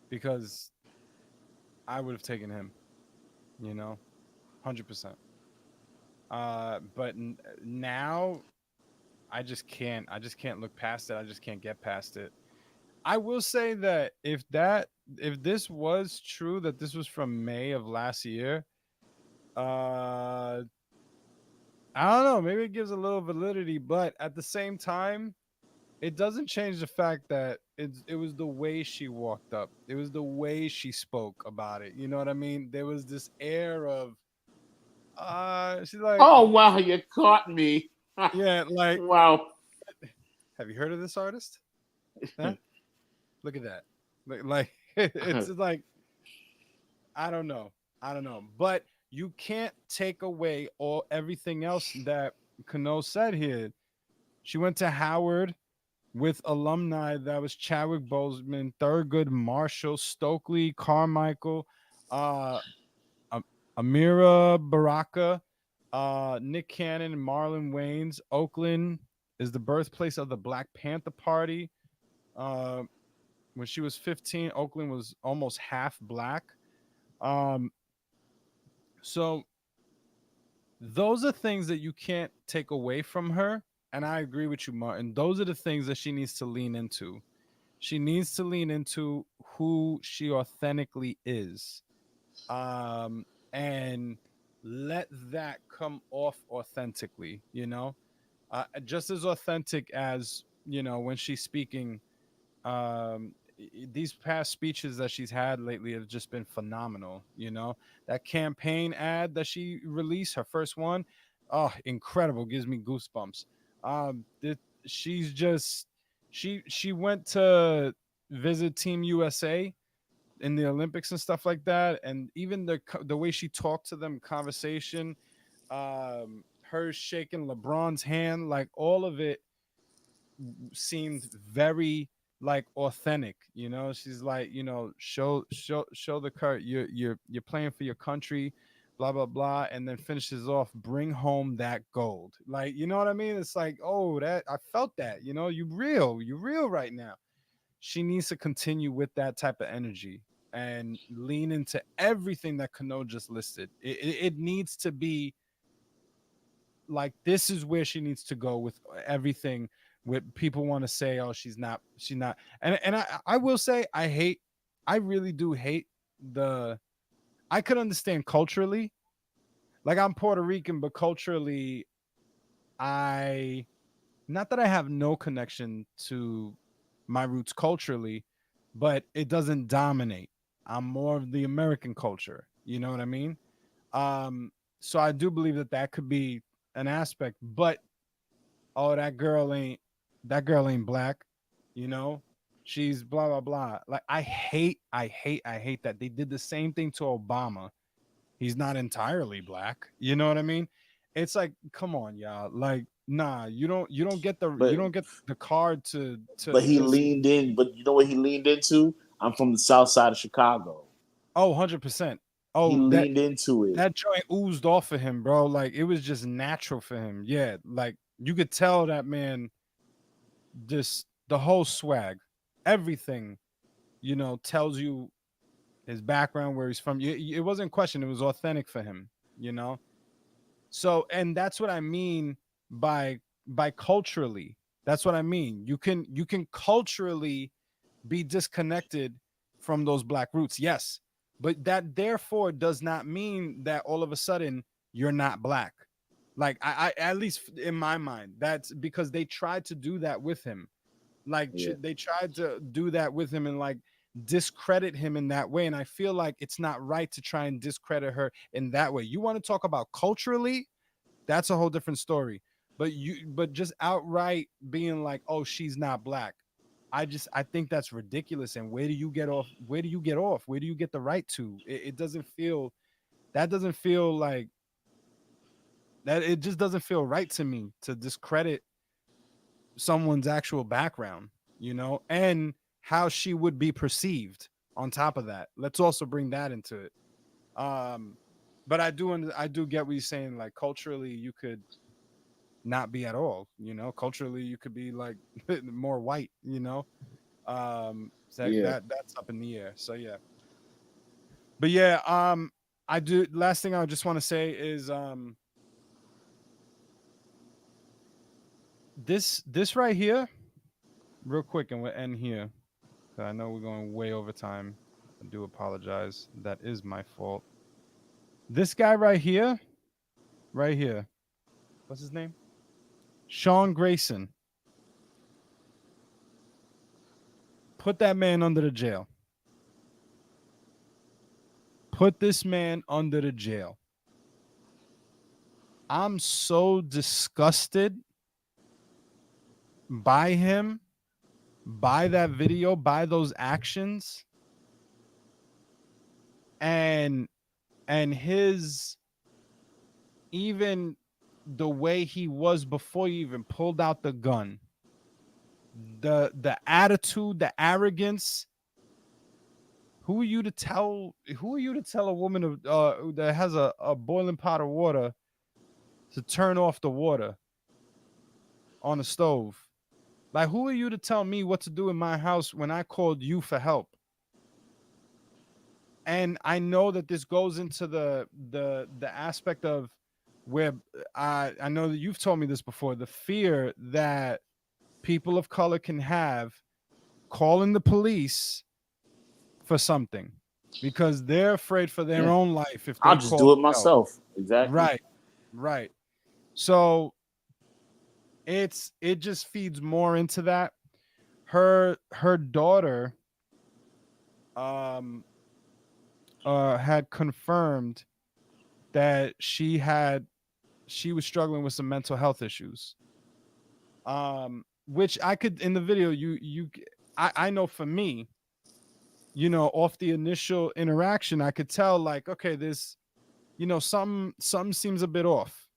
because I would have taken him, 100%. But now I just can't look past it. I just can't get past it. I will say that if this was true, that this was from May of last year, uh I don't know, maybe it gives a little validity, but at the same time, it doesn't change the fact that it was the way she walked up. It was the way she spoke about it. You know what I mean? There was this air of she's like, Oh wow, you caught me. yeah, like, Wow. have you heard of this artist? Huh? Look at that. Like it's like I don't know. I don't know. But you can't take away everything else that Kano said here. She went to Howard with alumni that was Chadwick Boseman, Thurgood Marshall, Stokely Carmichael, uh, Amira Baraka, Nick Cannon, and Marlon Wayans. Oakland is the birthplace of the Black Panther Party. Uh, when she was 15, Oakland was almost half black. Um, so those are things that you can't take away from her. And I agree with you, Martin. Those are the things that she needs to lean into. She needs to lean into who she authentically is, and let that come off authentically, just as authentic as, when she's speaking. These past speeches that she's had lately have just been phenomenal. That campaign ad that she released, her first one, oh, incredible, gives me goosebumps. She's just she went to visit Team USA in the Olympics and stuff like that, and even the way she talked to them, conversation, her shaking LeBron's hand, like all of it seemed very like authentic. She's like, show the courage. You're playing for your country, blah blah blah, and then finishes off, bring home that gold. Like, you know what I mean? It's like, oh, that I felt that. You're real right now. She needs to continue with that type of energy and lean into everything that Kano just listed. It needs to be like, this is where she needs to go with everything. With people want to say, oh, she's not, and I will say, I really do hate I could understand culturally, like, I'm Puerto Rican, but culturally, not that I have no connection to my roots culturally, but it doesn't dominate. I'm more of the American culture. You know what I mean? So I do believe that could be an aspect, but oh, that girl ain't black, you know? She's blah blah blah. Like, I hate that. They did the same thing to Obama. He's not entirely black. You know what I mean? It's like, come on, y'all. Like, nah, you don't get But the card to he just, leaned in. But you know what he leaned into? I'm from the South Side of Chicago. oh, 100%. He Oh, leaned into it. that joint oozed off of him, bro. Like, it was just natural for him. Yeah, like, you could tell that man just the whole swag, everything, tells you his background, where he's from. It wasn't question, it was authentic for him, you know. So, and that's what I mean by culturally. That's what I mean. You can culturally be disconnected from those black roots, yes, but that therefore does not mean that all of a sudden you're not black. Like I at least in my mind, that's because they tried to do that with him. Like Yeah. they tried to do that with him and like discredit him in that way. And I feel like it's not right to try and discredit her in that way. You want to talk about culturally, that's a whole different story. But just outright being like, oh, she's not black. I think that's ridiculous. And where do you get off? Where do you get off? Where do you get the right to? It doesn't feel, that doesn't feel like that. It just doesn't feel right to me to discredit someone's actual background, and how she would be perceived. On top of that, let's also bring that into it. But I do get what you're saying. Like culturally, you could not be at all. Culturally, you could be like more white. So Yeah. that's up in the air. So yeah, but yeah, I do. Last thing I just want to say is this right here, real quick, and we'll end here. I know we're going way over time. I do apologize. That is my fault. This guy right here, what's his name? Sean Grayson. Put that man under the jail. Put this man under the jail. I'm so disgusted by him, by that video, by those actions, and his, even the way he was before he even pulled out the gun, the attitude, the arrogance. Who are you to tell a woman that has a boiling pot of water to turn off the water on the stove? Like, who are you to tell me what to do in my house when I called you for help? And I know that this goes into the aspect of where I know that you've told me this before, the fear that people of color can have calling the police for something because they're afraid for their own life if they I'll just call do it help. myself. Exactly. Right. So it just feeds more into that. Her daughter had confirmed that she was struggling with some mental health issues. Which I could, in the video, I know for me, off the initial interaction, I could tell like, okay, this, something seems a bit off,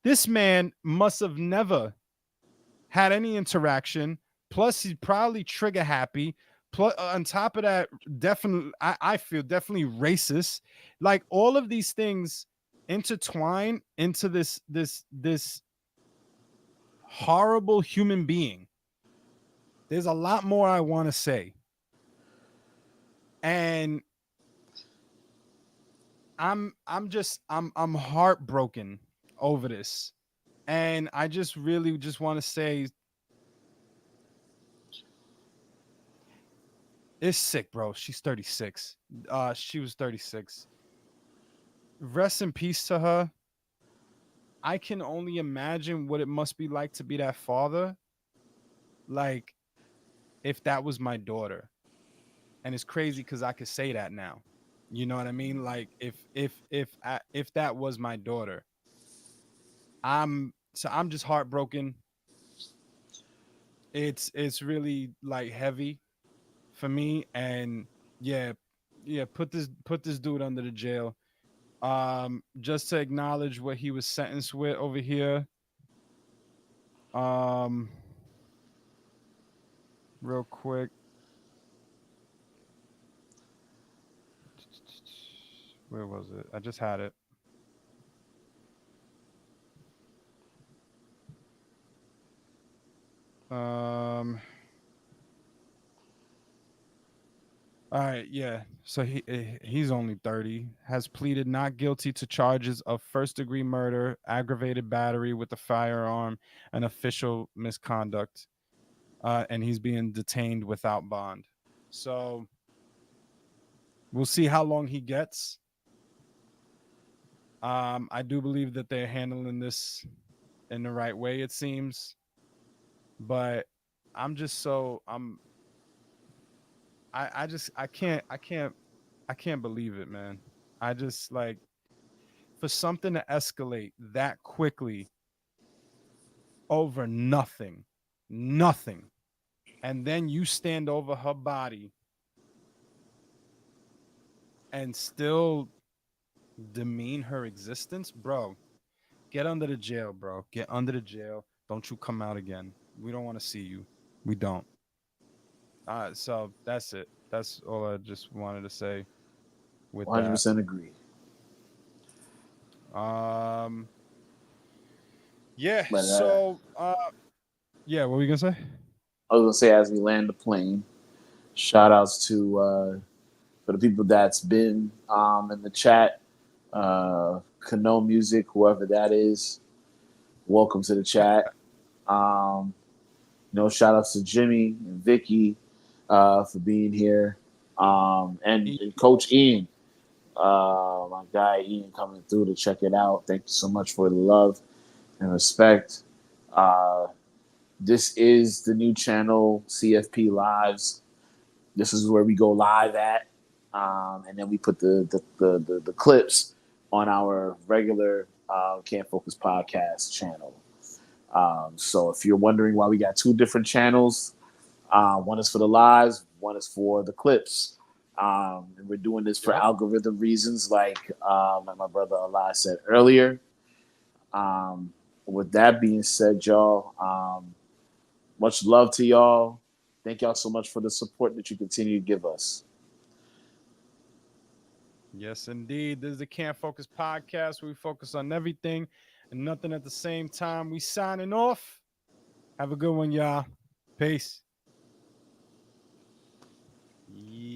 this man must have never had any interaction. Plus, he's probably trigger happy. Plus, on top of that, definitely, I feel definitely racist. Like all of these things intertwine into this horrible human being. There's a lot more I want to say, and I'm heartbroken over this, and I just really just want to say it's sick, bro. She's 36. She was 36. Rest in peace to her. I can only imagine what it must be like to be that father. Like, if that was my daughter, and it's crazy because I could say that now. You know what I mean? Like, if that was my daughter, I'm just heartbroken. It's really like heavy for me, and yeah, put this dude under the jail. Just to acknowledge what he was sentenced with over here. Real quick. Where was it? I just had it. All right, yeah. So he's only 30. Has pleaded not guilty to charges of first-degree murder, aggravated battery with a firearm, and official misconduct. And he's being detained without bond. So we'll see how long he gets. I do believe that they're handling this in the right way, it seems. But I'm just so I just I can't believe it, man. I just like for something to escalate that quickly over nothing, nothing, and then you stand over her body and still demean her existence, bro. Get under the jail, bro. Get under the jail. Don't you come out again. We don't want to see you. We don't. So that's it. That's all I just wanted to say with that. 100% agree. Um, yeah. But So, yeah. What were you gonna say? I was gonna say, as we land the plane, shout outs to for the people that's been in the chat, Kano Music, whoever that is. Welcome to the chat. Shout outs to Jimmy and Vicky for being here, and Coach Ian, my guy Ian, coming through to check it out. Thank you so much for the love and respect. This is the new channel, CFP Lives. This is where we go live at, and then we put the clips on our regular Can't Focus podcast channel. So if you're wondering why we got two different channels, one is for the lives, one is for the clips. And we're doing this for algorithm reasons, like my brother Ali said earlier. With that being said, y'all, much love to y'all. Thank y'all so much for the support that you continue to give us. Yes, indeed. This is the Can't Focus podcast where we focus on everything and nothing at the same time. We signing off. Have a good one, y'all. Peace. Yeah.